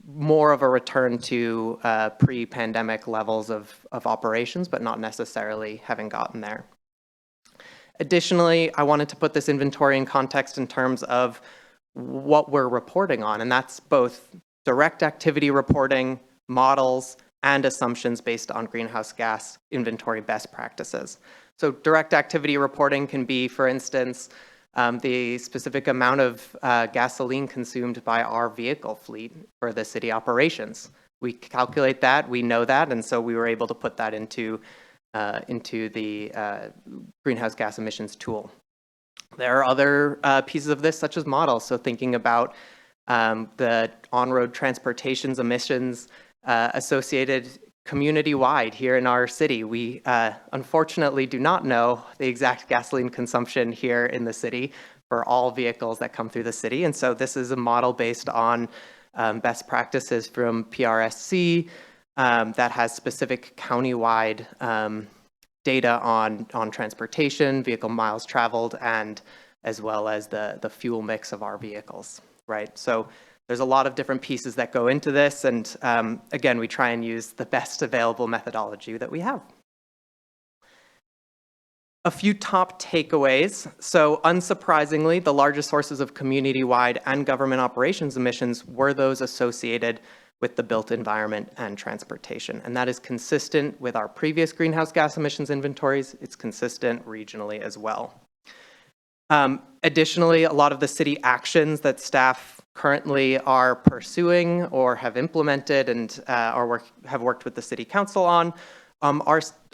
more of a return to pre-pandemic levels of operations, but not necessarily having gotten there. Additionally, I wanted to put this inventory in context in terms of what we're reporting on, and that's both direct activity reporting, models, and assumptions based on greenhouse gas inventory best practices. So direct activity reporting can be, for instance, the specific amount of gasoline consumed by our vehicle fleet for the city operations. We calculate that, we know that, and so we were able to put that into the greenhouse gas emissions tool. There are other pieces of this, such as models, so thinking about the on-road transportation's emissions associated community-wide here in our city. We unfortunately do not know the exact gasoline consumption here in the city for all vehicles that come through the city. And so this is a model based on best practices from PRSC that has specific countywide data on transportation, vehicle miles traveled, and as well as the fuel mix of our vehicles, right? So there's a lot of different pieces that go into this, and again, we try and use the best available methodology that we have. A few top takeaways. So unsurprisingly, the largest sources of community-wide and government operations emissions were those associated with the built environment and transportation. And that is consistent with our previous greenhouse gas emissions inventories. It's consistent regionally as well. Additionally, a lot of the city actions that staff currently are pursuing or have implemented and have worked with the city council on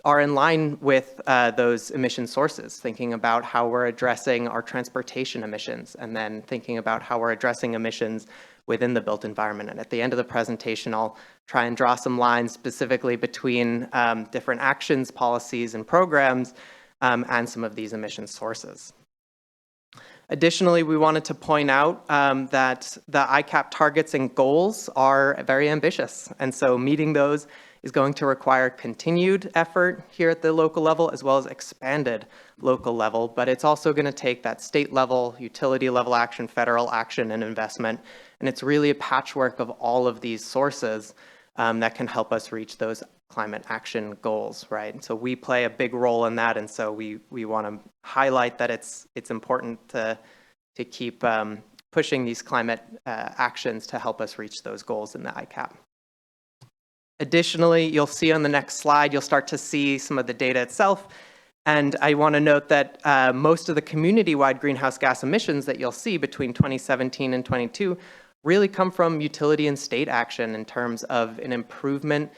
are in line with those emission sources, thinking about how we're addressing our transportation emissions and then thinking about how we're addressing emissions within the built environment. And at the end of the presentation, I'll try and draw some lines specifically between different actions, policies, and programs and some of these emission sources. Additionally, we wanted to point out that the ICAP targets and goals are very ambitious. And so meeting those is going to require continued effort here at the local level as well as expanded local level. But it's also going to take that state level, utility level action, federal action, and investment. And it's really a patchwork of all of these sources that can help us reach those climate action goals, right? So we play a big role in that, and so we want to highlight that it's important to keep pushing these climate actions to help us reach those goals in the ICAP. Additionally, you'll see on the next slide, you'll start to see some of the data itself, and I want to note that most of the community-wide greenhouse gas emissions that you'll see between 2017 and 22 really come from utility and state action in terms of an improvement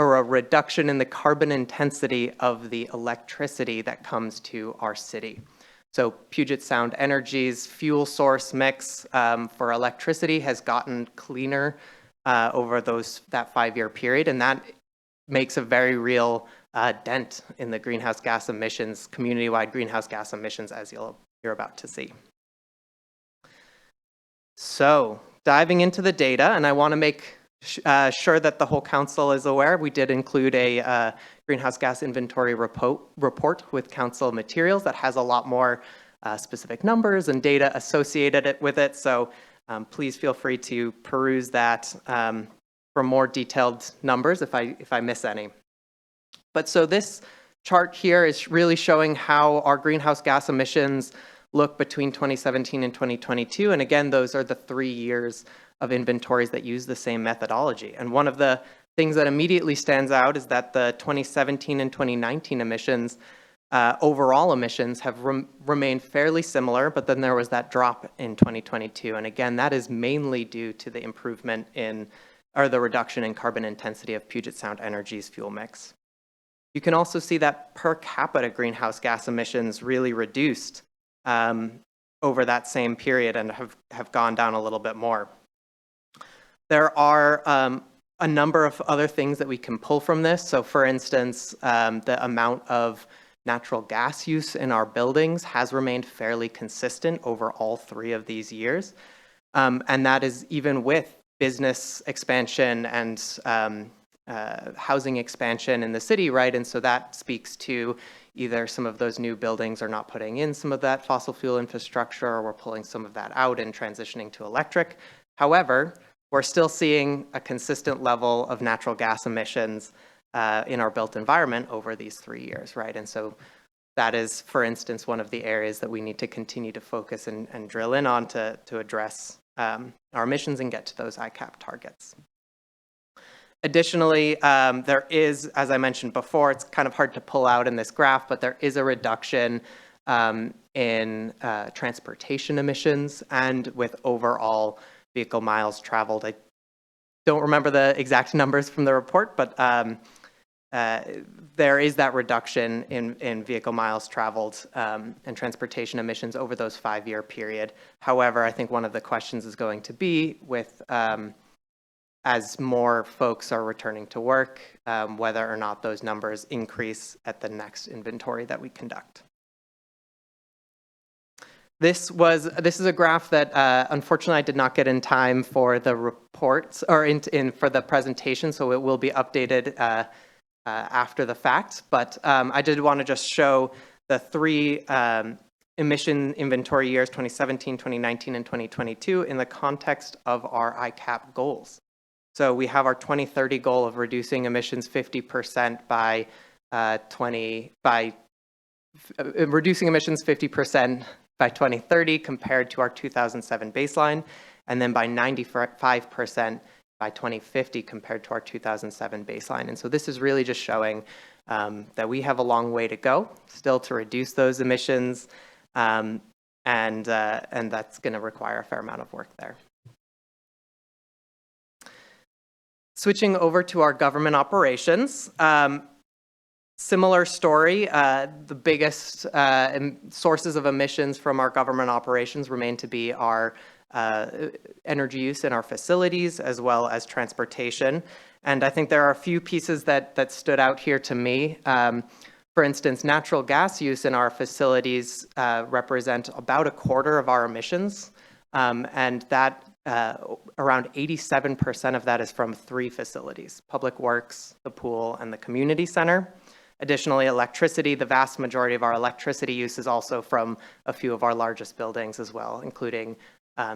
or a reduction in the carbon intensity of the electricity that comes to our city. So Puget Sound Energy's fuel source mix for electricity has gotten cleaner over that 5-year period, and that makes a very real dent in the greenhouse gas emissions, community-wide greenhouse gas emissions, as you're about to see. So diving into the data, and I want to make sure that the whole council is aware, we did include a greenhouse gas inventory report with council materials that has a lot more specific numbers and data associated with it. So please feel free to peruse that for more detailed numbers if I miss any. But so this chart here is really showing how our greenhouse gas emissions look between 2017 and 2022. And again, those are the 3 years of inventories that use the same methodology. And one of the things that immediately stands out is that the 2017 and 2019 emissions, overall emissions, have remained fairly similar, but then there was that drop in 2022. And again, that is mainly due to the improvement or the reduction in carbon intensity of Puget Sound Energy's fuel mix. You can also see that per capita greenhouse gas emissions really reduced over that same period and have gone down a little bit more. There are a number of other things that we can pull from this. So for instance, the amount of natural gas use in our buildings has remained fairly consistent over all 3 of these years. And that is even with business expansion and housing expansion in the city, right? And so that speaks to either some of those new buildings are not putting in some of that fossil fuel infrastructure, or we're pulling some of that out and transitioning to electric. However, we're still seeing a consistent level of natural gas emissions in our built environment over these 3 years, right? And so that is, for instance, one of the areas that we need to continue to focus and drill in on to address our emissions and get to those ICAP targets. Additionally, there is, as I mentioned before, it's kind of hard to pull out in this graph, but there is a reduction in transportation emissions and with overall vehicle miles traveled. I don't remember the exact numbers from the report, but there is that reduction in vehicle miles traveled and transportation emissions over those 5-year period. However, I think one of the questions is going to be with as more folks are returning to work, whether or not those numbers increase at the next inventory that we conduct. This is a graph that unfortunately I did not get in time for the reports or for the presentation, so it will be updated after the fact. But I did want to just show the 3 emission inventory years, 2017, 2019, and 2022, in the context of our ICAP goals. So we have our 2030 goal of reducing emissions 50% reducing emissions 50% by 2030 compared to our 2007 baseline, and then by 95% by 2050 compared to our 2007 baseline. And so this is really just showing that we have a long way to go still to reduce those emissions, and that's going to require a fair amount of work there. Switching over to our government operations, similar story. The biggest sources of emissions from our government operations remain to be our energy use in our facilities as well as transportation. And I think there are a few pieces that stood out here to me. For instance, natural gas use in our facilities represent about a quarter of our emissions, and that around 87% of that is from 3 facilities: Public Works, the pool, and the community center. Additionally, electricity, the vast majority of our electricity use is also from a few of our largest buildings as well, including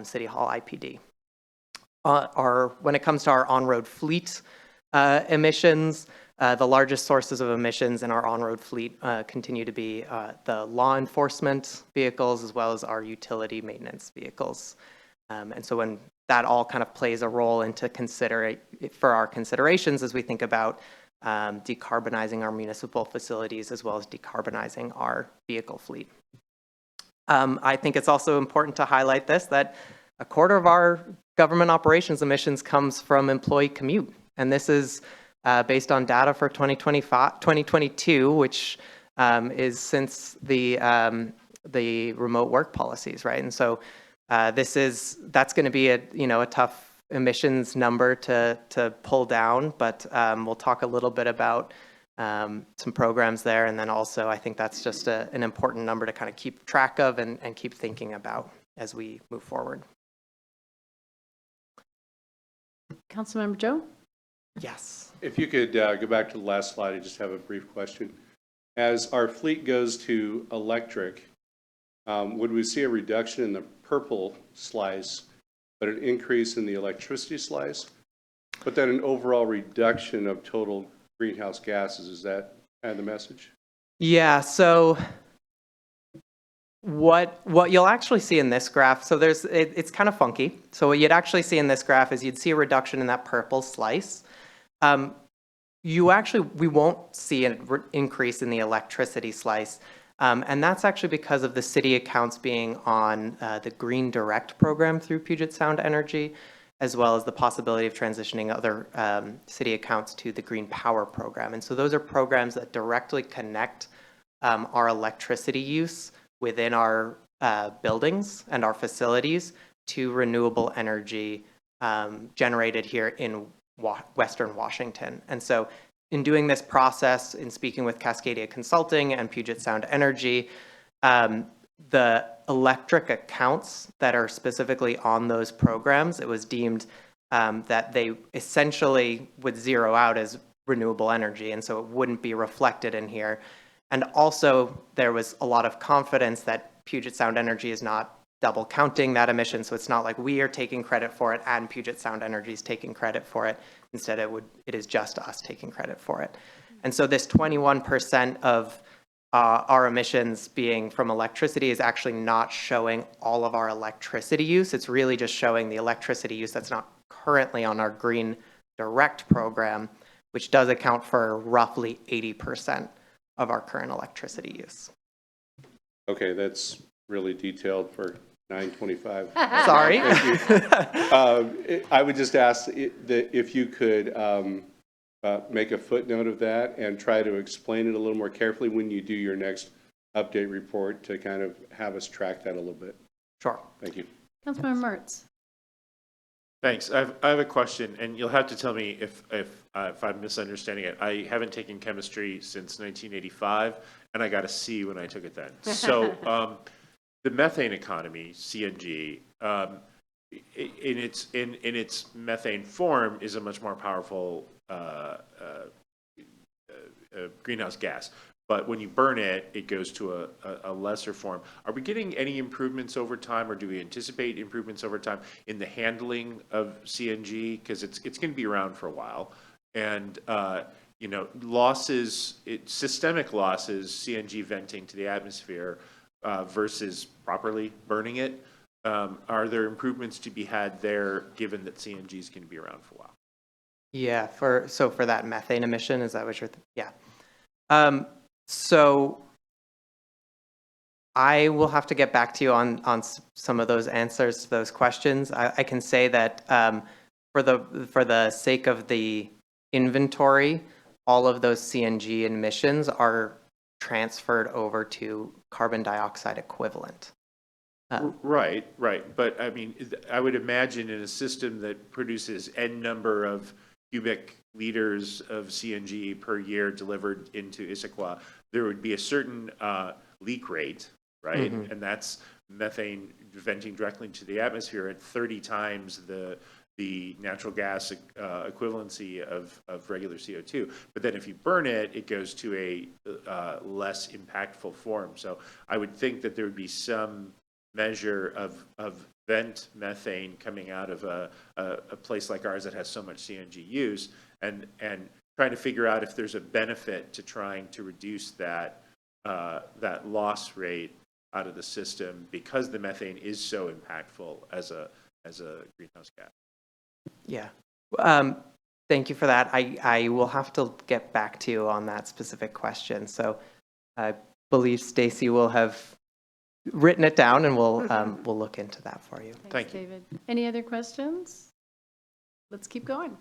City Hall IPD. When it comes to our on-road fleet emissions, the largest sources of emissions in our on-road fleet continue to be the law enforcement vehicles as well as our utility maintenance vehicles. And so when that all kind of plays a role into for our considerations as we think about decarbonizing our municipal facilities as well as decarbonizing our vehicle fleet. I think it's also important to highlight that a quarter of our government operations emissions comes from employee commute. And this is based on data for 2022, which is since the the remote work policies, right? And so that's going to be a tough emissions number to pull down, but we'll talk a little bit about some programs there. And then also, I think that's just an important number to kind of keep track of and keep thinking about as we move forward. Councilmember Joe? Yes. If you could go back to the last slide, I just have a brief question. As our fleet goes to electric, would we see a reduction in the purple slice, but an increase in the electricity slice? But then an overall reduction of total greenhouse gases, is that kind of the message? Yeah, so what you'll actually see in this graph, so it's kind of funky. So what you'd actually see in this graph is you'd see a reduction in that purple slice. We won't see an increase in the electricity slice. And that's actually because of the city accounts being on the Green Direct program through Puget Sound Energy, as well as the possibility of transitioning other city accounts to the Green Power program. And so those are programs that directly connect our electricity use within our buildings and our facilities to renewable energy generated here in Western Washington. And so in doing this process, in speaking with Cascadia Consulting and Puget Sound Energy, the electric accounts that are specifically on those programs, it was deemed that they essentially would zero out as renewable energy, and so it wouldn't be reflected in here. And also, there was a lot of confidence that Puget Sound Energy is not double counting that emission, so it's not like we are taking credit for it and Puget Sound Energy is taking credit for it. Instead, it is just us taking credit for it. And so this 21% of our emissions being from electricity is actually not showing all of our electricity use. It's really just showing the electricity use that's not currently on our Green Direct program, which does account for roughly 80% of our current electricity use. Okay, that's really detailed for 9:25. Sorry. I would just ask that if you could make a footnote of that and try to explain it a little more carefully when you do your next update report to kind of have us track that a little bit. Sure. Thank you. Councilmember Mertz? Thanks. I have a question, and you'll have to tell me if I'm misunderstanding it. I haven't taken chemistry since 1985, and I got a C when I took it then. So the methane economy, CNG, in its methane form, is a much more powerful greenhouse gas. But when you burn it, it goes to a lesser form. Are we getting any improvements over time, or do we anticipate improvements over time in the handling of CNG? Because it's going to be around for a while. And, systemic losses, CNG venting to the atmosphere versus properly burning it. Are there improvements to be had there, given that CNG is going to be around for a while? Yeah, for that methane emission, is that what you're yeah. So I will have to get back to you on some of those answers to those questions. I can say that for the sake of the inventory, all of those CNG emissions are transferred over to carbon dioxide equivalent. Right. But I mean, I would imagine in a system that produces N number of cubic liters of CNG per year delivered into Issaquah, there would be a certain leak rate, right? Mm-hmm. And that's methane venting directly into the atmosphere at 30 times the natural gas equivalency of regular CO2. But then if you burn it, it goes to a less impactful form. So I would think that there would be some measure of vent methane coming out of a place like ours that has so much CNG use, and trying to figure out if there's a benefit to trying to reduce that loss rate out of the system, because the methane is so impactful as a greenhouse gas. Yeah. Thank you for that. I will have to get back to you on that specific question. So I believe Stacy will have written it down, and we'll look into that for you. Thanks, David. Any other questions? Let's keep going.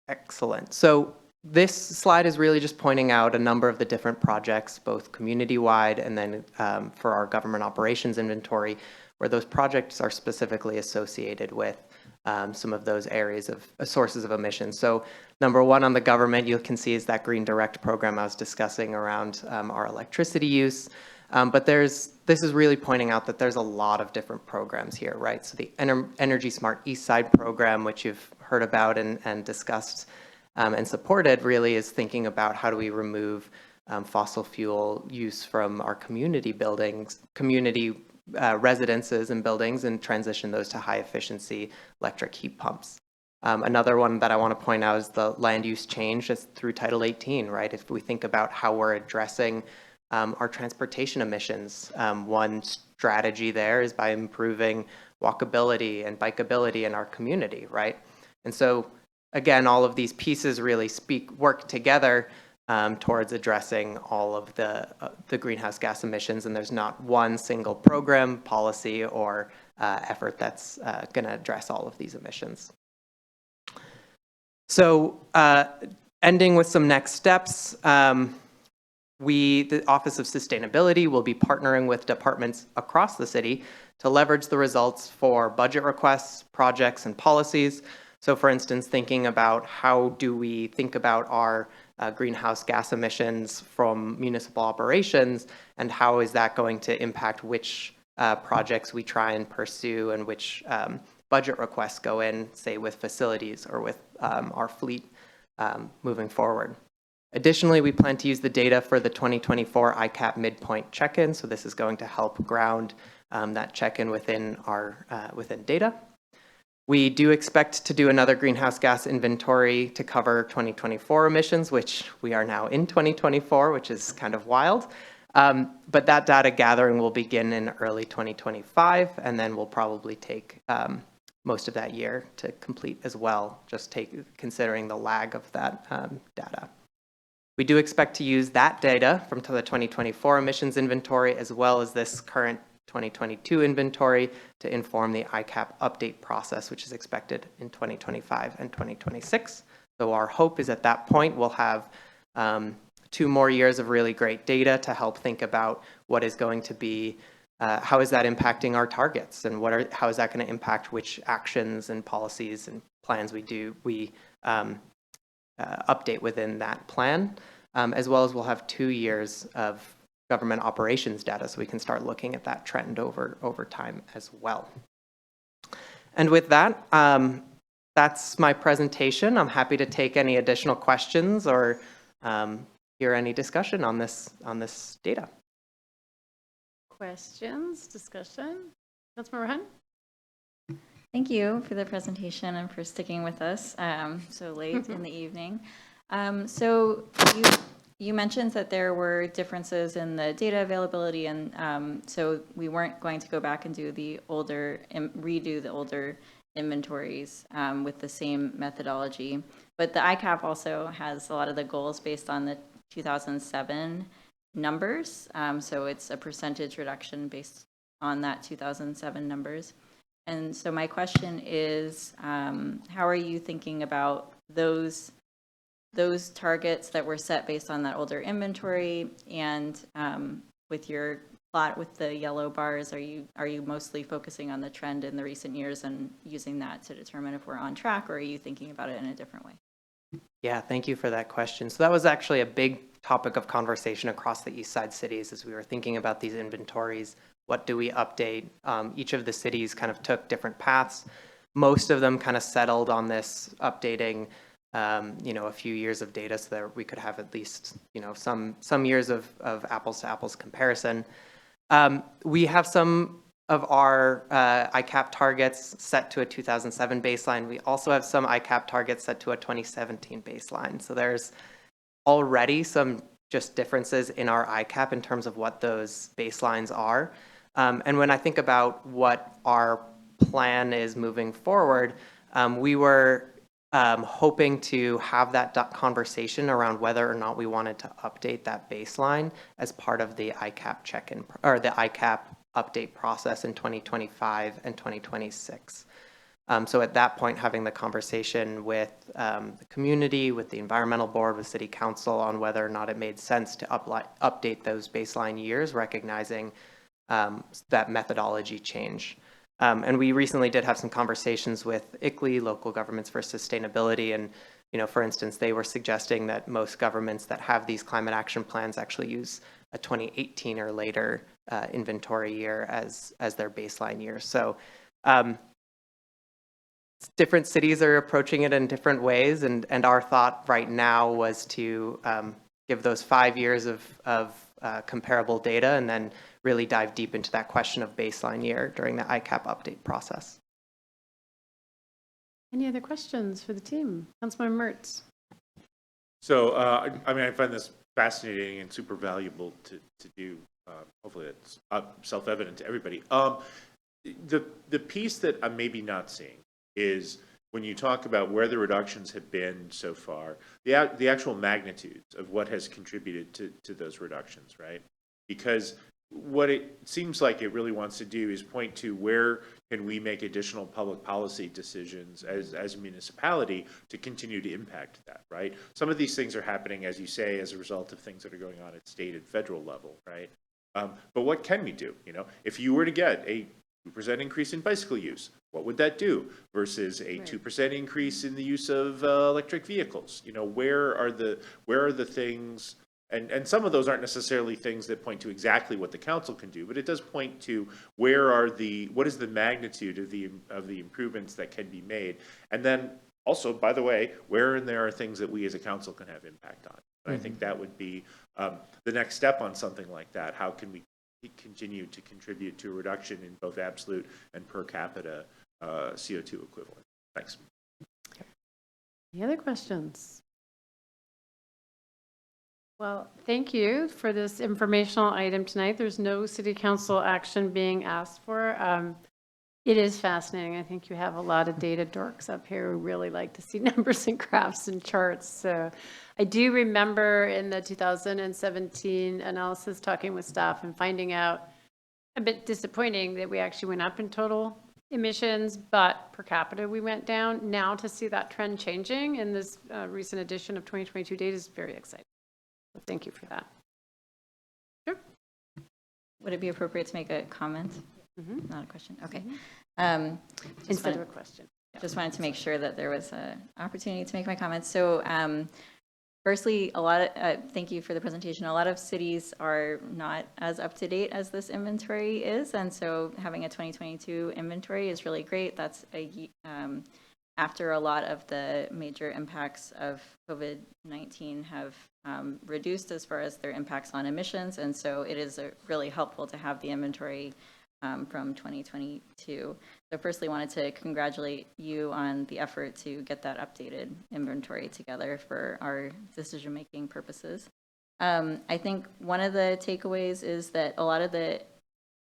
Excellent. So this slide is really just pointing out a number of the different projects, both community-wide and then for our government operations inventory, where those projects are specifically associated with some of those areas of sources of emissions. So number one on the government, you can see is that Green Direct program I was discussing around our electricity use. But this is really pointing out that there's a lot of different programs here, right? So the Energy Smart East Side program, which you've heard about and discussed and supported, really is thinking about how do we remove fossil fuel use from our community buildings, residences and buildings, and transition those to high efficiency electric heat pumps. Another one that I want to point out is the land use change through Title 18, right? If we think about how we're addressing our transportation emissions, one strategy there is by improving walkability and bikeability in our community, right? And so again, all of these pieces really work together towards addressing all of the greenhouse gas emissions, and there's not one single program, policy, or effort that's going to address all of these emissions. So ending with some next steps, the Office of Sustainability will be partnering with departments across the city to leverage the results for budget requests, projects, and policies. So for instance, thinking about how do we think about our greenhouse gas emissions from municipal operations, and how is that going to impact which projects we try and pursue and which budget requests go in, say with facilities or with our fleet moving forward. Additionally, we plan to use the data for the 2024 ICAP midpoint check-in, so this is going to help ground that check-in within data. We do expect to do another greenhouse gas inventory to cover 2024 emissions, which we are now in 2024, which is kind of wild. But that data gathering will begin in early 2025, and then will probably take most of that year to complete as well, just considering the lag of that data. We do expect to use that data from the 2024 emissions inventory as well as this current 2022 inventory to inform the ICAP update process, which is expected in 2025 and 2026. So our hope is at that point we'll have 2 more years of really great data to help think about what is going to be, how is that impacting our targets, and how is that going to impact which actions and policies and plans we update within that plan, as well as we'll have 2 years of government operations data, so we can start looking at that trend over time as well. And with that, that's my presentation. I'm happy to take any additional questions or hear any discussion on this data. Questions, discussion? Councilmember Hunt? Thank you for the presentation and for sticking with us so late in the evening. So you mentioned that there were differences in the data availability, and so we weren't going to go back and do redo the older inventories with the same methodology. But the ICAP also has a lot of the goals based on the 2007 numbers. So it's a percentage reduction based on that 2007 numbers. And so my question is, how are you thinking about those targets that were set based on that older inventory, and with your plot with the yellow bars, are you mostly focusing on the trend in the recent years and using that to determine if we're on track, or are you thinking about it in a different way? Yeah, thank you for that question. So that was actually a big topic of conversation across the East Side cities as we were thinking about these inventories. What do we update? Each of the cities kind of took different paths. Most of them kind of settled on this updating a few years of data so that we could have at least, some years of apples to apples comparison. We have some of our ICAP targets set to a 2007 baseline. We also have some ICAP targets set to a 2017 baseline. So there's already some just differences in our ICAP in terms of what those baselines are. And when I think about what our plan is moving forward, we were hoping to have that conversation around whether or not we wanted to update that baseline as part of the ICAP check-in or the ICAP update process in 2025 and 2026. So at that point, having the conversation with the community, with the environmental board, with city council on whether or not it made sense to update those baseline years, recognizing that methodology change. And we recently did have some conversations with ICLEI, Local Governments for Sustainability, and for instance, they were suggesting that most governments that have these climate action plans actually use a 2018 or later inventory year as their baseline year. So different cities are approaching it in different ways, and our thought right now was to give those 5 years of comparable data and then really dive deep into that question of baseline year during the ICAP update process. Any other questions for the team? Councilmember Mertz. So, I mean, I find this fascinating and super valuable to do. Hopefully it's self-evident to everybody. The piece that I'm maybe not seeing is when you talk about where the reductions have been so far, the actual magnitudes of what has contributed to those reductions, right? Because what it seems like it really wants to do is point to where can we make additional public policy decisions as a municipality to continue to impact that, right? Some of these things are happening, as you say, as a result of things that are going on at state and federal level, right? But what can we do? If you were to get a 2% increase in bicycle use, what would that do versus a 2% increase in the use of electric vehicles? Where are the things? And some of those aren't necessarily things that point to exactly what the council can do, but it does point to what is the magnitude of the improvements that can be made, and then also, by the way, where and there are things that we as a council can have impact on. And I think that would be the next step on something like that. How can we continue to contribute to a reduction in both absolute and per capita CO2 equivalent? Thanks. Any other questions? Well, thank you for this informational item tonight. There's no city council action being asked for. It is fascinating. I think you have a lot of data dorks up here who really like to see numbers and graphs and charts. So I do remember in the 2017 analysis talking with staff and finding out a bit disappointing that we actually went up in total emissions, but per capita we went down. Now to see that trend changing in this recent edition of 2022 data is very exciting. So thank you for that. Sure. Would it be appropriate to make a comment? Mm-hmm. Not a question. Okay. Instead of a question. Just wanted to make sure that there was an opportunity to make my comments. So firstly, thank you for the presentation. A lot of cities are not as up to date as this inventory is. And so having a 2022 inventory is really great. That's after a lot of the major impacts of COVID-19 have reduced as far as their impacts on emissions. And so it is really helpful to have the inventory from 2022. So firstly, wanted to congratulate you on the effort to get that updated inventory together for our decision-making purposes. I think one of the takeaways is that a lot of the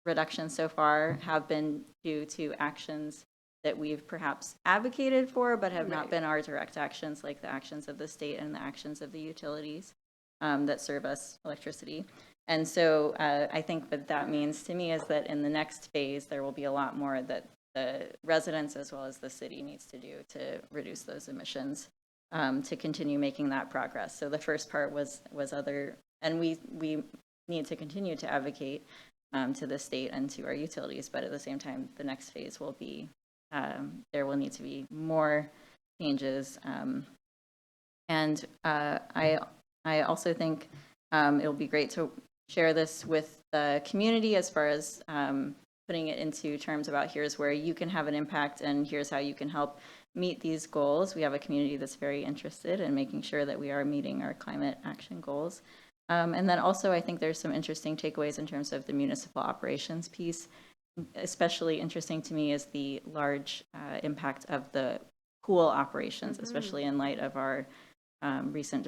reductions so far have been due to actions that we've perhaps advocated for, but have not been our direct actions, like the actions of the state and the actions of the utilities that serve us electricity. And so I think what that means to me is that in the next phase, there will be a lot more that the residents as well as the city needs to do to reduce those emissions to continue making that progress. So the first part was other, and we need to continue to advocate to the state and to our utilities, but at the same time, the next phase will be, there will need to be more changes. And I also think it'll be great to share this with the community as far as putting it into terms about here's where you can have an impact and here's how you can help meet these goals. We have a community that's very interested in making sure that we are meeting our climate action goals. And then also I think there's some interesting takeaways in terms of the municipal operations piece. Especially interesting to me is the large impact of the pool operations, especially in light of our recent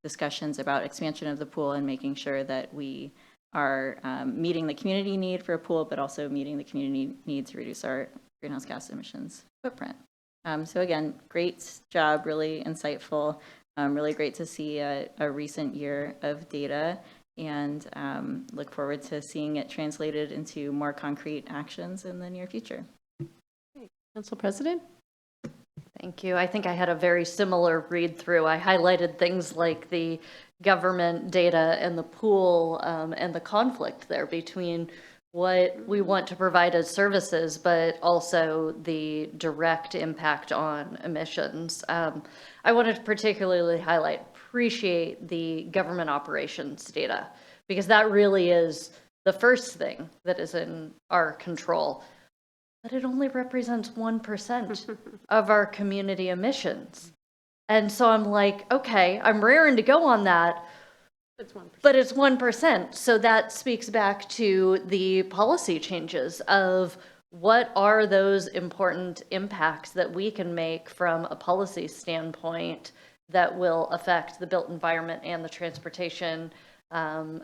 discussions about expansion of the pool and making sure that we are meeting the community need for a pool, but also meeting the community need to reduce our greenhouse gas emissions footprint. So again, great job, really insightful, really great to see a recent year of data, and look forward to seeing it translated into more concrete actions in the near future. Council President? Thank you. I think I had a very similar read through. I highlighted things like the government data and the pool and the conflict there between what we want to provide as services, but also the direct impact on emissions. I wanted to particularly appreciate the government operations data, because that really is the first thing that is in our control. But it only represents 1% of our community emissions. And so I'm like, okay, I'm raring to go on that, but it's 1%. So that speaks back to the policy changes of what are those important impacts that we can make from a policy standpoint that will affect the built environment and the transportation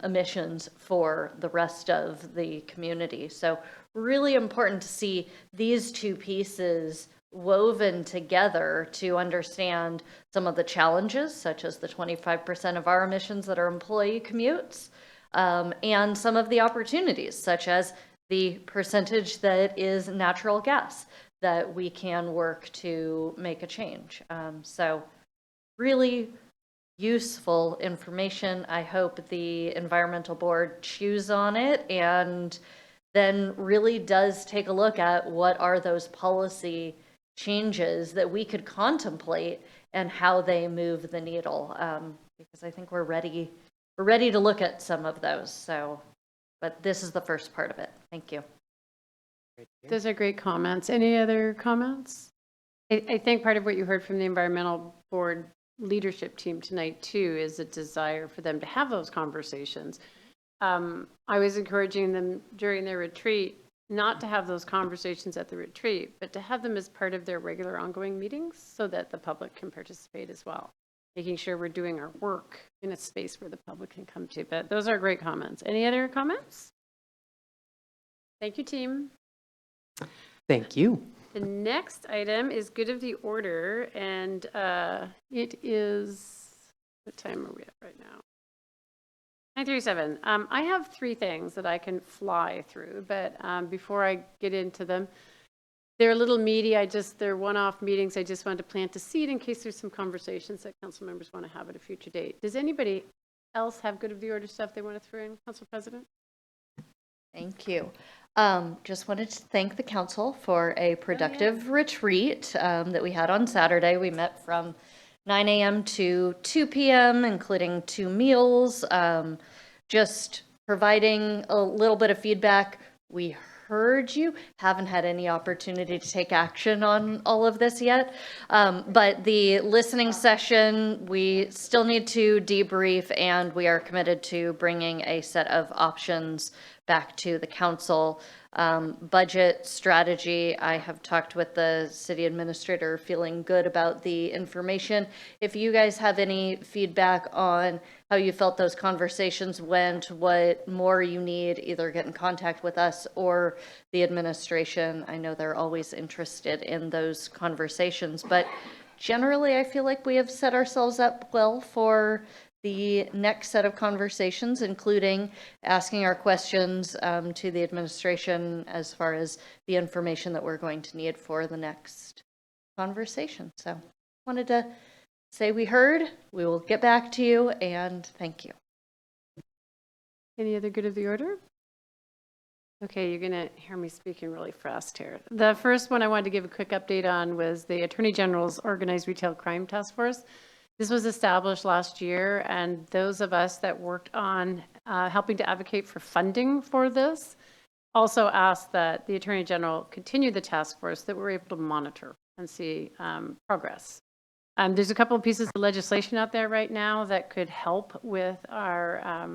emissions for the rest of the community. So really important to see these two pieces woven together to understand some of the challenges, such as the 25% of our emissions that are employee commutes, and some of the opportunities, such as the percentage that is natural gas that we can work to make a change. So really useful information. I hope the environmental board chews on it and then really does take a look at what are those policy changes that we could contemplate and how they move the needle. Because I think we're ready to look at some of those. So, but this is the first part of it. Thank you. Those are great comments. Any other comments? I think part of what you heard from the environmental board leadership team tonight too is a desire for them to have those conversations. I was encouraging them during their retreat not to have those conversations at the retreat, but to have them as part of their regular ongoing meetings so that the public can participate as well, making sure we're doing our work in a space where the public can come to. But those are great comments. Any other comments? Thank you, team. Thank you. The next item is good of the order, and it is, what time are we at right now? 9:37. I have three things that I can fly through, but before I get into them, they're a little meaty. They're one-off meetings. I just wanted to plant a seed in case there's some conversations that council members want to have at a future date. Does anybody else have good of the order stuff they want to throw in, Council President? Thank you. Just wanted to thank the council for a productive retreat that we had on Saturday. We met from 9 a.m. to 2 p.m., including 2 meals, just providing a little bit of feedback. We heard you, haven't had any opportunity to take action on all of this yet, but the listening session, we still need to debrief, and we are committed to bringing a set of options back to the council. Budget strategy, I have talked with the city administrator, feeling good about the information. If you guys have any feedback on how you felt those conversations went, what more you need, either get in contact with us or the administration. I know they're always interested in those conversations, but generally I feel like we have set ourselves up well for the next set of conversations, including asking our questions to the administration as far as the information that we're going to need for the next conversation. So wanted to say we heard, we will get back to you, and thank you. Any other good of the order? Okay, you're going to hear me speaking really fast here. The first one I wanted to give a quick update on was the Attorney General's Organized Retail Crime Task Force. This was established last year, and those of us that worked on helping to advocate for funding for this also asked that the Attorney General continue the task force that we're able to monitor and see progress. There's a couple of pieces of legislation out there right now that could help with our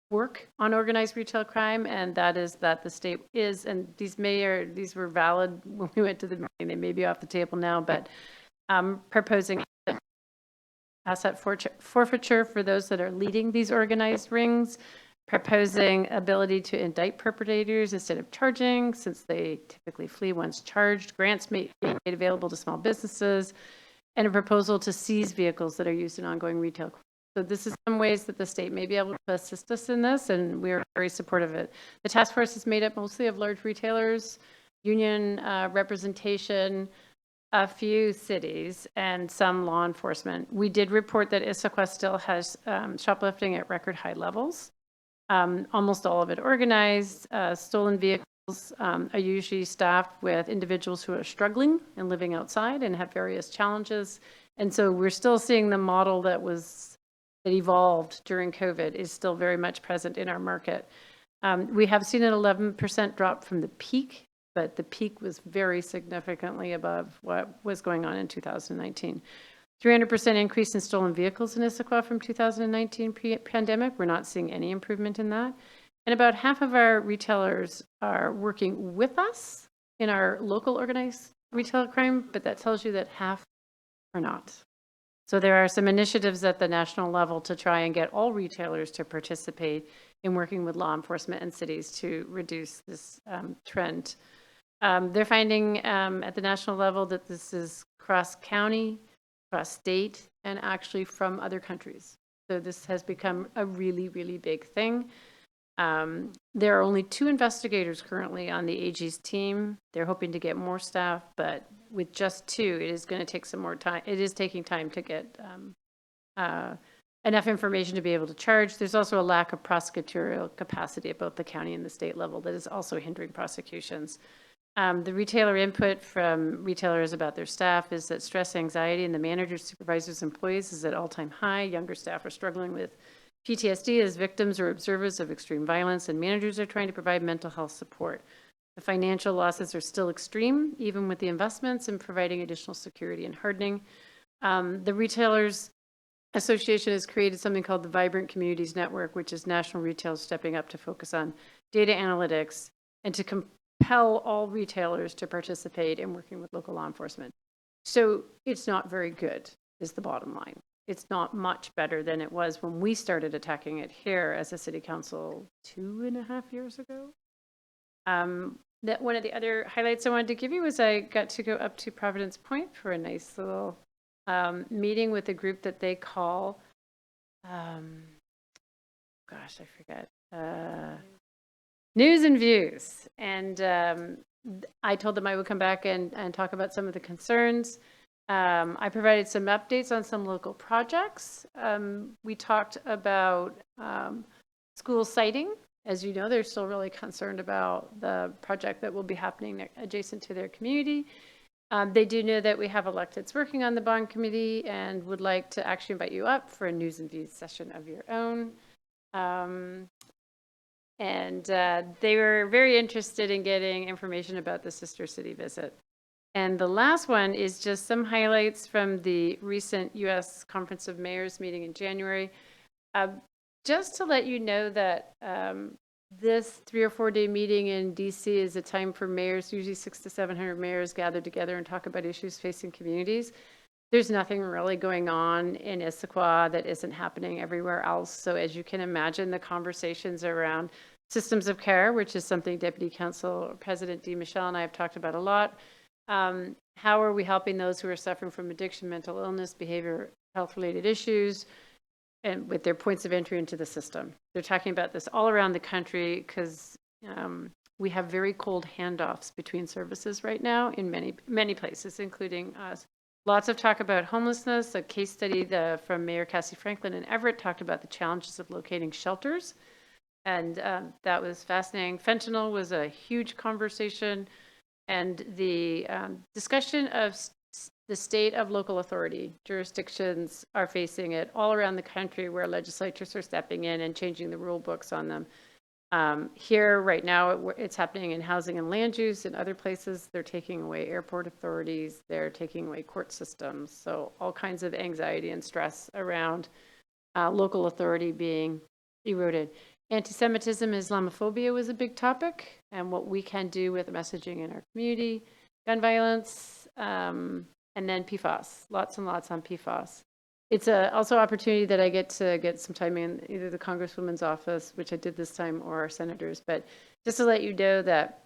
work on organized retail crime, and that is that the state is, and these were valid when we went to the meeting, they may be off the table now, but proposing asset forfeiture for those that are leading these organized rings, proposing ability to indict perpetrators instead of charging, since they typically flee once charged, grants made available to small businesses, and a proposal to seize vehicles that are used in ongoing retail. So this is some ways that the state may be able to assist us in this, and we are very supportive of it. The task force is made up mostly of large retailers, union representation, a few cities and some law enforcement. We did report that Issaquah still has shoplifting at record high levels. Almost all of it organized. Stolen vehicles are usually staffed with individuals who are struggling and living outside and have various challenges. And so we're still seeing the model that evolved during COVID is still very much present in our market. We have seen an 11% drop from the peak, but the peak was very significantly above what was going on in 2019. 300% increase in stolen vehicles in Issaquah from 2019 pandemic. We're not seeing any improvement in that. And about half of our retailers are working with us in our local organized retail crime, but that tells you that half are not. So there are some initiatives at the national level to try and get all retailers to participate in working with law enforcement and cities to reduce this trend. They're finding at the national level that this is cross-county, cross-state, and actually from other countries. So this has become a really, really big thing. There are only 2 investigators currently on the AG's team. They're hoping to get more staff, but with just 2, it is going to take some more time. It is taking time to get enough information to be able to charge. There's also a lack of prosecutorial capacity at both the county and the state level that is also hindering prosecutions. The retailer input from retailers about their staff is that stress, anxiety, and the managers, supervisors, employees is at all-time high. Younger staff are struggling with PTSD as victims or observers of extreme violence, and managers are trying to provide mental health support. The financial losses are still extreme, even with the investments in providing additional security and hardening. The Retailers Association has created something called the Vibrant Communities Network, which is national retailers stepping up to focus on data analytics and to compel all retailers to participate in working with local law enforcement. So it's not very good, is the bottom line. It's not much better than it was when we started attacking it here as a city council 2.5 years ago. That one of the other highlights I wanted to give you was I got to go up to Providence Point for a nice little meeting with a group that they call, gosh, I forget, News and Views. And I told them I would come back and talk about some of the concerns. I provided some updates on some local projects. We talked about school siting. As you know, they're still really concerned about the project that will be happening adjacent to their community. They do know that we have electeds working on the bond committee and would like to actually invite you up for a News and Views session of your own. They were very interested in getting information about the sister city visit. And the last one is just some highlights from the recent U.S. Conference of Mayors meeting in January. Just to let you know that this 3 or 4 day meeting in DC is a time for mayors, usually 600 to 700 mayors gather together and talk about issues facing communities. There's nothing really going on in Issaquah that isn't happening everywhere else. So as you can imagine, the conversations around systems of care, which is something Deputy Council President Dee Michelle and I have talked about a lot. How are we helping those who are suffering from addiction, mental illness, behavior health related issues, and with their points of entry into the system? They're talking about this all around the country because we have very cold handoffs between services right now in many places, including us. Lots of talk about homelessness. A case study from Mayor Cassie Franklin in Everett talked about the challenges of locating shelters. And that was fascinating. Fentanyl was a huge conversation. And the discussion of the state of local authority. Jurisdictions are facing it all around the country where legislatures are stepping in and changing the rule books on them. Here, right now, it's happening in housing and land use. In other places, they're taking away airport authorities. They're taking away court systems. So all kinds of anxiety and stress around local authority being eroded. Anti-Semitism, Islamophobia was a big topic, and what we can do with messaging in our community. Gun violence, and then PFAS. Lots and lots on PFAS. It's also an opportunity that I get to get some time in either the Congresswoman's office, which I did this time, or our senators. But just to let you know that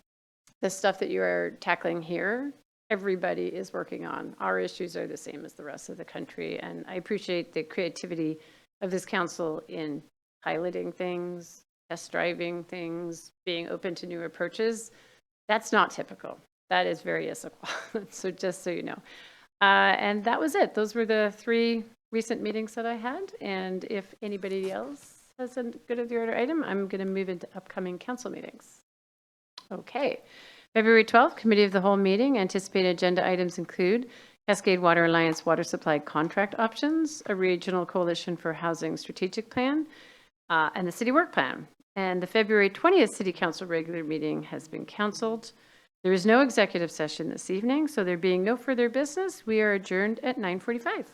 the stuff that you are tackling here, everybody is working on. Our issues are the same as the rest of the country. And I appreciate the creativity of this council in piloting things, test driving things, being open to new approaches. That's not typical. That is very Issaquah, so just so you know. And that was it. Those were the 3 recent meetings that I had. And if anybody else has a good of the order item, I'm going to move into upcoming council meetings. Okay. February 12th, Committee of the Whole meeting. Anticipated agenda items include Cascade Water Alliance water supply contract options, a regional coalition for housing strategic plan, and the city work plan. And the February 20th City Council regular meeting has been canceled. There is no executive session this evening, so there being no further business, we are adjourned at 9:45.